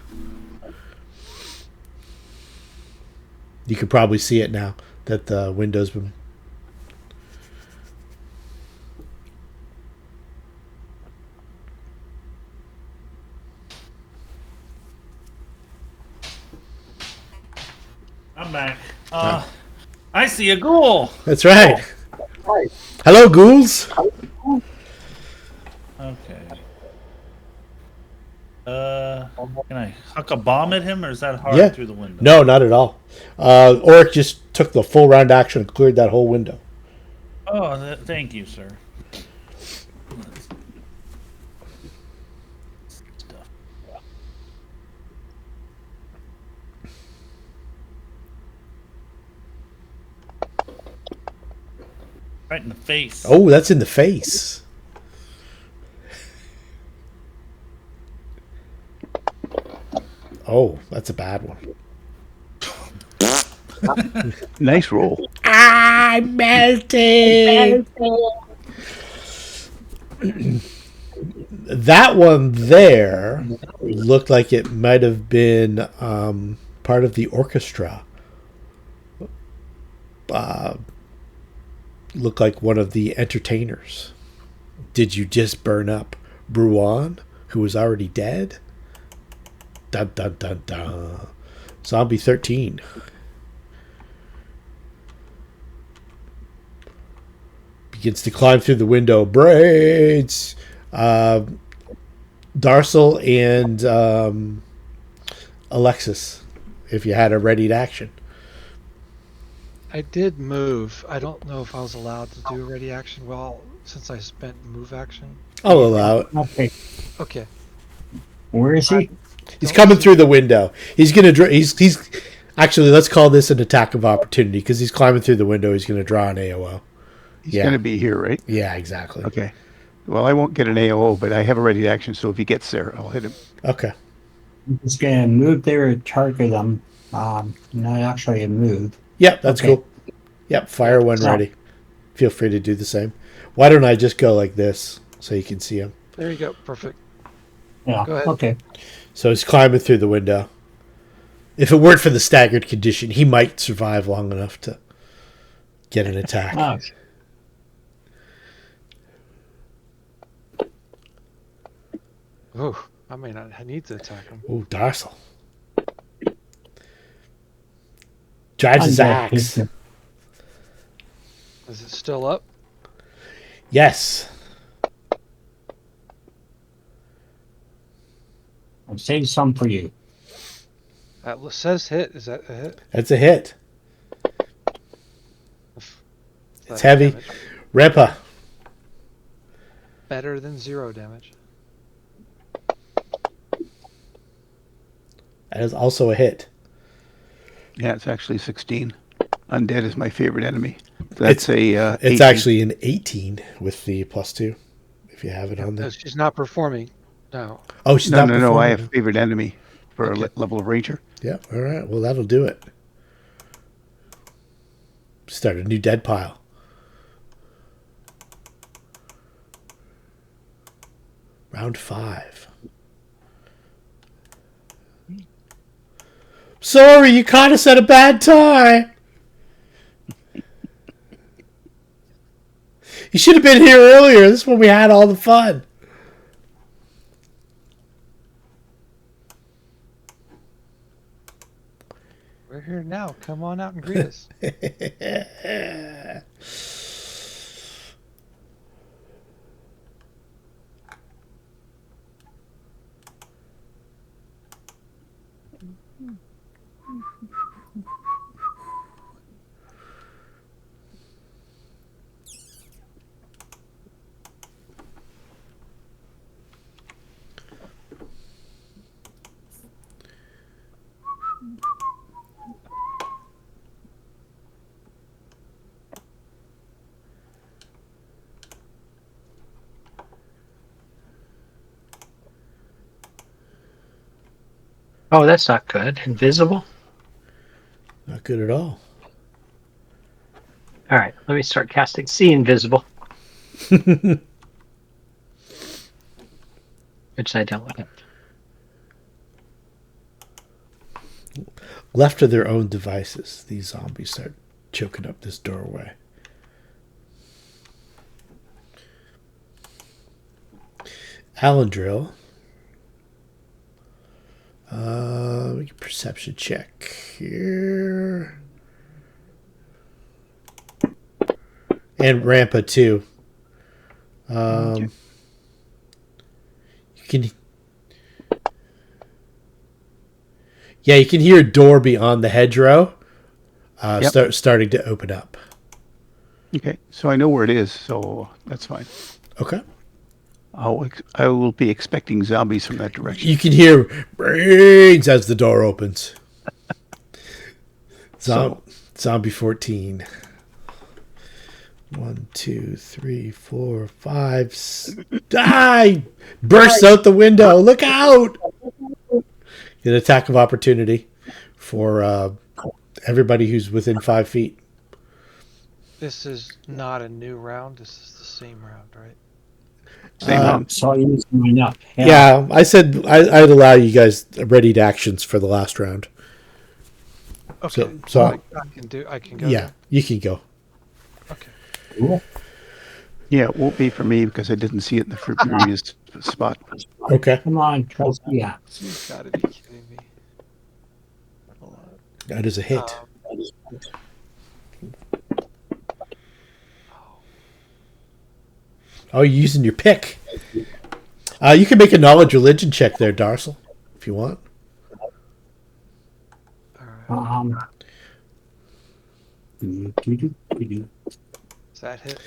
You can probably see it now that the window's been. I'm back. I see a ghoul. That's right. Hello, ghouls. Okay. Can I huck a bomb at him, or is that hard Yeah. through the window? No, not at all. Oric just took the full round action and cleared that whole window. Oh, thank you, sir. Stuff. Right in the face. Oh, that's in the face. Oh, that's a bad one. Nice roll. I melted. That one there looked like it might have been part of the orchestra. Looked like one of the entertainers. Did you just burn up Ruan, who was already dead? Dun dun dun dun. Zombie 13. Begins to climb through the window. Braids. Darcel and Alexis, if you had a ready to action. I did move. I don't know if I was allowed to do a ready action. Well, since I spent move action. I'll allow it. Okay. Okay. Where is he? He's coming through the window. He's gonna. He's actually. Let's call this an attack of opportunity because he's climbing through the window. He's gonna draw an AOO. He's going to be here, right? Yeah, exactly. Okay. Well, I won't get an AOO, but I have a ready action, so if he gets there, I'll hit him. Okay. I'm just gonna move there and target them. Not actually a move. Yep, that's Okay. cool. Yep, fire when So- ready. Feel free to do the same. Why don't I just go like this so you can see him? There you go. Perfect. Yeah. Go ahead. Okay. So he's climbing through the window. If it weren't for the staggered condition, he might survive long enough to get an attack. Oh, Oh, I may not need to attack him. Ooh, Darcel. Drives his axe. Is it still up? Yes. I'll save some for you. That says hit. Is that a hit? That's a hit. Is It's that heavy. damage? Repa. Better than 0 damage. That is also a hit. Yeah, it's actually 16. Undead is my favorite enemy. That's It's 18. actually an 18 with the +2, if you have it on No, there. she's not performing. No. Oh, she's No, not no, no. I performing. have favorite enemy for Okay. a level of ranger. Yeah, all right. Well, that'll do it. Start a new dead pile. Round 5. Sorry, you caught us at a bad time. You should have been here earlier. This is when we had all the fun. We're here now. Come on out and greet us. Oh, that's not good. Invisible? Not good at all. All right, let me start casting See Invisible. Which I don't want. Left to their own devices, these zombies start choking up this doorway. Alendril. Make a perception check here. And Rampa too. You can. Yeah, you can hear a door beyond the hedgerow starting to open up. Okay, so I know where it is, so that's fine. Okay. I will be expecting zombies from that direction. You can hear brains as the door opens. Zombie 14. 1, 2, 3, 4, 5. Die! Bursts out the window. Look out! An attack of opportunity for everybody who's within 5 feet. This is not a new round. This is the same round, right? Same round. So I used mine up. Yeah, I said I'd allow you guys readied actions for the last round. Okay. So I can go. yeah, there? you can go. Okay. Cool. Yeah, it won't be for me because I didn't see it in the previous spot. Okay. Come on, trust the axe. You've got to be kidding me. Hold on. That is a hit. Oh, you're using your pick. You can make a knowledge religion check there, Darcel, if you want. All right. Do-do-do-do-do. Does that hit?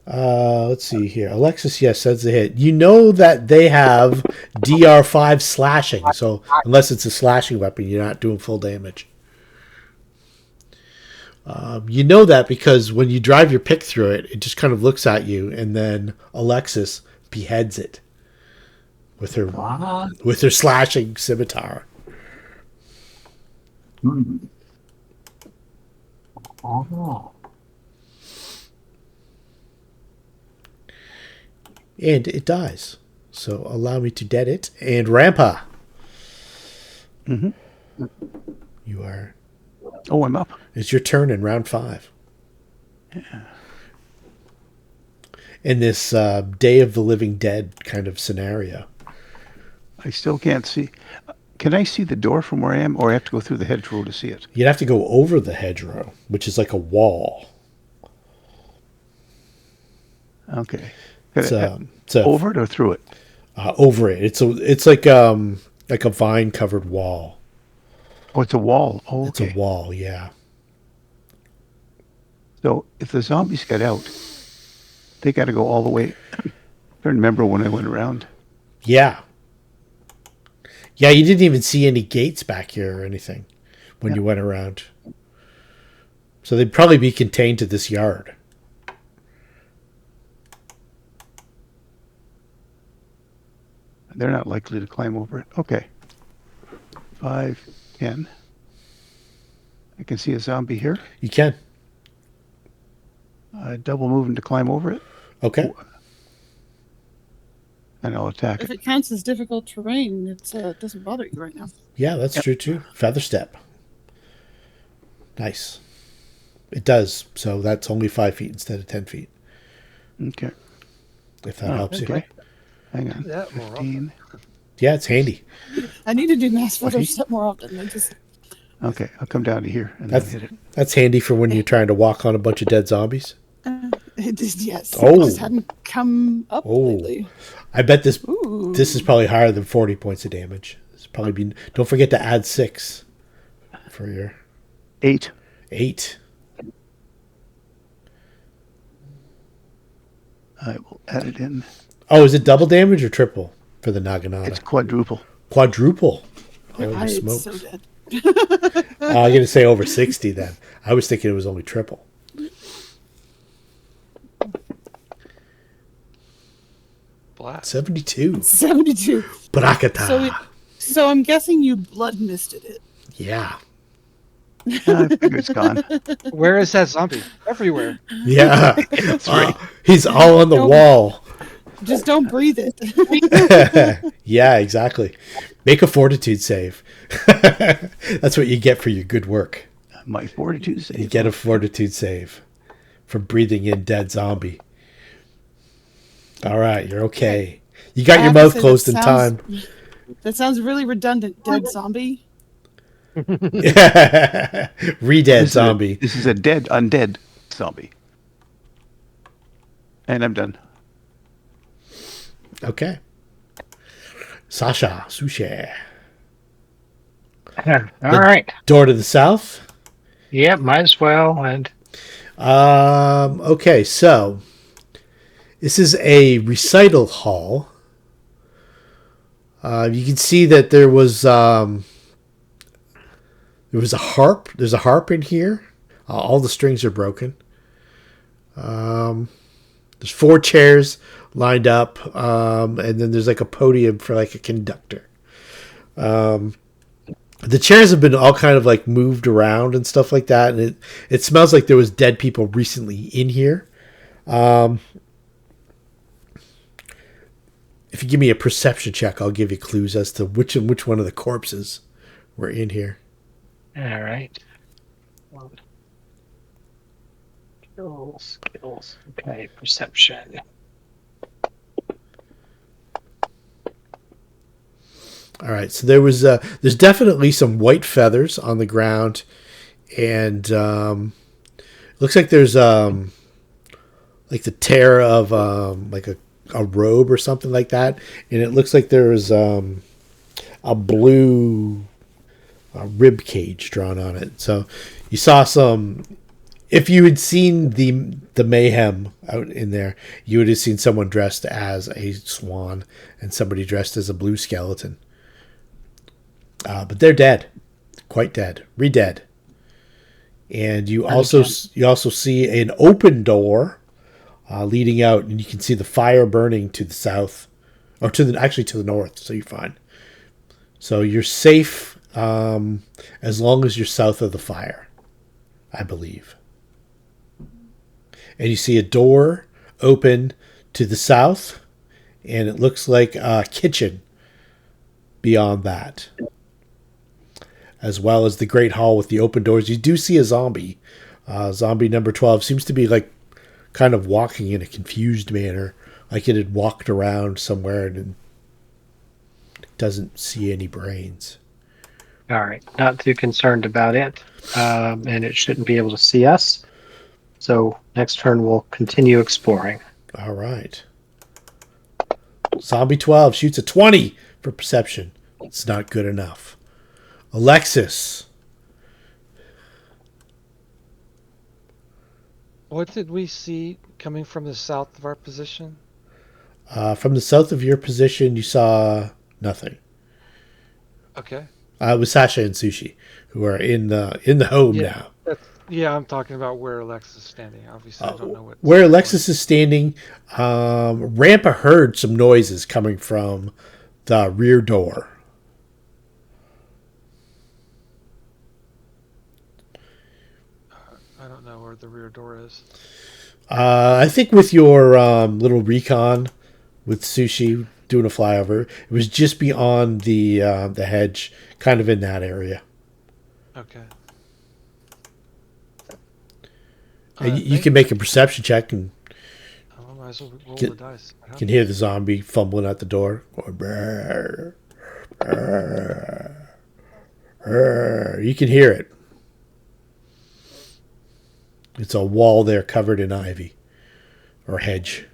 Let's see here. Alexis, yes, that's a hit. You know that they have DR5 slashing, so unless it's a slashing weapon, you're not doing full damage. You know that because when you drive your pick through it, it just kind of looks at you, and then Alexis beheads it with her slashing scimitar. Oh. And it dies. So allow me to dead it. And Rampa. Mm-hmm. You are... Oh, I'm up. It's your turn in round 5. Yeah. In this Day of the Living Dead kind of scenario. I still can't see. Can I see the door from where I am, or I have to go through the hedgerow to see it? You'd have to go over the hedgerow, which is like a wall. Okay. Over it or through it? Over it. It's like a vine-covered wall. Oh, it's a wall. Oh, okay. It's a wall, yeah. So if the zombies get out, they got to go all the way. I remember when I went around. Yeah. Yeah, you didn't even see any gates back here or anything when you went around. So they'd probably be contained to this yard. They're not likely to climb over it. Okay. 5, 10. I can see a zombie here. You can. Double moving to climb over it. Okay. And I'll attack If it. it counts as difficult terrain, it doesn't bother you right now. Yeah, that's true too. Feather step. Nice. It does. So that's only 5 feet instead of 10 feet. Okay. If that helps okay. you. Hang on. Yeah, more 15. Yeah, it's handy. I need to do mass feather step more often. Okay, I'll come down to here and then hit it. That's handy for when you're trying to walk on a bunch of dead zombies. Yes. Oh. It just hadn't come up lately. I bet this is probably higher than 40 points of damage. It's probably been. Don't forget to add 6 for your 8. 8. I will add it in. Oh, is it double damage or triple for the Naginata? It's quadruple. Quadruple. Your Holy eye is smokes. so dead. I'm going to say over 60 then. I was thinking it was only triple. Blast. 72. 72. Brakata. So I'm guessing you blood misted it. Yeah. I figure it's gone. Where is that zombie? Everywhere. Yeah. That's right. He's all on the Don't- wall. Just don't breathe it. Yeah, exactly. Make a fortitude save. That's what you get for your good work. My fortitude save. You get a fortitude save for breathing in dead zombie. All right, you're okay. You got I your have to mouth say closed in time. That sounds really redundant. Dead zombie. Re-dead zombie. This is a undead zombie. And I'm done. Okay. Sasha, Sushi. All right. Door to the south. Yep, might as well. And Okay, so this is a recital hall. You can see that there was a harp. There's a harp in here. All the strings are broken. There's 4 chairs lined up, and then there's like a podium for like a conductor. The chairs have been all kind of like moved around and stuff like that, and it smells like there was dead people recently in here. If you give me a perception check, I'll give you clues as to which one of the corpses were in here. all right. Skills. Okay, perception. All right, so there's definitely some white feathers on the ground, and looks like there's like the tear of like a robe or something like that, and it looks like there's a blue rib cage drawn on it. So you saw some if you had seen the mayhem out in there, you would have seen someone dressed as a swan and somebody dressed as a blue skeleton. But they're dead, quite dead, re-dead. And you also see an open door leading out, and you can see the fire burning to the south, or to the north. So you're fine. So you're safe as long as you're south of the fire, I believe. And you see a door open to the south, and it looks like a kitchen beyond that, as well as the great hall with the open doors. You do see a zombie. Zombie number 12 seems to be like kind of walking in a confused manner, like it had walked around somewhere and doesn't see any brains. All right, not too concerned about it, and it shouldn't be able to see us. So next turn we'll continue exploring. All right. Zombie 12 shoots a 20 for perception. It's not good enough. Alexis. What did we see coming from the south of our position? From the south of your position, you saw nothing. Okay. It was Sasha and Sushi, who are in the home now. Yeah, I'm talking about where Alexis is standing. Obviously, I don't know what. Where Alexis is standing, Rampa heard some noises coming from the rear door. I don't know where the rear door is. I think with your little recon with Sushi doing a flyover, it was just beyond the hedge, kind of in that area. Okay. And you can make a perception check and I might as well roll the dice. you can hear the zombie fumbling at the door. Going, brr, brr, brr. You can hear it. It's a wall there covered in ivy or hedge.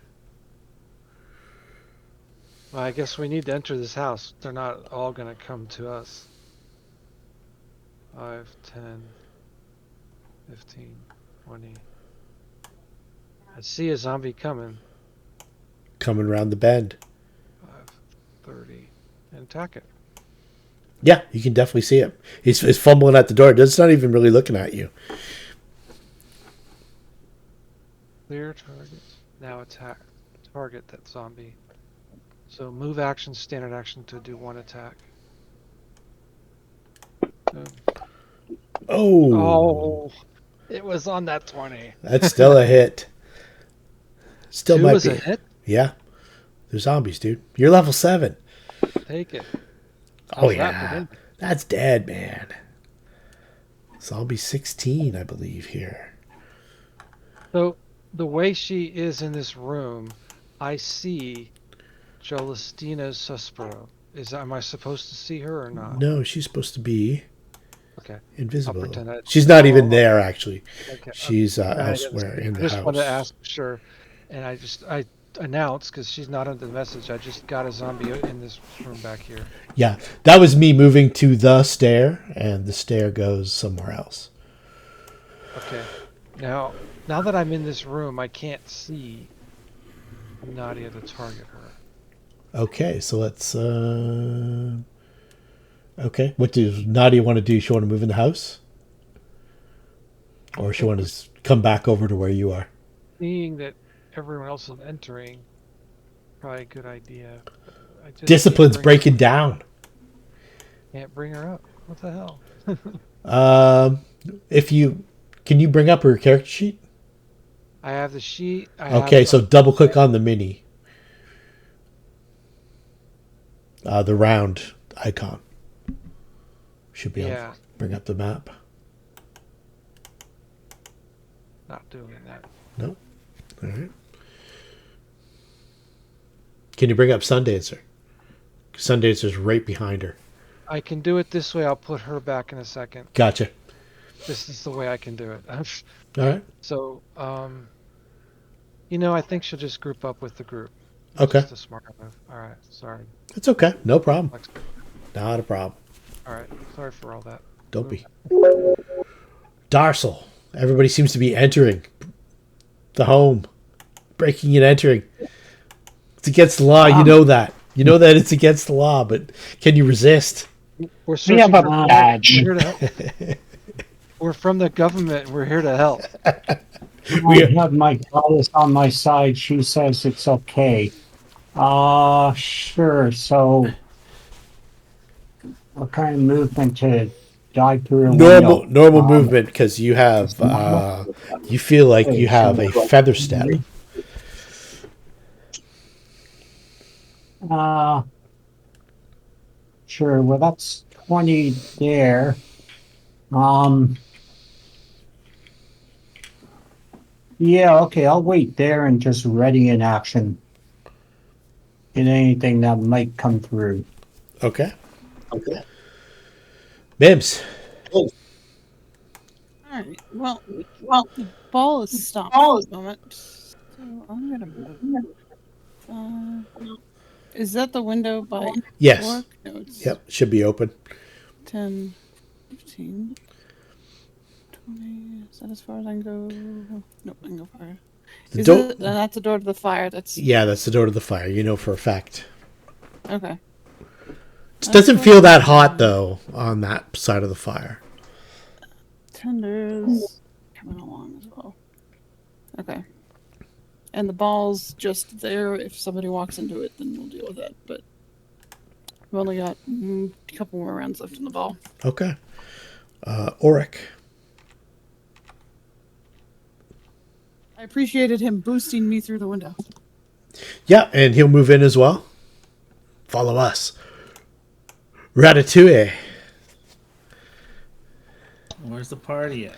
Well, I guess we need to enter this house. They're not all going to come to us. 5, 10, 15, 20. I see a zombie coming. Coming around the bend. 5, 30. And attack it. Yeah, you can definitely see it. He's fumbling at the door. It's not even really looking at you. Clear target. Now attack. Target that zombie. So move action, standard action to do one attack. Oh, it was on that 20. That's still a hit. Still 2 might was be a hit? Yeah. They're zombies, dude. You're level 7. Take it. Oh, How's that yeah. for him? That's dead, man. Zombie 16, I believe, here. So the way she is in this room, I see Jolistina Susperio. Am I supposed to see her or not? No, she's supposed to be Okay. invisible. I'll pretend She's not even there, actually. Okay. She's elsewhere in the house. I just wanted to ask for sure. And I announced, because she's not under the message, I just got a zombie in this room back here. Yeah, that was me moving to the stair, and the stair goes somewhere else. Okay. Now that I'm in this room, I can't see Nadia to target her. Okay, so let's... Okay, what does Nadia want to do? She want to move in the house? Or she want to come back over to where you are? Seeing that everyone else is entering, probably a good idea. Discipline's breaking down. Can't bring her up. What the hell? Can you bring up her character sheet? I have the sheet. Okay, so double click on the mini. The round icon. Should be able to bring up the map. Not doing that. No? All right. Can you bring up Sundancer? Sundancer's right behind her. I can do it this way. I'll put her back in a second. Gotcha. This is the way I can do it. All right. So, I think she'll just group up with the group. Okay. Just a smart move. All right. Sorry. It's okay. No problem. Not a problem. All right. Sorry for all that. Don't be. Darsal Everybody seems to be entering the home, breaking and entering. It's against the law. You know that. You know that it's against the law, but can you resist? We're We searching have a for blood. badge. We're here to help. We're from the government. And we're here to help. I have my goddess on my side. She says it's okay. Sure. So, what kind of movement to dive through a window? Normal movement, because you have you feel like you have a feather step. Sure. Well, that's 20 there. Yeah, okay, I'll wait there and just ready in action in anything that might come through. Okay. Mims. All right. Well, the ball is stopped for the moment, so I'm gonna move. Is that the window by Yes. work? No, it's Yep. Should be open. 10, 15, 20. Is that as far as I can go? Nope, I can go farther. That's the door to the fire. That's Yeah, that's the door to the fire. You know for a fact. okay. It doesn't feel that hot though on that side of the fire. Tenders coming along as well. Okay. And the ball's just there. If somebody walks into it, then we'll deal with that. But we've only got a couple more rounds left in the ball. Okay. Auric. I appreciated him boosting me through the window. Yeah, and he'll move in as well. Follow us. Ratatouille. Where's the party at?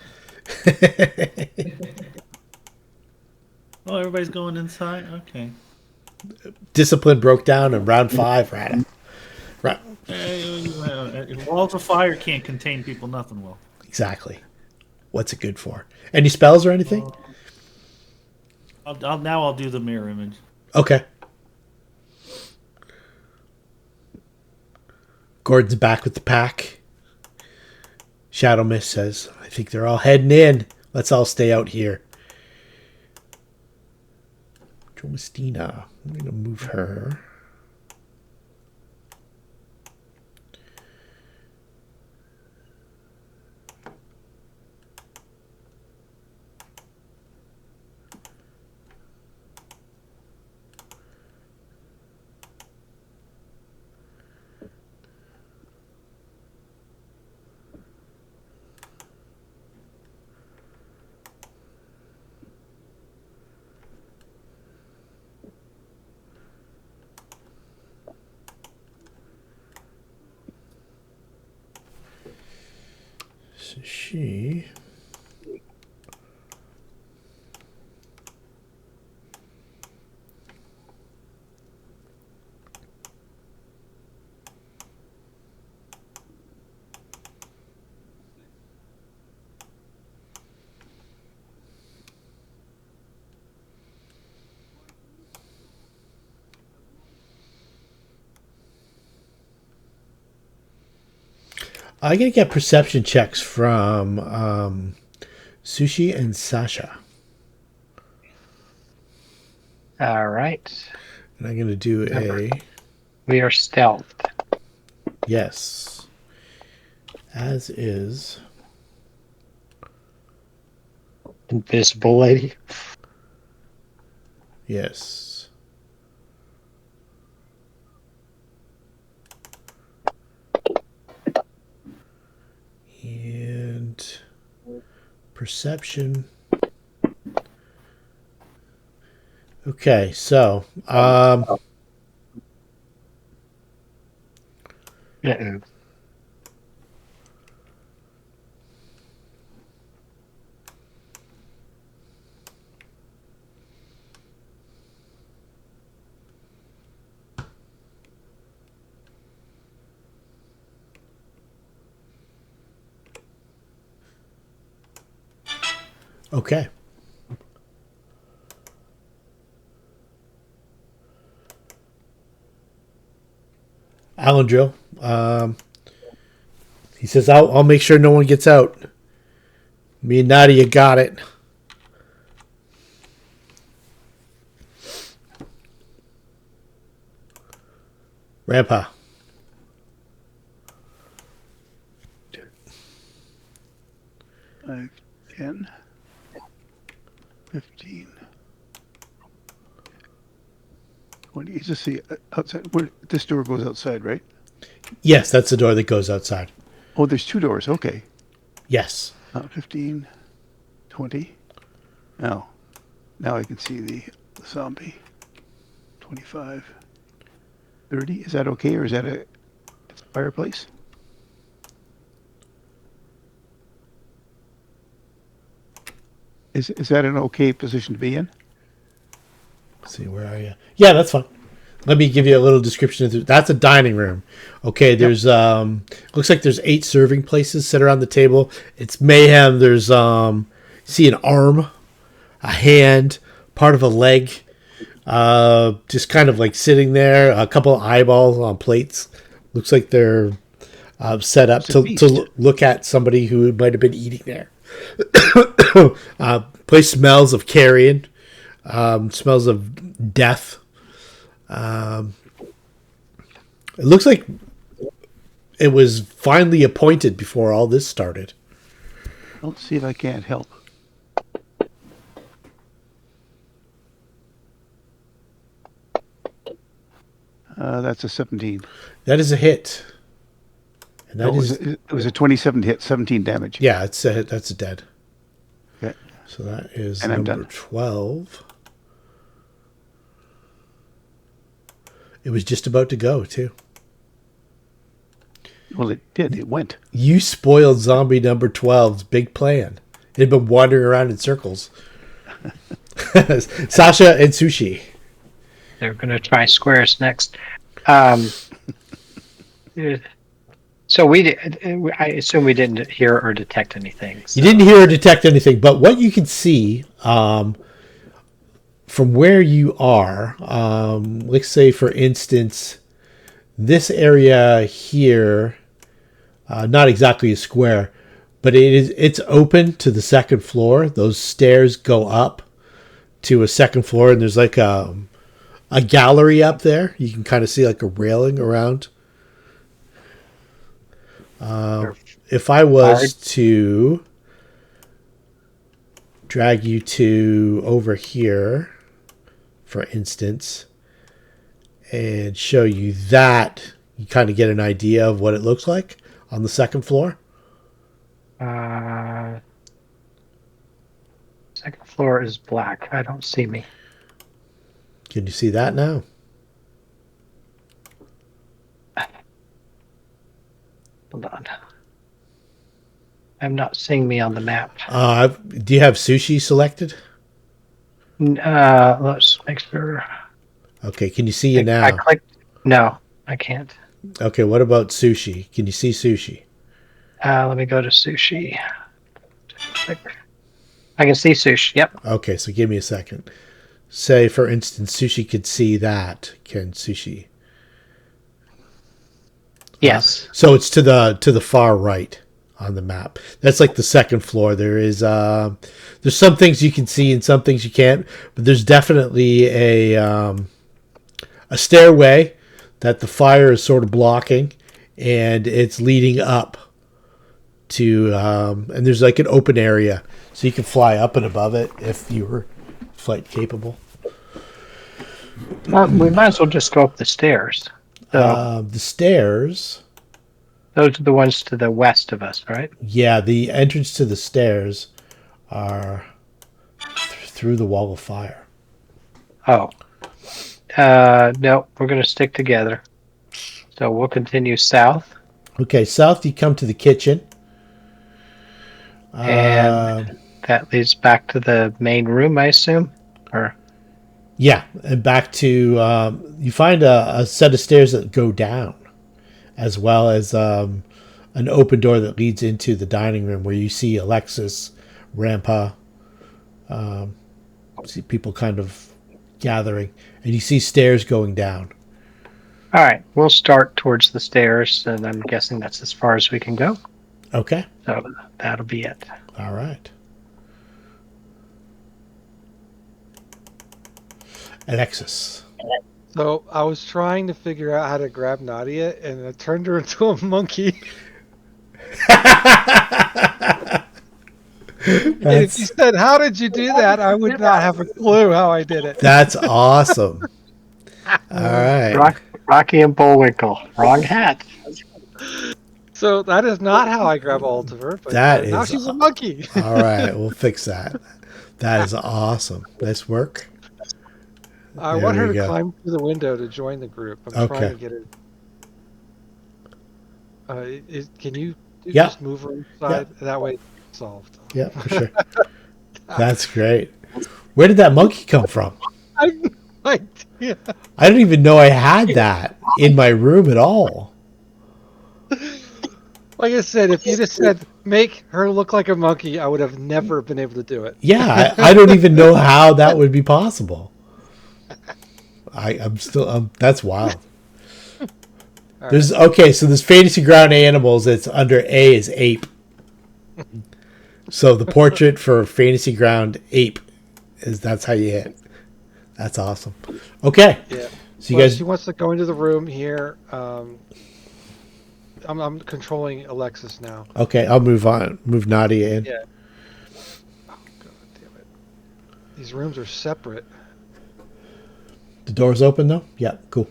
Oh, everybody's going inside? Okay. Discipline broke down in round 5, Rata. Right. Walls of fire can't contain people, nothing will. Exactly. What's it good for? Any spells or anything? I'll do the mirror image. Okay. Gordon's back with the pack. Shadow Mist says, I think they're all heading in. Let's all stay out here. Jolistina. I'm going to move her. So she... I'm going to get perception checks from Sushi and Sasha. All right. And I'm going to do a... We are stealthed. Yes. As is... Invisible lady. Yes. And perception. Okay, so Uh-oh. okay. Alandrill. He says, I'll make sure no one gets out. Me and Nadia got it. Rampa. 5, 10, 15, 20. Is this the outside? Where this door goes outside, right? Yes, that's the door that goes outside. Oh, there's 2 doors. Okay. Yes. 15, 20. Now I can see the zombie. 25, 30. Is that okay, or is that a fireplace? Is that an okay position to be in? Let's see, where are you? Yeah, that's fine. Let me give you a little description. That's a dining room. Okay, there's looks like there's 8 serving places set around the table. It's mayhem. There's see an arm, a hand, part of a leg, just kind of like sitting there. A couple of eyeballs on plates. Looks like they're set up to look at somebody who might have been eating there. Place smells of carrion, smells of death. It looks like it was finally appointed before all this started. Let's see if I can't help. That's a 17. That is a hit. And that it was a 27 hit, 17 damage. Yeah, it's a hit. That's a dead. Okay. So that is And I'm number done. 12. It was just about to go, too. Well, it did. It went. You spoiled zombie number 12's big plan. It had been wandering around in circles. Sasha and Sushi. They're going to try squares next. So I assume we didn't hear or detect anything. So. You didn't hear or detect anything, but what you can see from where you are, let's say, for instance, this area here, not exactly a square, but it's open to the second floor. Those stairs go up to a second floor, and there's like a gallery up there. You can kind of see like a railing around. If I was to drag you to over here, for instance, and show you that, you kind of get an idea of what it looks like on the second floor. Second floor is black. I don't see me. Can you see that now? Hold on. I'm not seeing me on the map. Do you have Sushi selected? Let's make sure. Okay, can you see you now? I clicked. No, I can't. Okay, what about Sushi? Can you see Sushi? Let me go to Sushi. I can see Sushi. Yep. Okay, so give me a second. Say, for instance, Sushi could see that. Can Sushi? Yes. So it's to the far right on the map. That's like the second floor. There's some things you can see and some things you can't, but there's definitely a stairway that the fire is sort of blocking, and it's leading up to and there's like an open area, so you can fly up and above it if you were flight capable. We might as well just go up the stairs. So, The stairs. those are the ones to the west of us, right? Yeah, the entrance to the stairs are through the wall of fire. Oh. No, we're going to stick together. So we'll continue south. Okay, south you come to the kitchen. And that leads back to the main room, I assume? Or Yeah, and back to you find a set of stairs that go down, as well as an open door that leads into the dining room where you see Alexis, Rampa, see people kind of gathering, and you see stairs going down. all right, we'll start towards the stairs, and I'm guessing that's as far as we can go. Okay. So that'll be it. All right. Alexis. So I was trying to figure out how to grab Nadia, and I turned her into a monkey. And if you said, "How did you do that?" I would not have a clue how I did it. That's awesome. All right. Rocky and Bullwinkle. Wrong hat. So that is not how I grab a hold of her. But That now is she's a monkey. All right. We'll fix that. That is awesome. Nice work. I There want her we to go. climb through the window to join the group. I'm Okay. trying to get her. Can you Yeah. just move her inside? That way it's solved. Yeah, for sure. That's great. Where did that monkey come from? I have no idea. I didn't even know I had that in my room at all. Like I said, if you just said, make her look like a monkey, I would have never been able to do it. Yeah, I don't even know how that would be possible. I'm still, that's wild. There's okay, so there's fantasy ground animals. It's under A is ape. So the portrait for fantasy ground ape that's how you hit. That's awesome. Okay. Yeah. So you guys, She wants to go into the room here. I'm controlling Alexis now. okay, I'll move on. Move Nadia in. Yeah. Oh god damn it! These rooms are separate. The door's open though. Yeah, cool.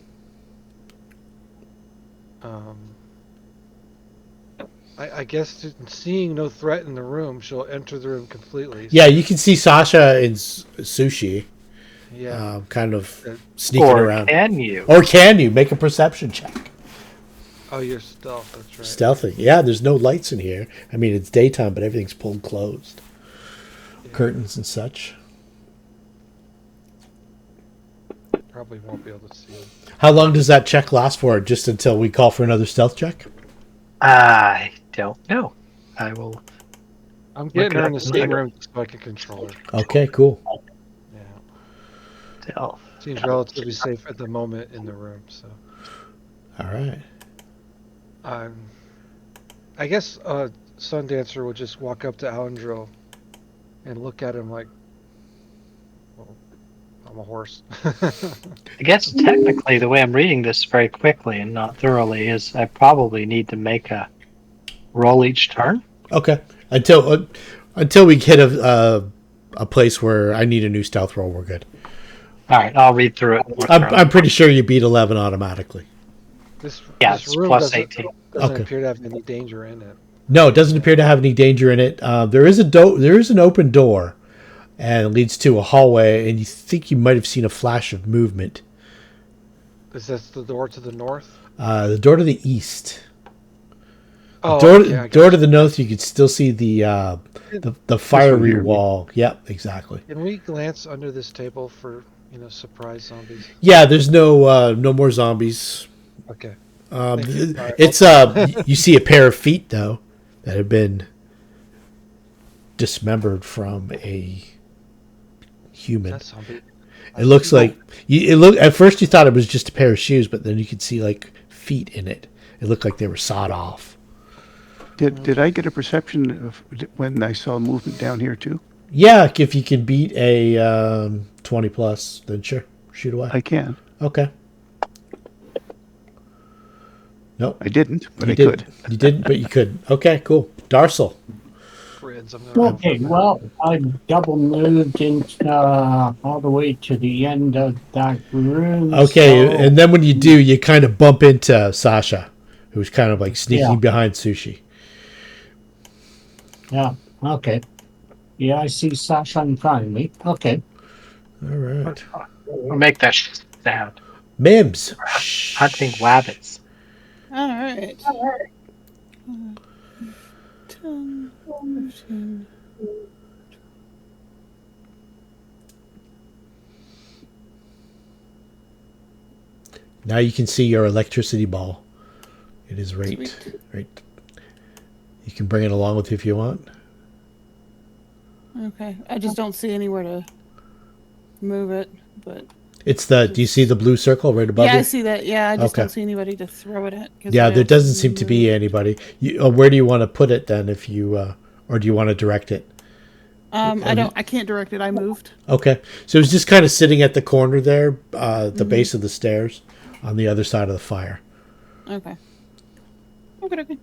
I guess seeing no threat in the room, she'll enter the room completely. Yeah, you can see Sasha in Sushi, Yeah. kind of sneaking Or around. can you? Or can you make a perception check? Oh, you're stealth. That's right. Stealthy. Yeah, there's no lights in here. I mean, it's daytime, but everything's pulled closed. Yeah. Curtains and such. Probably won't be able to see. How long does that check last for? Just until we call for another stealth check? I don't know. I will. I'm getting her in the up same later. room so I can control her. Okay, cool. Yeah. Tell. Seems relatively safe at the moment in the room. So. All right. I guess Sundancer would just walk up to Alendril and look at him like, well, I'm a horse. I guess technically the way I'm reading this very quickly and not thoroughly is I probably need to make a roll each turn. Okay. Until we hit a place where I need a new stealth roll, we're good. All right, I'll read through it. I'm pretty sure you beat 11 automatically. This it's room plus doesn't 18. Doesn't appear to have any danger in it. No, it doesn't appear to have any danger in it. There is an open door, and it leads to a hallway, and you think you might have seen a flash of movement. Is this the door to the north? The door to the east. Oh, Door okay, I door guess. to the north, you could still see the fiery here. wall. Yep, exactly. Can we glance under this table for surprise zombies? Yeah, there's no more zombies. Okay. Um, Thank you. All right. it's you see a pair of feet though that have been dismembered from a human. That's zombie. It looks like at first you thought it was just a pair of shoes, but then you could see like feet in it. It looked like they were sawed off. Did I get a perception of when I saw movement down here too? Yeah, if you can beat a 20 plus, then sure, shoot away. I can. Okay. Nope. I didn't, but You I didn't. could. You didn't, but you could. Okay, cool. Darsal. Friends, I'm gonna Okay, well, I double moved into all the way to the end of that room. Okay, so- and then when you do, you kind of bump into Sasha, who's kind of like sneaking Yeah. behind Sushi. Yeah, okay. Yeah, I see Sasha in front of me. Okay. All right. I'll make that sound. Mims. Hunting rabbits. All right. 10, 15. Now you can see your electricity ball. It is right. Sweet. Right. You can bring it along with you if you want. Okay. I just don't see anywhere to move it, but It's the. Do you see the blue circle right above Yeah, you? I see that. Yeah, I just Okay. don't see anybody to throw it at. 'Cause Yeah, I there also doesn't seem to be moved. anybody. Where do you want to put it then? If you, or do you want to direct it? I can't direct it. I moved. Okay, so it's just kind of sitting at the corner there, the Mm-hmm. base of the stairs, on the other side of the fire. Okay. Okay.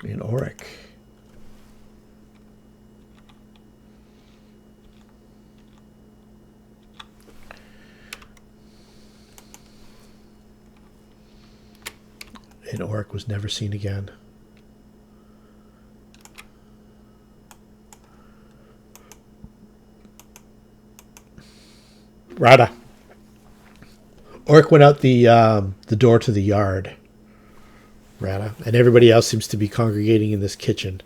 In Auric. And Auric was never seen again. Rada. Auric went out the door to the yard. Rada. And everybody else seems to be congregating in this kitchen.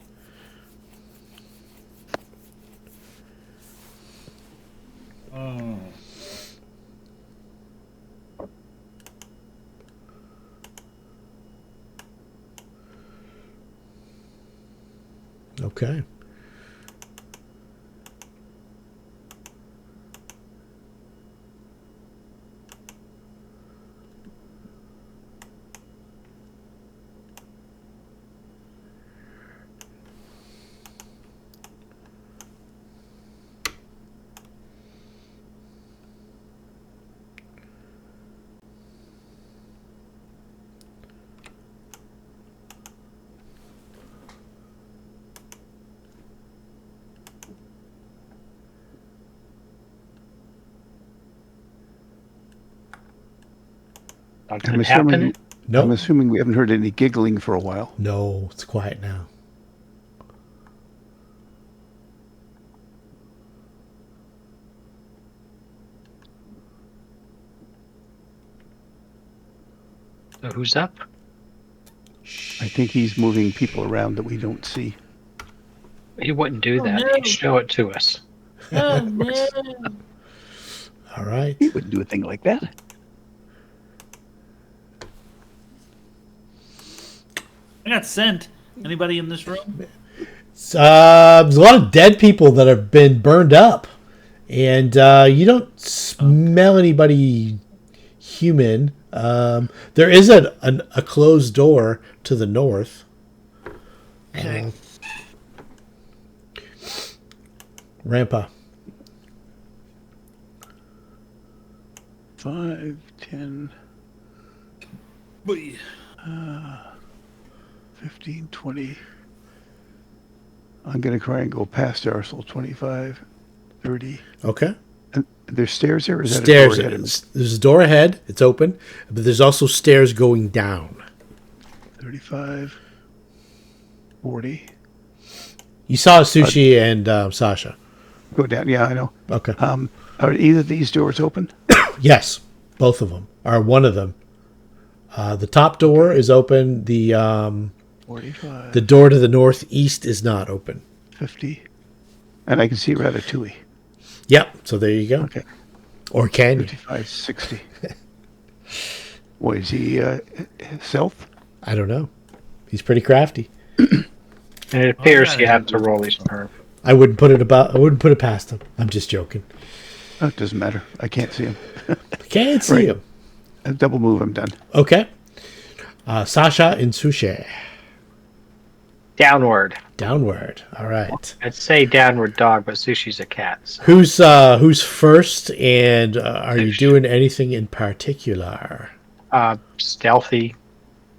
Okay. Something I'm assuming, happening? Nope. I'm assuming we haven't heard any giggling for a while. No, it's quiet now. So who's up? I think he's moving people around that we don't see. He wouldn't do that. no. He'd show it to us. Oh no! All right. He wouldn't do a thing like that. I got sent. Anybody in this room? There's a lot of dead people that have been burned up. And you don't smell anybody human. There is a closed door to the north. Okay. Rampa. 5, 10, 15, 20. I'm going to try and go past Arsenal. 25, 30. Okay. And there's stairs there? Or is that a Stairs. door ahead of me? There's a door ahead. It's open. But there's also stairs going down. 35, 40. You saw Sushi and Sasha. Go down. Yeah, I know. Okay. Are either of these doors open? Yes. Both of them. Or one of them. The top door is open. The 45, the door to the northeast is not open. 50. And I can see Ratatouille. Yep. So there you go. Okay. Or can you? 55, 60. What is he? Stealth? I don't know. He's pretty crafty. And it appears yeah, you have to roll these perp. I wouldn't put it past him. I'm just joking. Oh, it doesn't matter. I can't see him. Can't see Right. him. A double move, I'm done. Okay. Sasha and Sushi. Downward. Downward. All right. I'd say downward dog, but Sushi's a cat. So. Who's first? And are you doing anything in particular? Stealthy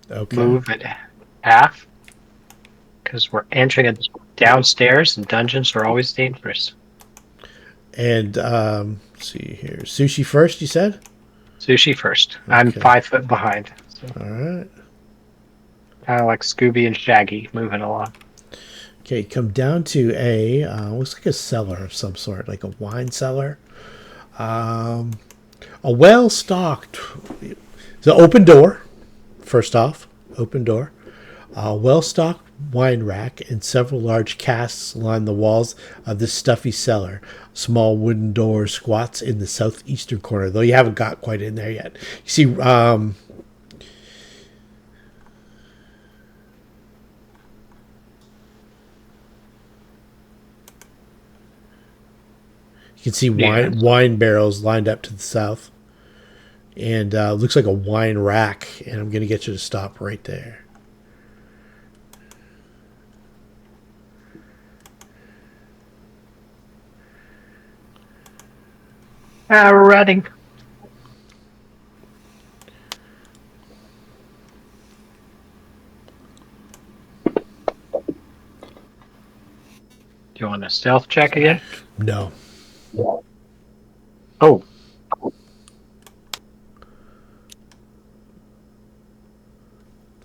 Okay. move at half. Because we're entering it downstairs, and dungeons are always dangerous. And let's see here. Sushi first, you said? Sushi first. I'm Okay. 5 foot behind. So All right. kind of like Scooby and Shaggy moving along. Okay, come down to a looks like a cellar of some sort, like a wine cellar. A well-stocked. It's an open door. First off, open door. A well-stocked wine rack and several large casks line the walls of this stuffy cellar. Small wooden door squats in the southeastern corner, though you haven't got quite in there yet. You see, you can see Yeah. wine barrels lined up to the south. And looks like a wine rack. And I'm going to get you to stop right there. We're running. Do you want a stealth check again? No. Oh.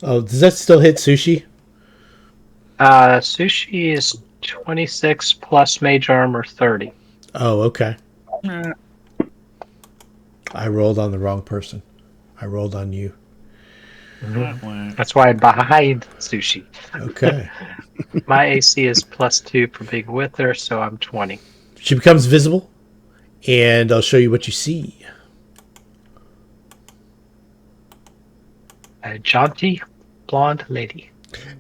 Oh, does that still hit Sushi? Sushi is 26 plus mage armor 30. Oh, okay. Eh, I rolled on the wrong person. I rolled on you. wah, wah. That's why I'm behind Sushi. Okay. My AC is +2 for being with her, so I'm 20. She becomes visible, and I'll show you what you see. A jaunty blonde lady.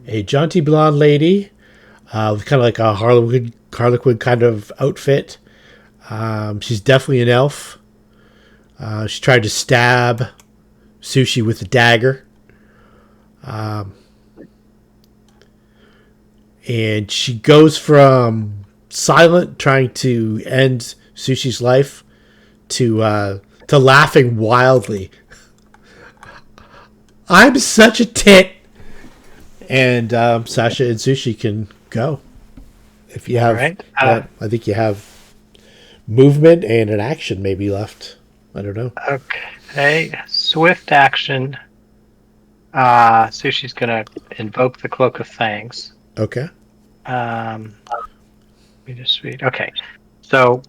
A jaunty blonde lady with kind of like a Harlequin kind of outfit. She's definitely an elf. She tried to stab Sushi with a dagger. And she goes from silent, trying to end Sushi's life, to laughing wildly. I'm such a tit. And Sasha and Sushi can go. If you have, Alright, I think you have movement and an action maybe left. I don't know. Okay, swift action. Sushi's gonna invoke the Cloak of Fangs. Okay. Let me just read. Okay, so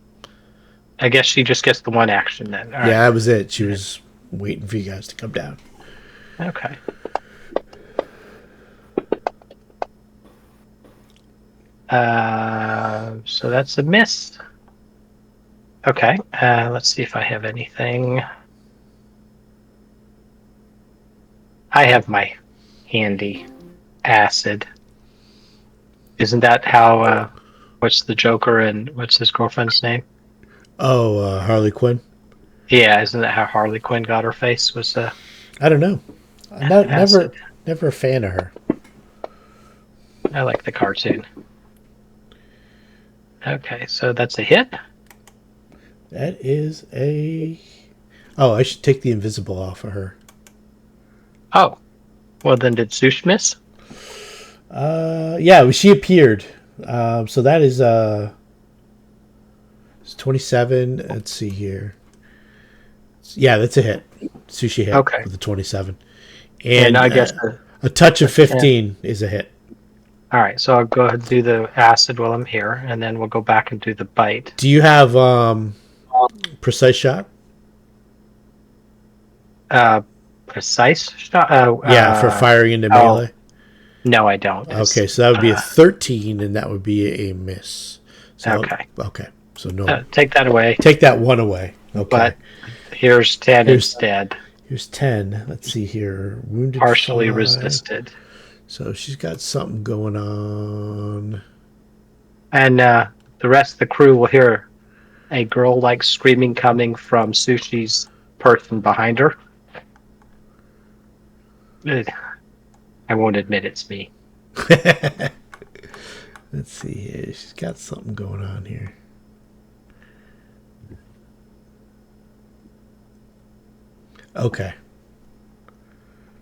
I guess she just gets the one action then. All right. Yeah, that was it. She was waiting for you guys to come down. Okay. So that's a miss. Okay. Let's see if I have anything. I have my handy acid. Isn't that how? What's the Joker and what's his girlfriend's name? Oh, Harley Quinn. Yeah, isn't that how Harley Quinn got her face? Was I don't know. I'm never a fan of her. I like the cartoon. Okay, so that's a hit. That is a. Oh, I should take the invisible off of her. Oh, well then did Sush miss? Yeah, she appeared. So that is it's 27. Let's see here. Yeah, that's a hit. Sushi hit Okay. with a 27. And I guess a touch of 15 is a hit. all right, so I'll go ahead and do the acid while I'm here, and then we'll go back and do the bite. Do you have precise shot? Precise shot? Yeah, for firing into melee. No, I don't. Okay, so that would be a 13, and that would be a miss. So, Okay. Okay. So no. Take that away. Take that one away. Okay. But here's 10 instead. Here's 10. Let's see here. Wounded Partially 5. resisted. So she's got something going on. And the rest of the crew will hear a girl-like screaming coming from Sushi's person behind her. I won't admit it's me. Let's see here. She's got something going on here. Okay.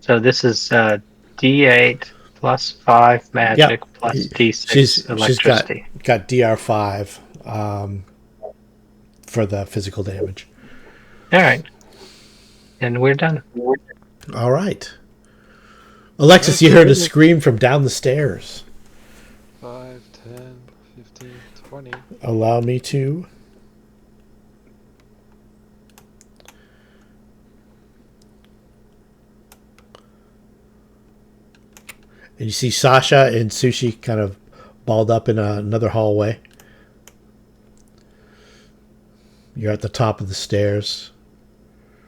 So this is D8 plus 5 magic plus D6 She's electricity. got DR5 for the physical damage. All right. And we're done. All right. Alexis, you heard a scream from down the stairs. 5, 10, 15, 20. Allow me to. And you see Sasha and Sushi kind of balled up in another hallway. You're at the top of the stairs.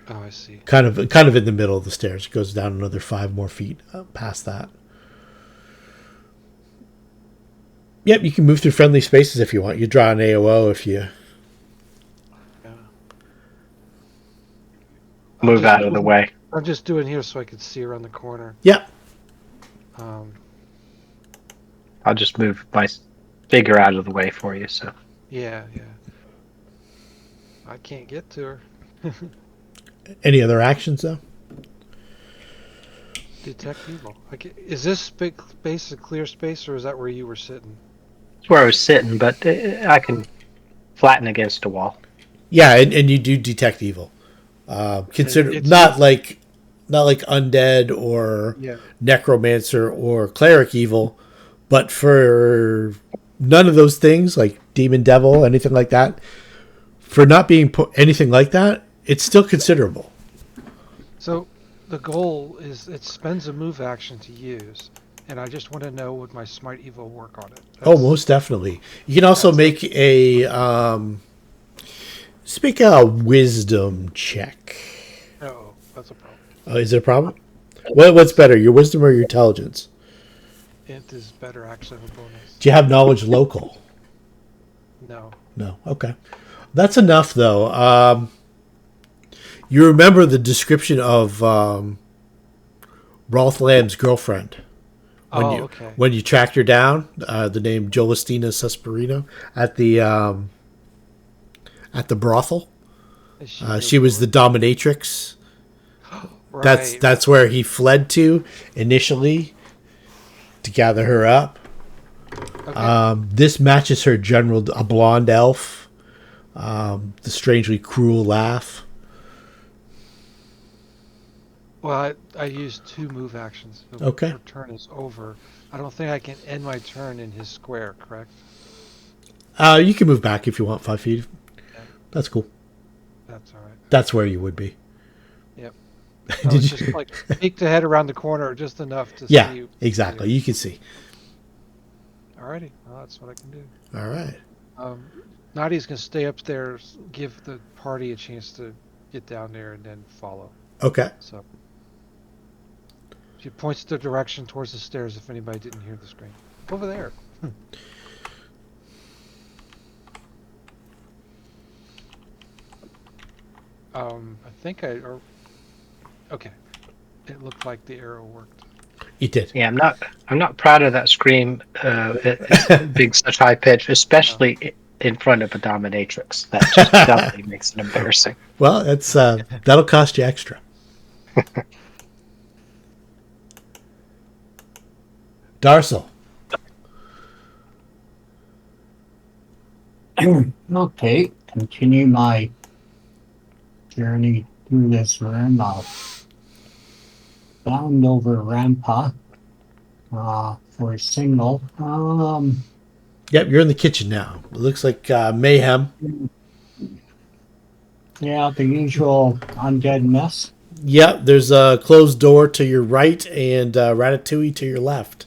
Oh, I see. Kind of in the middle of the stairs. It goes down another 5 more feet past that. Yep, you can move through friendly spaces if you want. You draw an AOO if you move just out of the way. I'm just doing here so I can see around the corner. Yep. I'll just move my figure out of the way for you. So Yeah. I can't get to her. Any other actions though? Detect evil. Is this big space a clear space, or is that where you were sitting? it's where I was sitting, but I can flatten against a wall. Yeah, and you do detect evil. Consider It's- not like undead or Yeah. necromancer or cleric evil, but for none of those things like demon, devil, anything like that. For not being anything like that, it's still considerable. So the goal is it spends a move action to use, and I just want to know would my smite evil work on it. Oh, most definitely. You can also make a wisdom check. Oh, that's a problem. Is there a problem? What's better, your wisdom or your intelligence? Int is better actually with a bonus. Do you have knowledge local? No. No. Okay. That's enough, though. You remember the description of Rotlh Lamm's girlfriend when you tracked her down, the name Jolistina Susperio at the brothel. She was the dominatrix. Right. That's where he fled to initially to gather her up. Okay. This matches her general, a blonde elf. The strangely cruel laugh. Well, I used 2 move actions. So Okay. Her turn is over. I don't think I can end my turn in his square, correct? You can move back if you want 5 feet. That's cool. That's all right. That's where you would be. Yep. Did It's you? just like peek the head around the corner just enough to Yeah, see you. exactly. You can see. Alrighty. Well, that's what I can do. All right. Nadia's going to stay upstairs, give the party a chance to get down there, and then follow. Okay. So she points the direction towards the stairs if anybody didn't hear the scream. Over there. I think okay. It looked like the arrow worked. You did. Yeah, I'm not proud of that scream. It's being such high pitch, especially in front of a dominatrix. That just definitely makes it embarrassing. Well, that's that'll cost you extra. Darcel. Okay, continue my journey through this room. I'll bound over Rampa for a signal. Yep, you're in the kitchen now. It looks like mayhem. Yeah, the usual undead mess. Yep, there's a closed door to your right and Ratatouille to your left.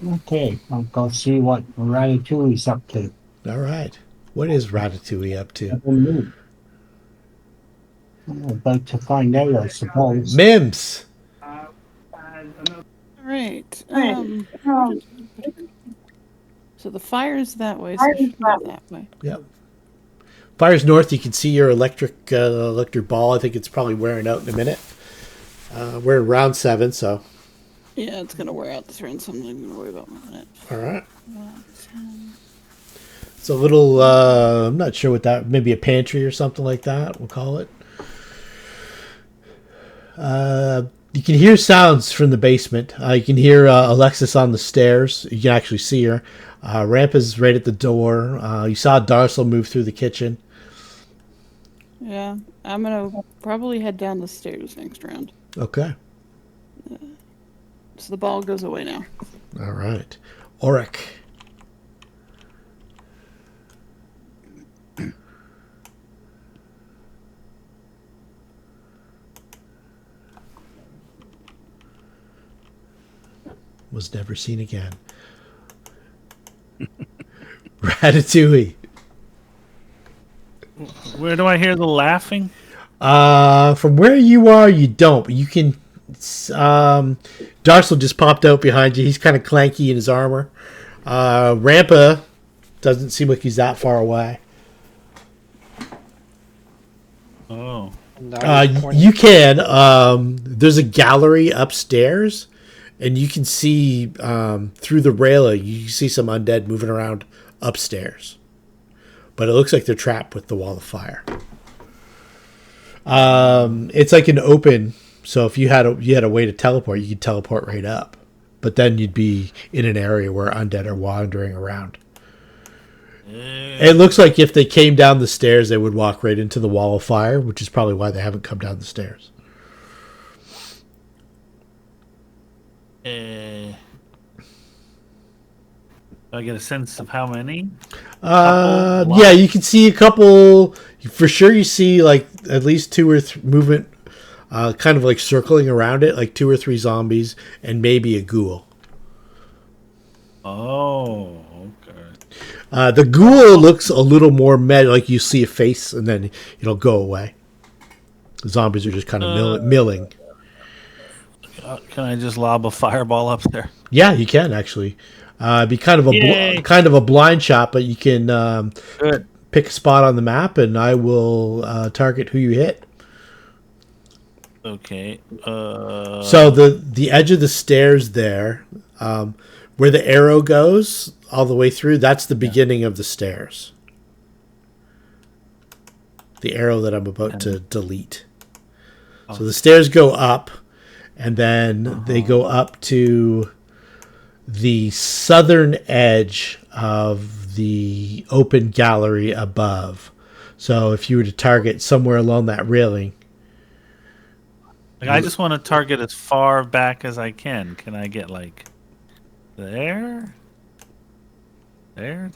Okay, I'll go see what Ratatouille's up to. All right. What is Ratatouille up to? I'm about to find out, I suppose. Mims. All right. So the fire's that way, so I should go that way. Yep. Fire's north. You can see your electric ball. I think it's probably wearing out in a minute. We're in round 7, so. Yeah, it's gonna wear out this round, so I'm not gonna worry about it. All right. It's a little. I'm not sure what that. Maybe a pantry or something like that. We'll call it. You can hear sounds from the basement. You can hear Alexis on the stairs. You can actually see her. Rampa's right at the door. You saw Darcel move through the kitchen. Yeah, I'm gonna probably head down the stairs next round. Okay. So the ball goes away now. All right. Auric. Was never seen again. Ratatouille. Where do I hear the laughing? From where you are, you don't. But you can. Darcel just popped out behind you. He's kind of clanky in his armor. Rampa doesn't seem like he's that far away. Oh. Now you're pointing- You can. There's a gallery upstairs, and you can see through the railing. You can see some undead moving around upstairs, but it looks like they're trapped with the wall of fire. It's like an open. So if you had a way to teleport, you could teleport right up, but then you'd be in an area where undead are wandering around. It looks like if they came down the stairs, they would walk right into the wall of fire, which is probably why they haven't come down the stairs. Do I get a sense of how many? Yeah, you can see a couple. For sure, you see like at least two or three movement, kind of like circling around it, like 2 or 3 zombies and maybe a ghoul. Oh, okay. The ghoul looks a little more like you see a face and then it'll go away. The zombies are just kind of milling. Can I just lob a fireball up there? Yeah, you can actually. Be kind of a blind shot, but you can Good. pick a spot on the map, and I will target who you hit. Okay. So the edge of the stairs there, where the arrow goes all the way through, that's the beginning of the stairs. The arrow that I'm about to delete. So the stairs go up, and then they go up to the southern edge of the open gallery above. So if you were to target somewhere along that railing. Like, I just want to target as far back as I can. Can I get like there? There.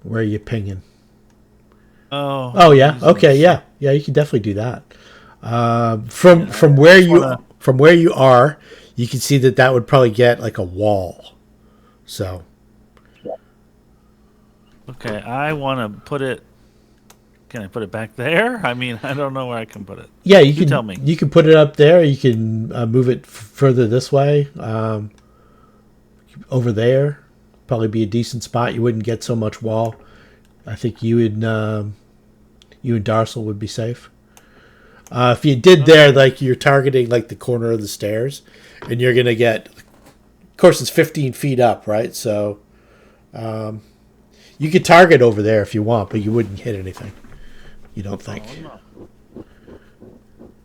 Where are you pinging? Oh yeah. Okay, yeah. Yeah, you can definitely do that. From where you are, you can see that would probably get like a wall. So. Okay, I want to put it. Can I put it back there? I mean, I don't know where I can put it. Yeah, you can tell me. You can put it up there. You can move it further this way. Over there, probably be a decent spot. You wouldn't get so much wall. I think you and Darcel would be safe. If you did there, like you're targeting like the corner of the stairs, and you're gonna get. Of course, it's 15 feet up, right? So, you could target over there if you want, but you wouldn't hit anything. You don't think?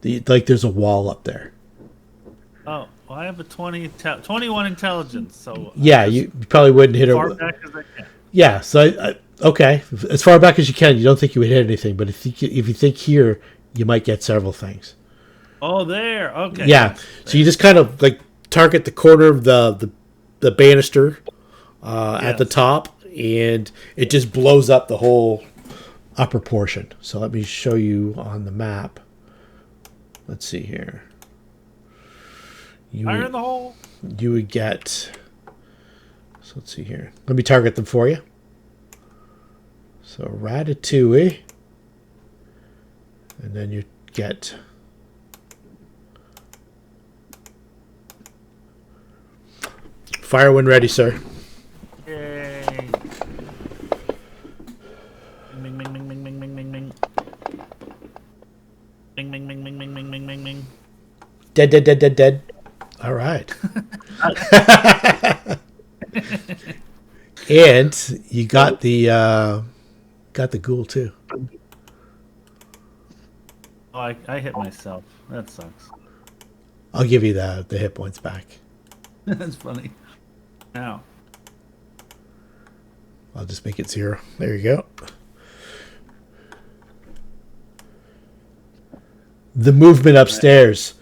There's a wall up there. Oh, well, I have a 21 intelligence, so yeah, you probably wouldn't hit as it. Far back as I can. Yeah, so okay, as far back as you can. You don't think you would hit anything, but if you think here, you might get several things. Oh, there. Okay. Yeah, so you just kind of like target the corner of the banister at the top, and it just blows up the whole upper portion. So let me show you on the map. Let's see here. Fire in the hole. You would get. So let's see here. Let me target them for you. So Ratatouille, and then you get. Fire when ready, sir. Yay. Ming, ming, ming, ming, ming, ming, ming, ming. Ming, ming, ming, ming, ming, ming, ming, ming, ming. Dead. All right. And you got the ghoul too. Oh, I hit myself. That sucks. I'll give you the hit points back. That's funny. Now. I'll just make it 0. There you go. The movement upstairs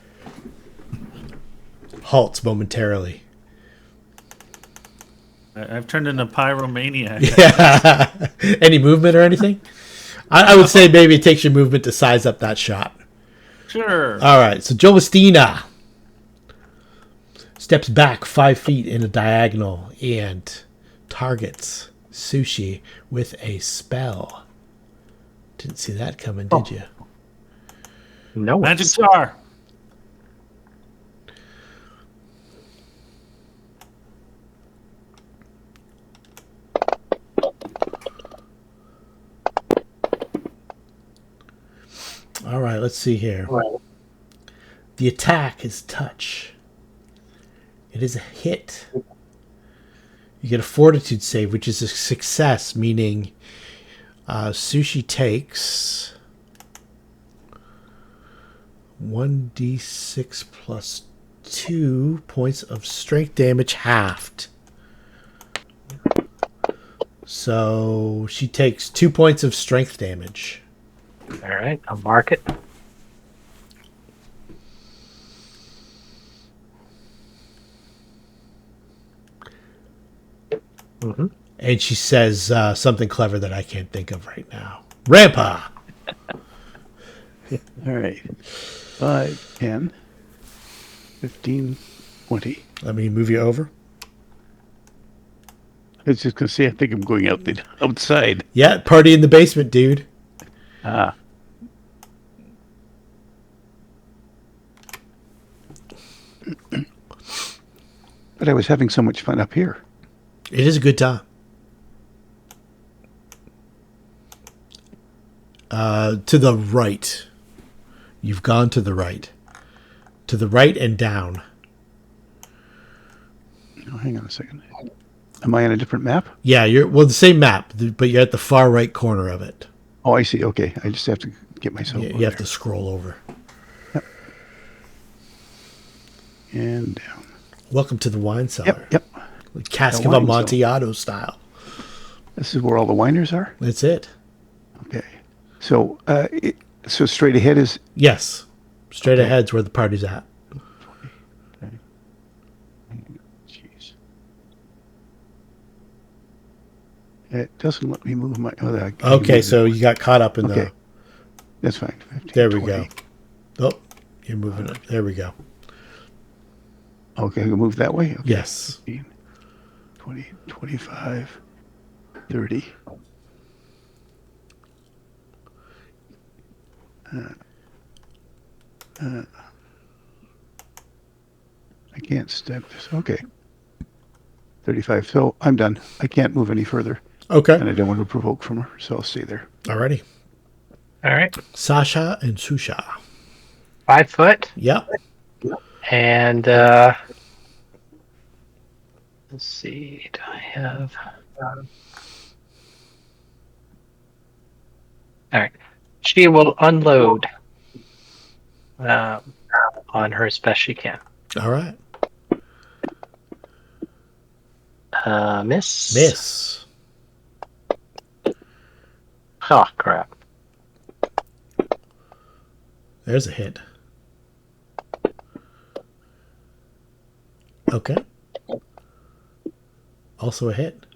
halts momentarily. I've turned into pyromaniac. Yeah. Any movement or anything? I would say maybe it takes your movement to size up that shot. Sure. All right. So Jolistina steps back 5 feet in a diagonal and targets Sushi with a spell. Didn't see that coming, did you? No. Magic jar. All right, let's see here. Right. The attack is touch. It is a hit. You get a fortitude save, which is a success, meaning Sushi takes 1d6 plus 2 points of strength damage halved. So she takes 2 points of strength damage. All right, I'll mark it. Mm-hmm. And she says something clever that I can't think of right now. Rampa! All right. 5, 10, 15, 20. Let me move you over. I was just going to say, I think I'm going outside. Yeah, party in the basement, dude. Ah. But I was having so much fun up here. It is a good time. To the right. You've gone to the right. To the right and down. Oh, hang on a second. Am I on a different map? Yeah, you're the same map, but you're at the far right corner of it. Oh, I see. Okay. I just have to get myself You over have to there. scroll over. And down. Welcome to the wine cellar. Yep. Cask The of wine Amontillado style. This is where all the winers are? That's it. Okay. So, so straight ahead is... Yes. Straight Okay. ahead's where the party's at. Jeez. It doesn't let me move my... Oh, I Okay, moved so it. you got caught up in Okay. That's fine. 15, There we 20. go. Oh, you're moving it. There we go. Okay, we'll move that way? Okay. Yes. 15, 20, 25, 30. I can't step this. Okay. 35. So I'm done. I can't move any further. Okay. And I don't want to provoke from her, so I'll stay there. Alrighty. All right, Sasha and Susha. 5 foot, Yep. and let's see. Do I have? All right, she will unload on her as best she can. All right. Miss. Miss. Oh crap. There's a hit. Okay. Also a hit.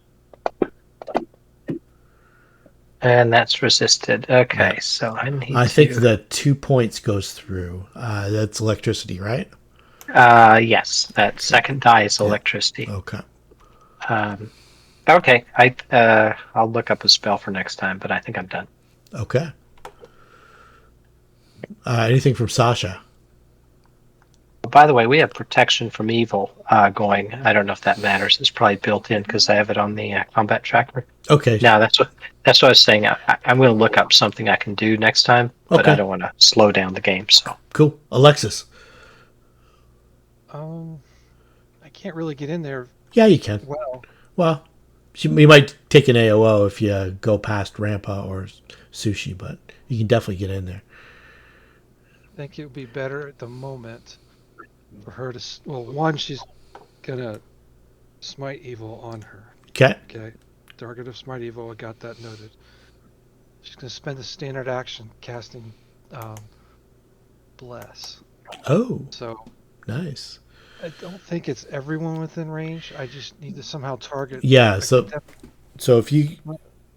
And that's resisted. Okay, Yeah. so I need I to... think the 2 points goes through. That's electricity, right? Yes, that second die is electricity. Okay. Okay, I'll look up a spell for next time, but I think I'm done. Okay. Anything from Sasha? By the way, we have protection from evil going. I don't know if that matters. It's probably built in because I have it on the combat tracker. Okay. No, that's what I was saying. I'm going to look up something I can do next time, but Okay. I don't want to slow down the game. So Cool. Alexis. I can't really get in there Yeah, you can. well. Well, you might take an AOO if you go past Rampa or Sushi, but you can definitely get in there. I think it would be better at the moment for her to... Well, one, she's going to smite evil on her. Okay. Okay. Target of smite evil, I got that noted. She's going to spend the standard action casting Bless. Oh, So nice. I don't think it's everyone within range. I just need to somehow target. Yeah, I so can so if you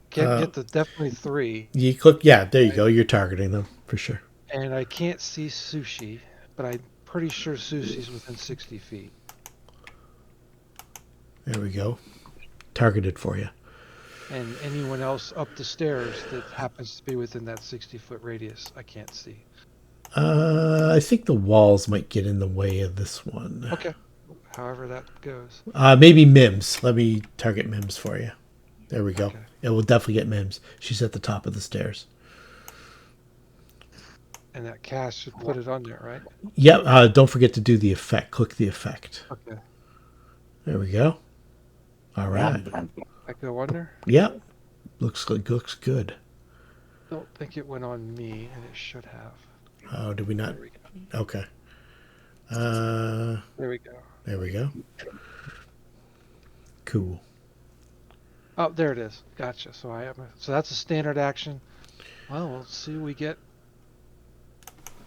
get the definitely 3. click, yeah, there you go. You're targeting them for sure. And I can't see Sushi, but I'm pretty sure Sushi's within 60 feet. There we go. Targeted for you. And anyone else up the stairs that happens to be within that 60-foot radius, I can't see. I think the walls might get in the way of this one. Okay. However that goes. Maybe Mims. Let me target Mims for you. There we go. Okay. It will definitely get Mims. She's at the top of the stairs. and that cast should put it on there, right? Yep. Don't forget to do the effect. Click the effect. Okay. There we go. All right. I go under. Yep. Looks good. Don't think it went on me, and it should have. Oh, did we not? There we go. Okay. There we go. There we go. Cool. Oh, there it is. Gotcha. So so that's a standard action. Well, we'll see what we get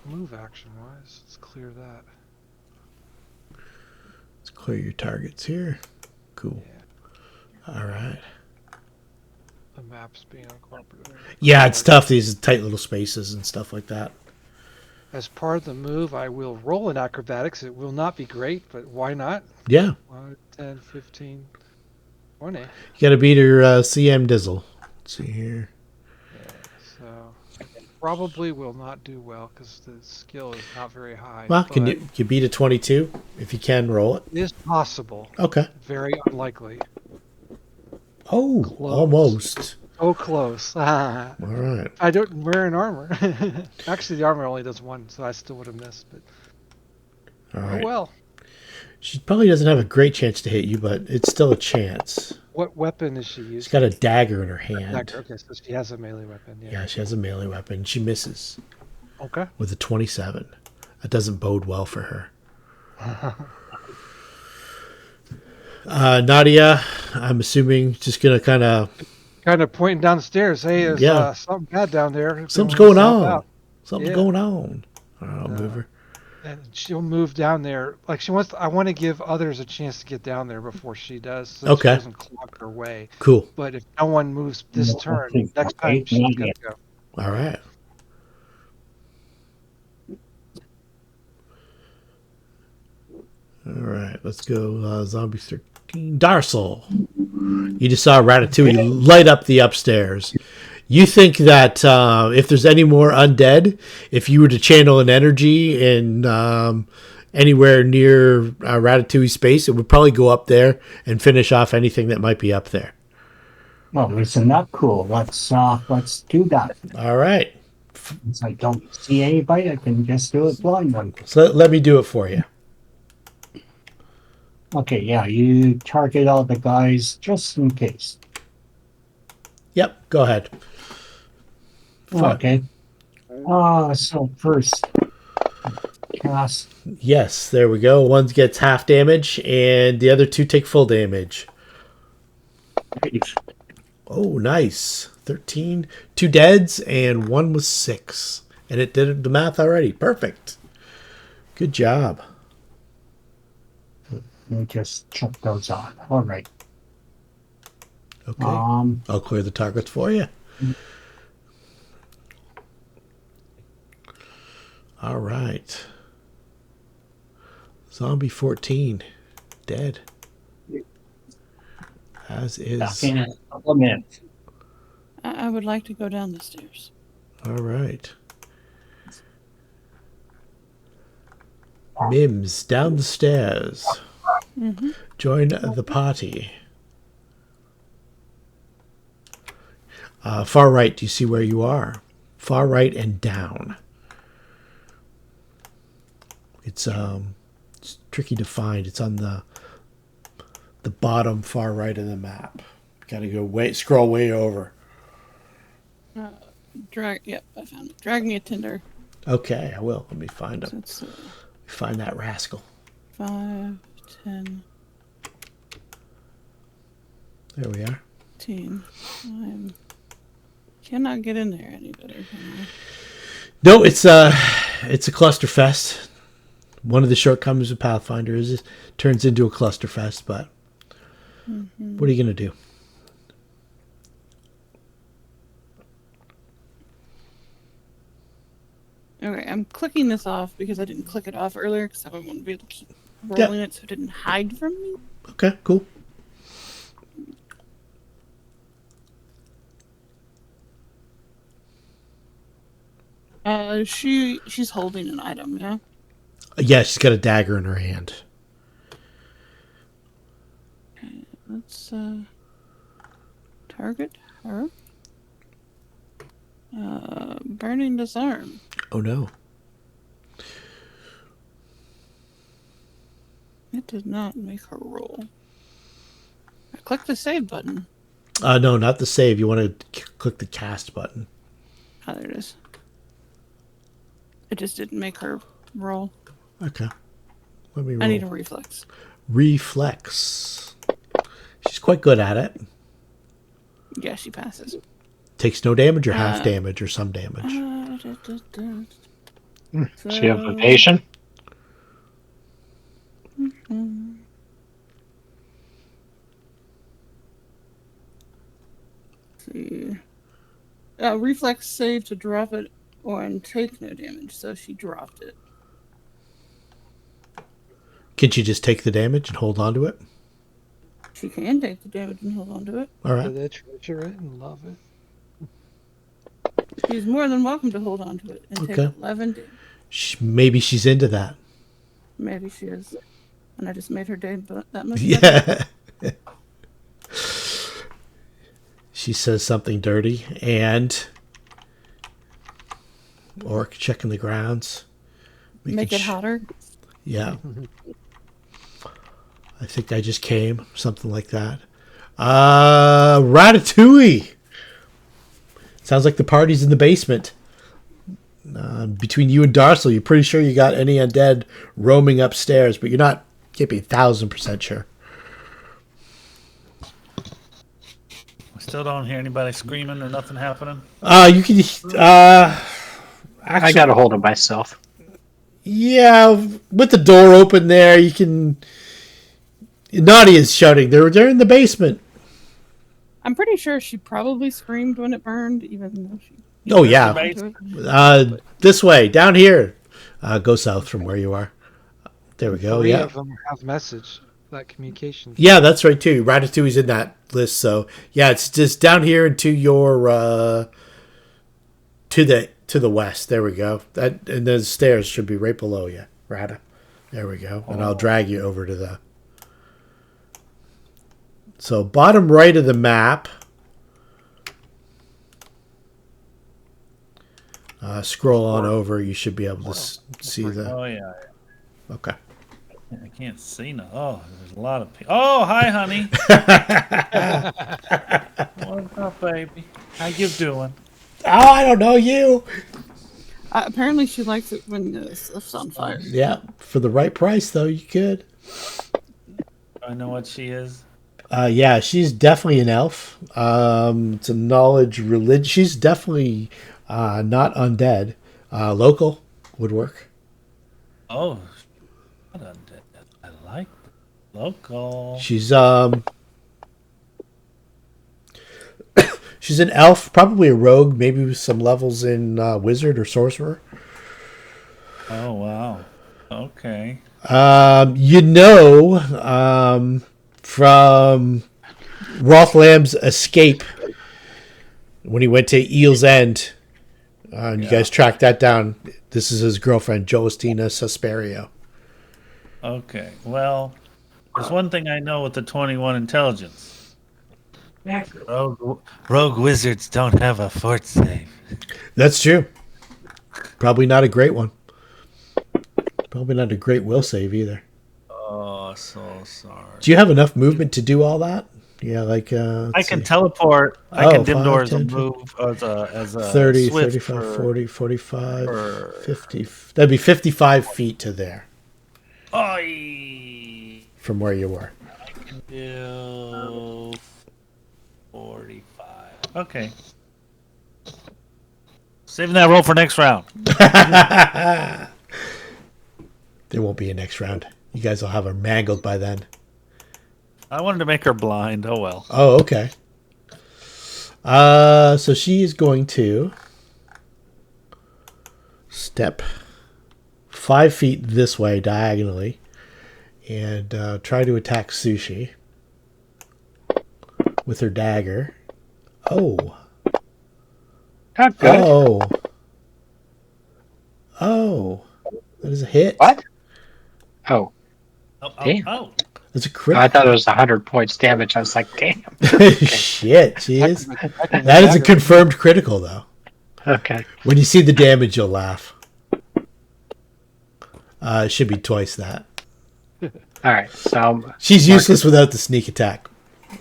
move action wise. Let's clear that. Let's clear your targets here. Cool. Yeah. All right. The map's being incorporated. Yeah, it's tough. These tight little spaces and stuff like that. As part of the move, I will roll in acrobatics. It will not be great, but why not? Yeah. 1, 10, 15, 20. You got to beat her CM Dizzle. Let's see here. Yeah, so probably will not do well because the skill is not very high. Well, can but you beat a 22? If you can, roll it. it is possible. Okay. Very unlikely. Oh, Close. almost. Oh, close. All right. I don't wear an armor. Actually, the armor only does 1, so I still would have missed. But All right. oh well. She probably doesn't have a great chance to hit you, but it's still a chance. What weapon is she She's using? got a dagger in her hand. Dagger. Okay, so she has a melee weapon. Yeah, she has a melee weapon. She misses Okay. with a 27. That doesn't bode well for her. Nadia, I'm assuming just going to kind of... pointing down the stairs. Hey, there's something bad down there. Something's Don't going stop on. out. Something's Yeah. going on. All right, I'll move her. And she'll move down there. Like she wants. I want to give others a chance to get down there before she does, so Okay. she doesn't clog her way. Cool. But if no one moves this turn, think next time she's gonna go. All right. All right, let's go. Zombie 13. Darsal. You just saw Ratatouille light up the upstairs. You think that if there's any more undead, if you were to channel an energy in anywhere near Ratatouille space, it would probably go up there and finish off anything that might be up there. Well, isn't that cool? Let's do that. All right. Since I don't see anybody, I can just do it blindly. So let me do it for you. Okay, yeah, you target all the guys just in case. Yep, go ahead. Fuck. Okay. So first, cast. Yes, there we go. One gets half damage, and the other 2 take full damage. Oh, nice. 13. 2 deads, and 1 was 6. And it did the math already. Perfect. Good job. Let me just check those on. All right. Okay. I'll clear the targets for you. All right. Zombie 14. Dead. As is. Back in a couple of minutes. I would like to go down the stairs. All right. Mims, down the stairs. Mm-hmm. Join the party. Far right, do you see where you are? Far right and down. It's tricky to find. It's on the bottom far right of the map. Got to go scroll way over. Yep, I found it. Drag me a tinder. Okay, I will. Let me find So him. it's Find that rascal. 5, 10, There we are. 15. I cannot get in there any better. Can No, it's a cluster fest. One of the shortcomings of Pathfinder is it turns into a cluster fest, but what are you going to do? Okay, I'm clicking this off because I didn't click it off earlier because I wouldn't want to be able to keep rolling it so it didn't hide from me. Okay, cool. She's holding an item, yeah? Yeah, she's got a dagger in her hand. Okay, let's target her. Burning disarm. Oh no. It did not make her roll. I clicked the save button. No, not the save. You want to click the cast button. Oh, there it is. It just didn't make her roll. Okay. Let me roll. I need a reflex. Reflex. She's quite good at it. Yeah, she passes. Takes no damage or half damage or some damage. She have evasion. See. Reflex save to drop it and take no damage, so she dropped it. Can she just take the damage and hold on to it? She can take the damage and hold on to it. All right. They treasure it and love it. She's more than welcome to hold on to it and take Okay. 11 damage. Maybe she's into that. Maybe she is. And I just made her day that much better. Yeah. She says something dirty, and Orc checking the grounds. Make it hotter. Yeah. I think I just came. Something like that. Ratatouille. Sounds like the party's in the basement. Between you and Darcel, you're pretty sure you got any undead roaming upstairs, but can't be 1,000% sure. I still don't hear anybody screaming or nothing happening. You can. Actually, I got a hold of myself. yeah, with the door open there, you can. Nadia's shouting. They're in the basement. I'm pretty sure she probably screamed when it burned, even though she. Oh yeah. Into it. This way, down here. Go south from where you are. There we go. Three Yeah. of them have message, that communication. Yeah, that's right too. Ratatouille's in that list, so yeah, it's just down here and to your to the west. There we go. That and the stairs should be right below you, Rata. There we go. And I'll drag you over to the. So bottom right of the map. Scroll on over. You should be able to see the. Oh yeah. Okay. I can't see now. Oh, there's a lot of people. Oh, hi, honey. What's up, baby? How you doing? Oh, I don't know you. Apparently, she likes it when the stuff's on fire. Yeah, for the right price though, you could. I know what she is. Yeah, she's definitely an elf. It's a knowledge religion. She's definitely not undead. Local would work. Oh, not undead. I like the local. She's she's an elf, probably a rogue, maybe with some levels in wizard or sorcerer. Oh wow. Okay. From Rotlh Lamm's escape when he went to Eel's End, and you guys tracked that down. This is his girlfriend, Jolistina Susperio. Okay. Well, there's one thing I know with the 21 intelligence. Rogue wizards don't have a fort save. That's true. Probably not a great one. Probably not a great will save either. Oh, so sorry. Do you have enough movement to do all that? Yeah, like I can teleport. I can dim 5, doors 10, and move as a 30, swift 35, 40, 45, for- 50. That'd be 55 feet to there Oi! from where you were. Do 45. Okay. Saving that roll for next round. There won't be a next round. You guys will have her mangled by then. I wanted to make her blind. Oh well. Oh, okay. So she is going to step 5 feet this way diagonally and try to attack Sushi with her dagger. Oh. Not good. Oh. That is a hit. What? Oh, Oh, Damn. oh. That's a crit. I thought it was 100 points damage. I was like, damn. Shit, she is. That is a confirmed critical, though. Okay. When you see the damage, you'll laugh. It should be twice that. All right, so She's useless without the sneak attack. all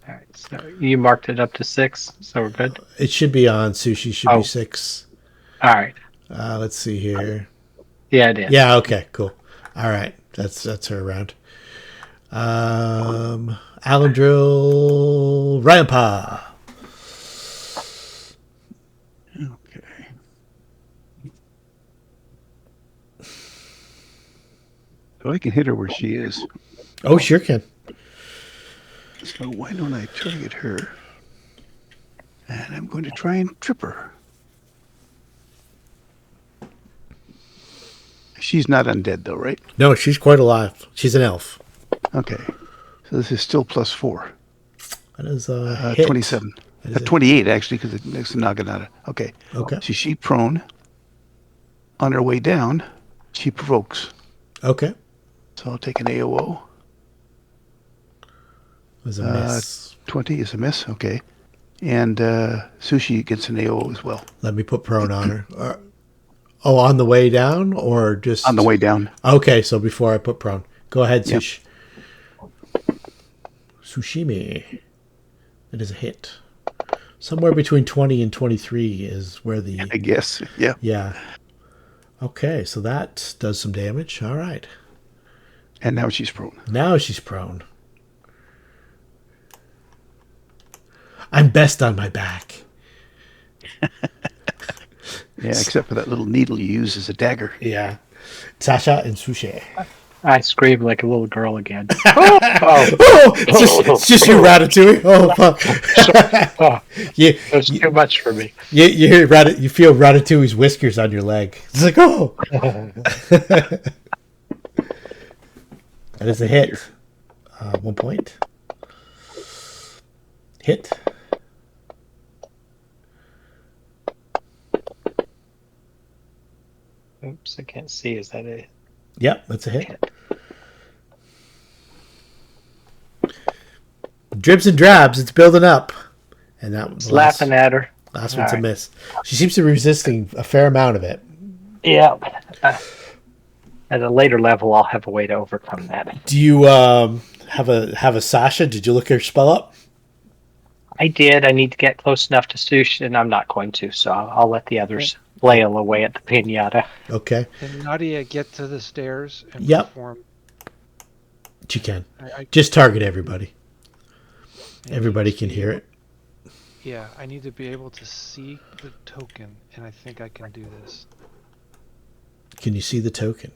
right, so you marked it up to 6, so we're good. It should be on. Sushi should Oh. be 6. All right, Let's see here. yeah, it is. Yeah. Okay. Cool. All right. That's her round. Alandril Rampa. Okay. So I can hit her where she is. Oh, sure can. So why don't I target her? And I'm going to try and trip her. She's not undead though, right? No, she's quite alive. She's an elf. Okay. So this is still +4. That is a hit. 27. That is a- 28 actually, because it makes a Naginata. Okay. Okay. So she's prone. On her way down, she provokes. Okay. So I'll take an AOO. It was a miss. 20 is a miss. Okay. And Sushi gets an AOO as well. Let me put prone on her. On the way down or just On the way down. Okay, so before I put prone, go ahead, Yep. Sushi. Sushimi. It is a hit. Somewhere between 20 and 23 is where the I guess. Yeah. yeah. Okay, so that does some damage. All right. And now she's prone. Now she's prone. I'm best on my back. Yeah, except for that little needle you use as a dagger. Yeah. Sasha and Sushi. I screamed like a little girl again. Oh, it's just you, Ratatouille. Oh, fuck. Oh, you, it was too much for me. you hear you feel Ratatouille's whiskers on your leg. It's like, oh. That is a hit. 1 point. Hit. Oops, I can't see. Is that it? Yep, that's a hit. Dribs and drabs, it's building up. And that was It's laughing at her. last one's a All right. miss. She seems to be resisting a fair amount of it. Yeah. At a later level, I'll have a way to overcome that. Do you have a Sasha? Did you look her spell up? I did. I need to get close enough to Sush, and I'm not going to, so I'll let the others flail away at the pinata. Okay. Can Nadia get to the stairs and Yep. perform? She can. I Just target everybody. need Everybody to can be hear able- it. Yeah, I need to be able to see the token, and I think I can do this. Can you see the token?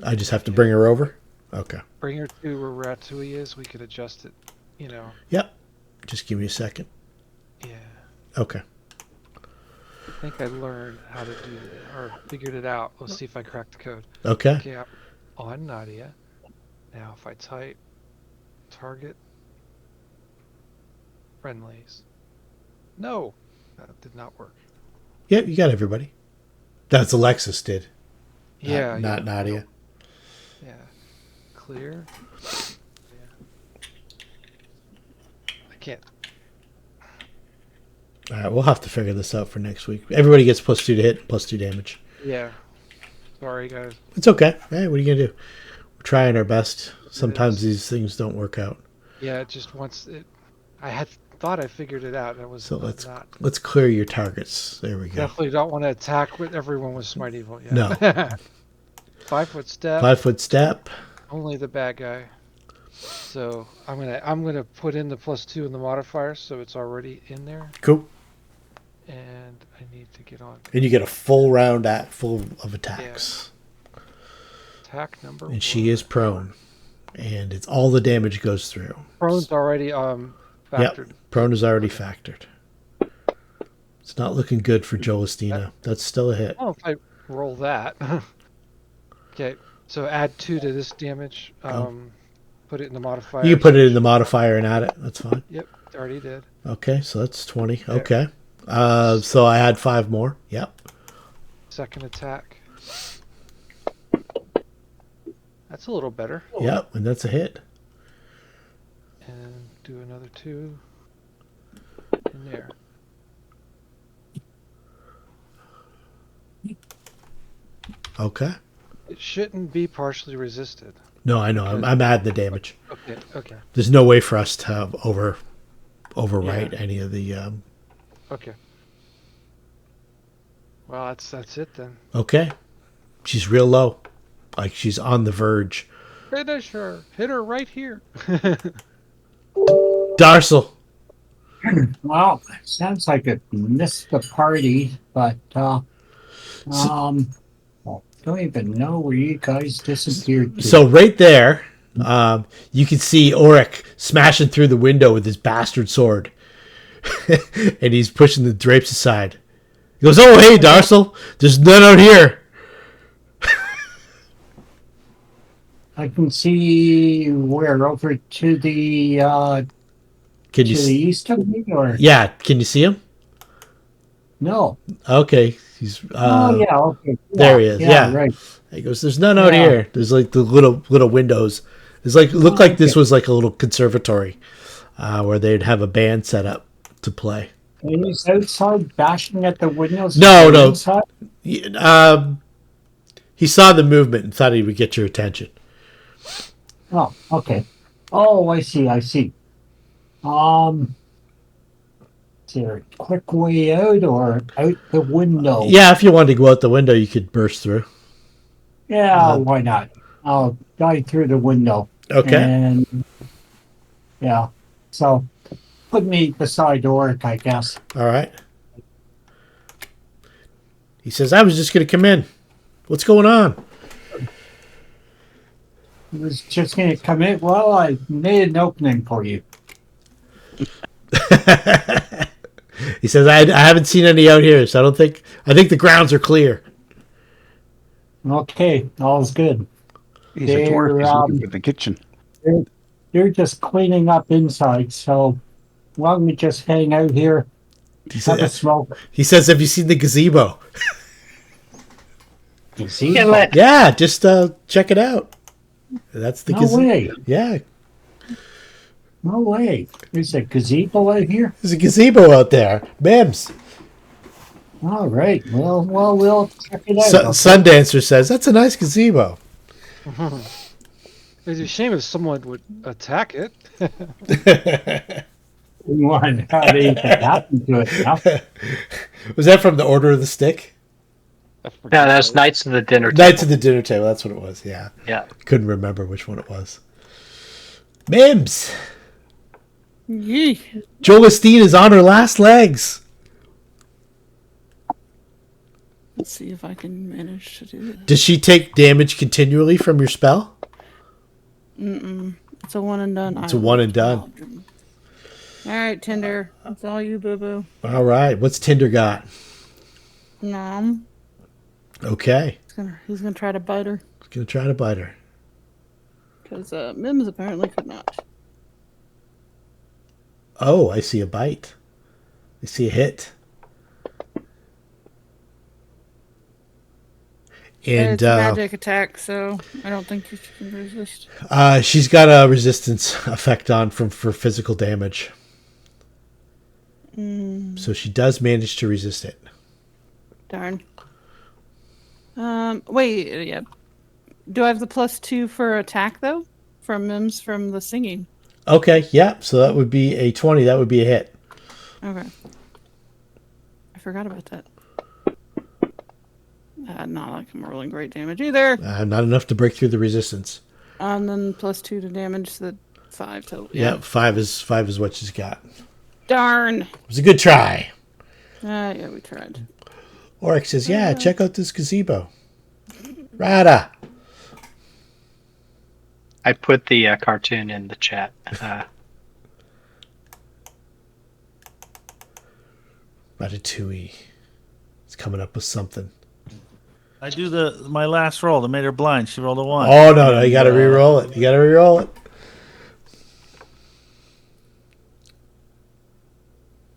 I just have to bring her over? Okay. Bring her to where Ratatouille is. We could adjust it. You know. Yep. Just give me a second. Yeah. Okay. I think I learned how to do it, or figured it out. Let's see if I cracked the code. Okay. Okay, I'm on Nadia. Now, if I type target friendlies. No, that did not work. Yep, you got everybody. That's Alexis did. Yeah, Not Nadia. Yeah. Clear. Yeah. I can't. All right, we'll have to figure this out for next week. Everybody gets +2 to hit, +2 damage. Yeah. Sorry, guys. It's okay. Hey, what are you gonna do? We're trying our best. Sometimes these things don't work out. Yeah, it just wants it. I had thought I figured it out. That was So not. let's clear your targets. There we go. Definitely don't want to attack with everyone with Smite Evil. Yeah. No. 5 foot step. 5 foot step. Only the bad guy. So I'm gonna put in the +2 in the modifier, so it's already in there, Cool. and I need to get on And you get a full round full of attacks. attack number. And she is prone. And it's all the damage goes through. Prone's already factored. Yep. Prone is already factored. It's not looking good for Jolistina. That's still a hit. Oh, if I roll that. Okay, so add 2 to this damage. Put it in the modifier. You can put it in the modifier and add it. That's fine. Yep, already did. Okay, so that's 20. Okay. So I add 5 more. Yep. Second attack. That's a little better. Yep, and that's a hit. And do another 2 in there. Okay. It shouldn't be partially resisted. No, I know. I'm adding the damage. Okay. There's no way for us to overwrite any of the. Okay. Well, that's it then. Okay, she's real low, like she's on the verge. Finish her. Hit her right here. Darsel. Well, sounds like it missed the party, but don't even know where you guys disappeared to. So right there, you can see Auric smashing through the window with his bastard sword, and he's pushing the drapes aside. He goes, "Oh, hey, Darsel, there's none out here." I can see where over to the Can to you? the east of me, or Yeah, can you see him? no? Okay, he's. Oh yeah, okay. There he is. Yeah. right. He goes, "There's none out Yeah. here." There's like the little windows. It's like it looked like this was like a little conservatory, where they'd have a band set up to play. And he's outside bashing at the windows. No. Inside? He saw the movement and thought he would get your attention. Oh, okay. Oh, I see. Is there a quick way out or out the window? Yeah, if you wanted to go out the window, you could burst through. Yeah, why not? I'll dive through the window. Okay. And yeah, so put me beside Oric, I guess. All right. He says, "I was just going to come in. What's going on?" I was just going to come in. Well, I made an opening for you. He says, I haven't seen any out here, so I think the grounds are clear." Okay, all's good. He's a dwarf. He's looking for the kitchen. You're just cleaning up inside, so why don't we just hang out here, have a smoke? He says, "Have you seen the gazebo?" Gazebo? Yeah, just check it out. That's the No gazebo. way. Yeah, No way. There's a gazebo out here? there's a gazebo out there. Mims. All right. Well, we'll check it out. Okay. Sundancer says, "That's a nice gazebo." It's a shame if someone would attack it. What happened to it? Huh? Was that from the Order of the Stick? Yeah, that's Knights of the Dinner Table. Knights of the Dinner Table, that's what it was, yeah. Yeah. Couldn't remember which one it was. Mims! Yee. Jolistina is on her last legs. Let's see if I can manage to do this. Does she take damage continually from your spell? It's a one and done. It's a one and done. All right, Tinder. It's all you, boo boo. All right, what's Tinder got? Nom. Okay. He's gonna try to bite her He's going to try to bite her. because Mims apparently could not. Oh, I see a bite. I see a hit. And It's a magic attack, so I don't think you can resist. she's got a resistance effect on for physical damage. So she does manage to resist it. Darn. Wait, yeah. Do I have the +2 for attack though? From Mims from the singing. Okay, yeah. So that would be a 20. That would be a hit. Okay. I forgot about that. Not like I'm rolling great damage either. Not enough to break through the resistance. And then +2 to damage, so 5 total. Yeah, 5 is what she's got. Darn. It was a good try. Yeah, we tried. Oryx says, "Yeah, check out this gazebo." Rada. I put the cartoon in the chat. Ratatouille. It's coming up with something. I do my last roll that made her blind. She rolled a 1. Oh, no, you got to re-roll it. You got to re-roll it.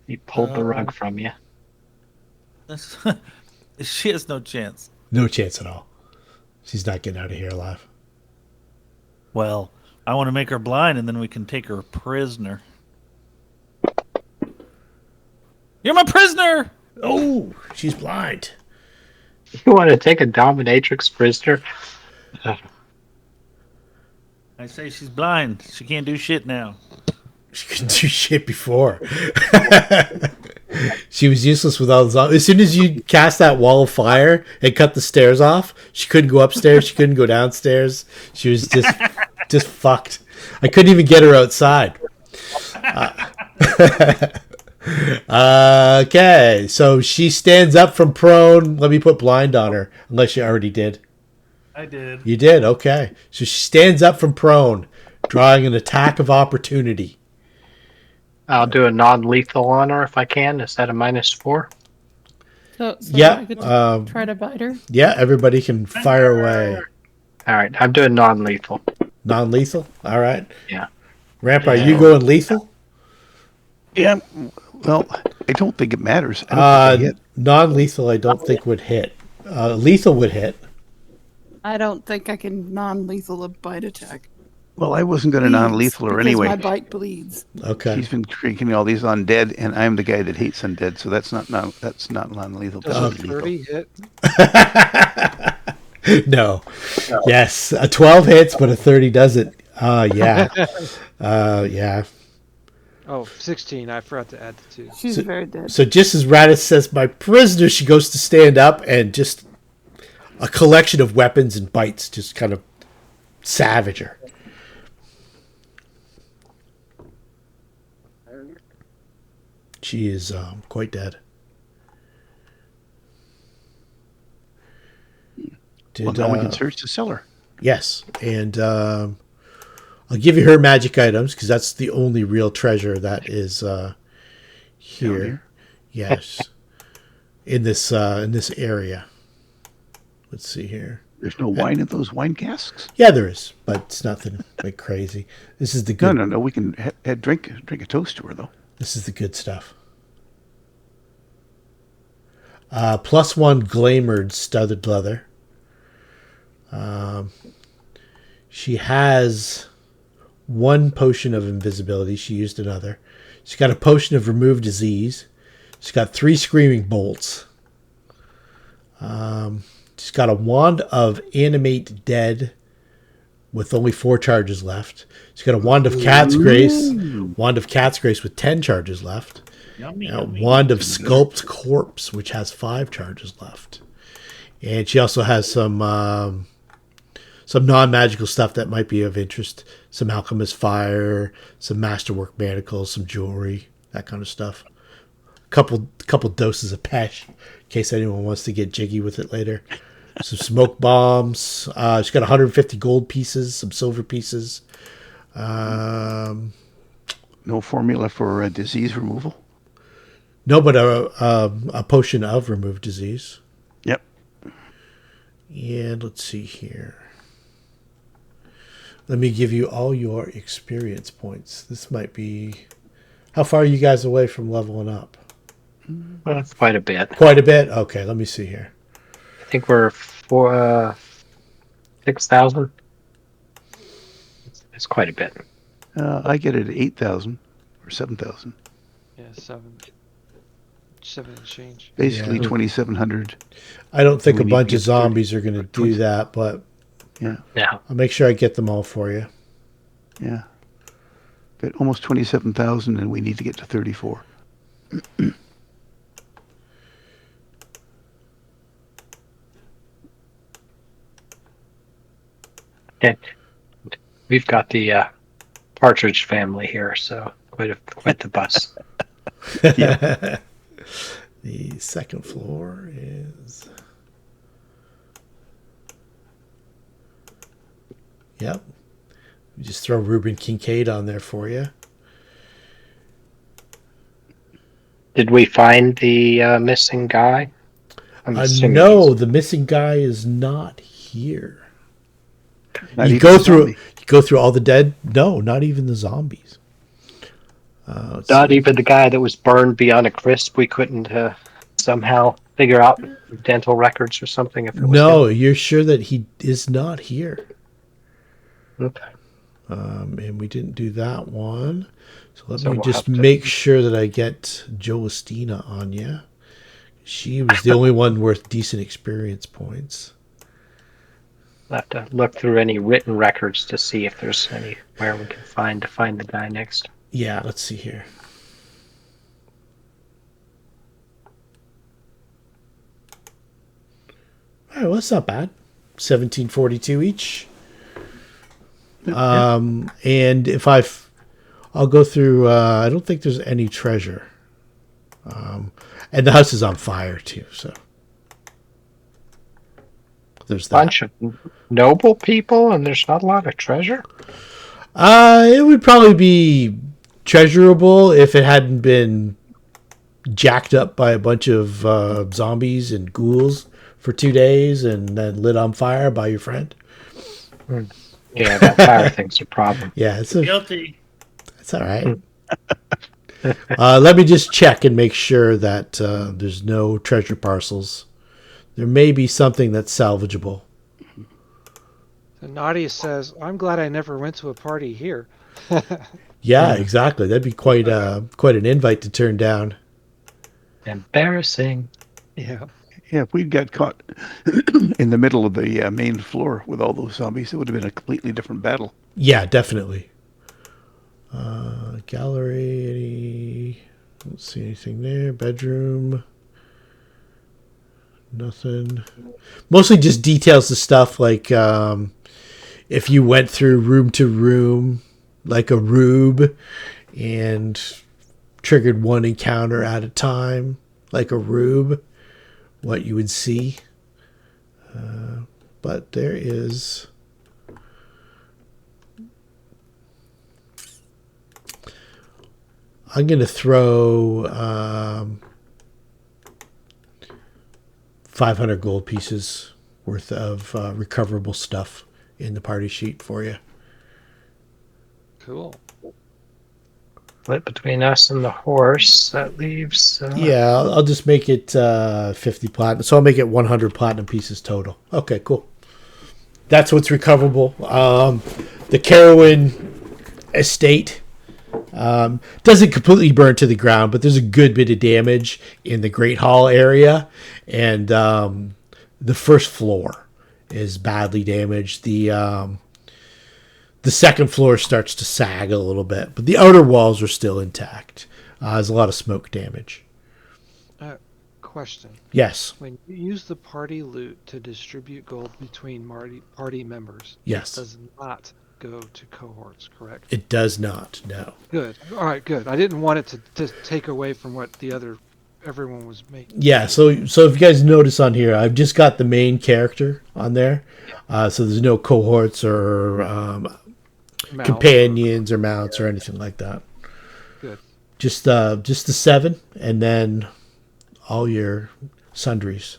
He pulled the rug from you. She has no chance. No chance at all. She's not getting out of here alive. Well, I want to make her blind, and then we can take her prisoner. You're my prisoner! Oh, she's blind. You want to take a dominatrix prisoner? I say she's blind. She can't do shit now. She couldn't do shit before. She was useless with all the. As soon as you cast that wall of fire and cut the stairs off, she couldn't go upstairs. She couldn't go downstairs. She was just fucked. I couldn't even get her outside. Okay, so she stands up from prone. Let me put blind on her, unless you already did. I did. You did, okay. So she stands up from prone, drawing an attack of opportunity. I'll do a non-lethal on her if I can. Is that a -4? So Yeah, I get to try to bite her. Yeah, everybody can fire away. All right, I'm doing non-lethal. Non-lethal? All right. Yeah. Ramp, are you going lethal? Yeah. Well, I don't think it matters. I don't think I hit. Non-lethal, I don't think would hit. Lethal would hit. I don't think I can non-lethal a bite attack. Well, I wasn't going to non-lethal her because anyway. my bite bleeds. Okay. She's been drinking all these undead, and I'm the guy that hates undead, so that's not non-lethal. Does That's a lethal. 30 hit? No. Yes, a 12 hits, but a 30 doesn't. Yeah. Yeah. Oh, 16. I forgot to add the 2. She's very dead. So just as Radis says, my prisoner, she goes to stand up, and just a collection of weapons and bites just kind of savage her. She is quite dead. Well, now we can search the cellar. Yes, and I'll give you her magic items because that's the only real treasure that is here. Yes, in this area. Let's see here. There's no wine in those wine casks? Yeah, there is, but it's nothing like crazy. This is the good. No. We can drink a toast to her, though. This is the good stuff. +1 glamored studded leather. She has 1 potion of invisibility. She used another. She's got a potion of remove disease. She's got 3 screaming bolts. She's got a wand of animate dead with only 4 charges left. She's got a wand of cat's grace. Wand of cat's grace with 10 charges left. Yummy, A yummy. wand of sculpt corpse, which has 5 charges left. And she also has some non-magical stuff that might be of interest. Some alchemist fire, some masterwork manacles, some jewelry, that kind of stuff. Couple doses of Phage, in case anyone wants to get jiggy with it later. Some smoke bombs. She's got 150 gold pieces, some silver pieces. No formula for disease removal? No, but a potion of remove disease. Yep. And let's see here. Let me give you all your experience points. This might be... How far are you guys away from leveling up? Well, that's quite a bit. Quite a bit? Okay, let me see here. I think we're 6,000. It's quite a bit. I get it at 8,000 or 7,000. Yeah, 7 and change. Basically Yeah. 2,700. I don't think We a need to bunch get of zombies are going to 20. do that, but Yeah, Yeah. I'll make sure I get them all for you. yeah. But almost 27,000, and we need to get to 34. And we've got the Partridge family here, so quite the bus. The second floor is... Yep. Just throw Reuben Kincaid on there for you. Did we find the missing guy? I'm assuming No, he's- the missing guy is not here. Not You even go a through zombie. all the dead. No, not even the zombies. Let's Not see. even the guy that was burned beyond a crisp. We couldn't somehow figure out dental records or something. If it was No, you're sure that he is not here. him? Okay. And we didn't do that one. So let So me we'll just have to- make sure that I get Jolistina on you. She was the only one worth decent experience points. I'll have to look through any written records to see if there's anywhere we can find the guy next. Yeah, let's see here. All right, well, that's not bad. 1742 each. And if I'll go through. I don't think there's any treasure. And the house is on fire too. So there's that. Bunch of noble people, and there's not a lot of treasure. It would probably be treasurable if it hadn't been jacked up by a bunch of zombies and ghouls for 2 days and then lit on fire by your friend. Yeah, that fire thing's a problem. Yeah, Guilty. it's all right. Let me just check and make sure that there's no treasure parcels. There may be something that's salvageable. So Nadia says, "I'm glad I never went to a party here." Yeah, exactly. That'd be quite an invite to turn down. Embarrassing. Yeah. Yeah, if we'd got caught in the middle of the main floor with all those zombies, it would have been a completely different battle. Yeah, definitely. Gallery. Don't see anything there. Bedroom. Nothing. Mostly just details of stuff like if you went through room to room like a rube and triggered one encounter at a time like a rube, what you would see. But there is... I'm going to throw 500 gold pieces worth of recoverable stuff in the party sheet for you. Cool. Split between us and the horse. That leaves. Yeah, I'll just make it 50 platinum. So I'll make it 100 platinum pieces total. Okay, cool. That's what's recoverable. The Carowyn estate doesn't completely burn to the ground, but there's a good bit of damage in the Great Hall area, and the first floor is badly damaged. The second floor starts to sag a little bit, but the outer walls are still intact. There's a lot of smoke damage. Question. Yes. When you use the party loot to distribute gold between party members, Yes. it does not go to cohorts, correct? It does not, no. Good. All right, good. I didn't want it to take away from what everyone was making. Yeah, so if you guys notice on here, I've just got the main character on there. So there's no cohorts or Mounts companions or mounts or anything like that. Good. Just the 7, and then all your sundries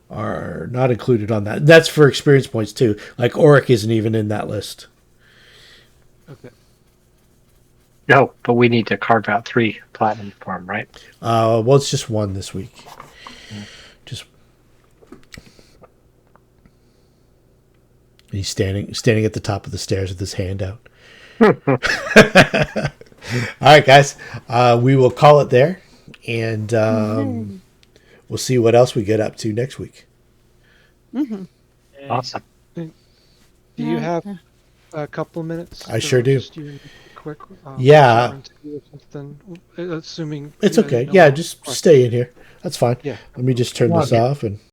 are not included on that. That's for experience points too. Like Auric isn't even in that list. Okay. No, but we need to carve out 3 platinum for him, right? Well, it's just 1 this week. Just he's standing at the top of the stairs with his hand out. All right, guys. We will call it there, and we'll see what else we get up to next week. Awesome. Do you have a couple of minutes? I sure do. Just you quick. Yeah. Something, assuming It's you okay. no Yeah, more just questions. stay in here. That's fine. Yeah. Let me just turn this Okay. off and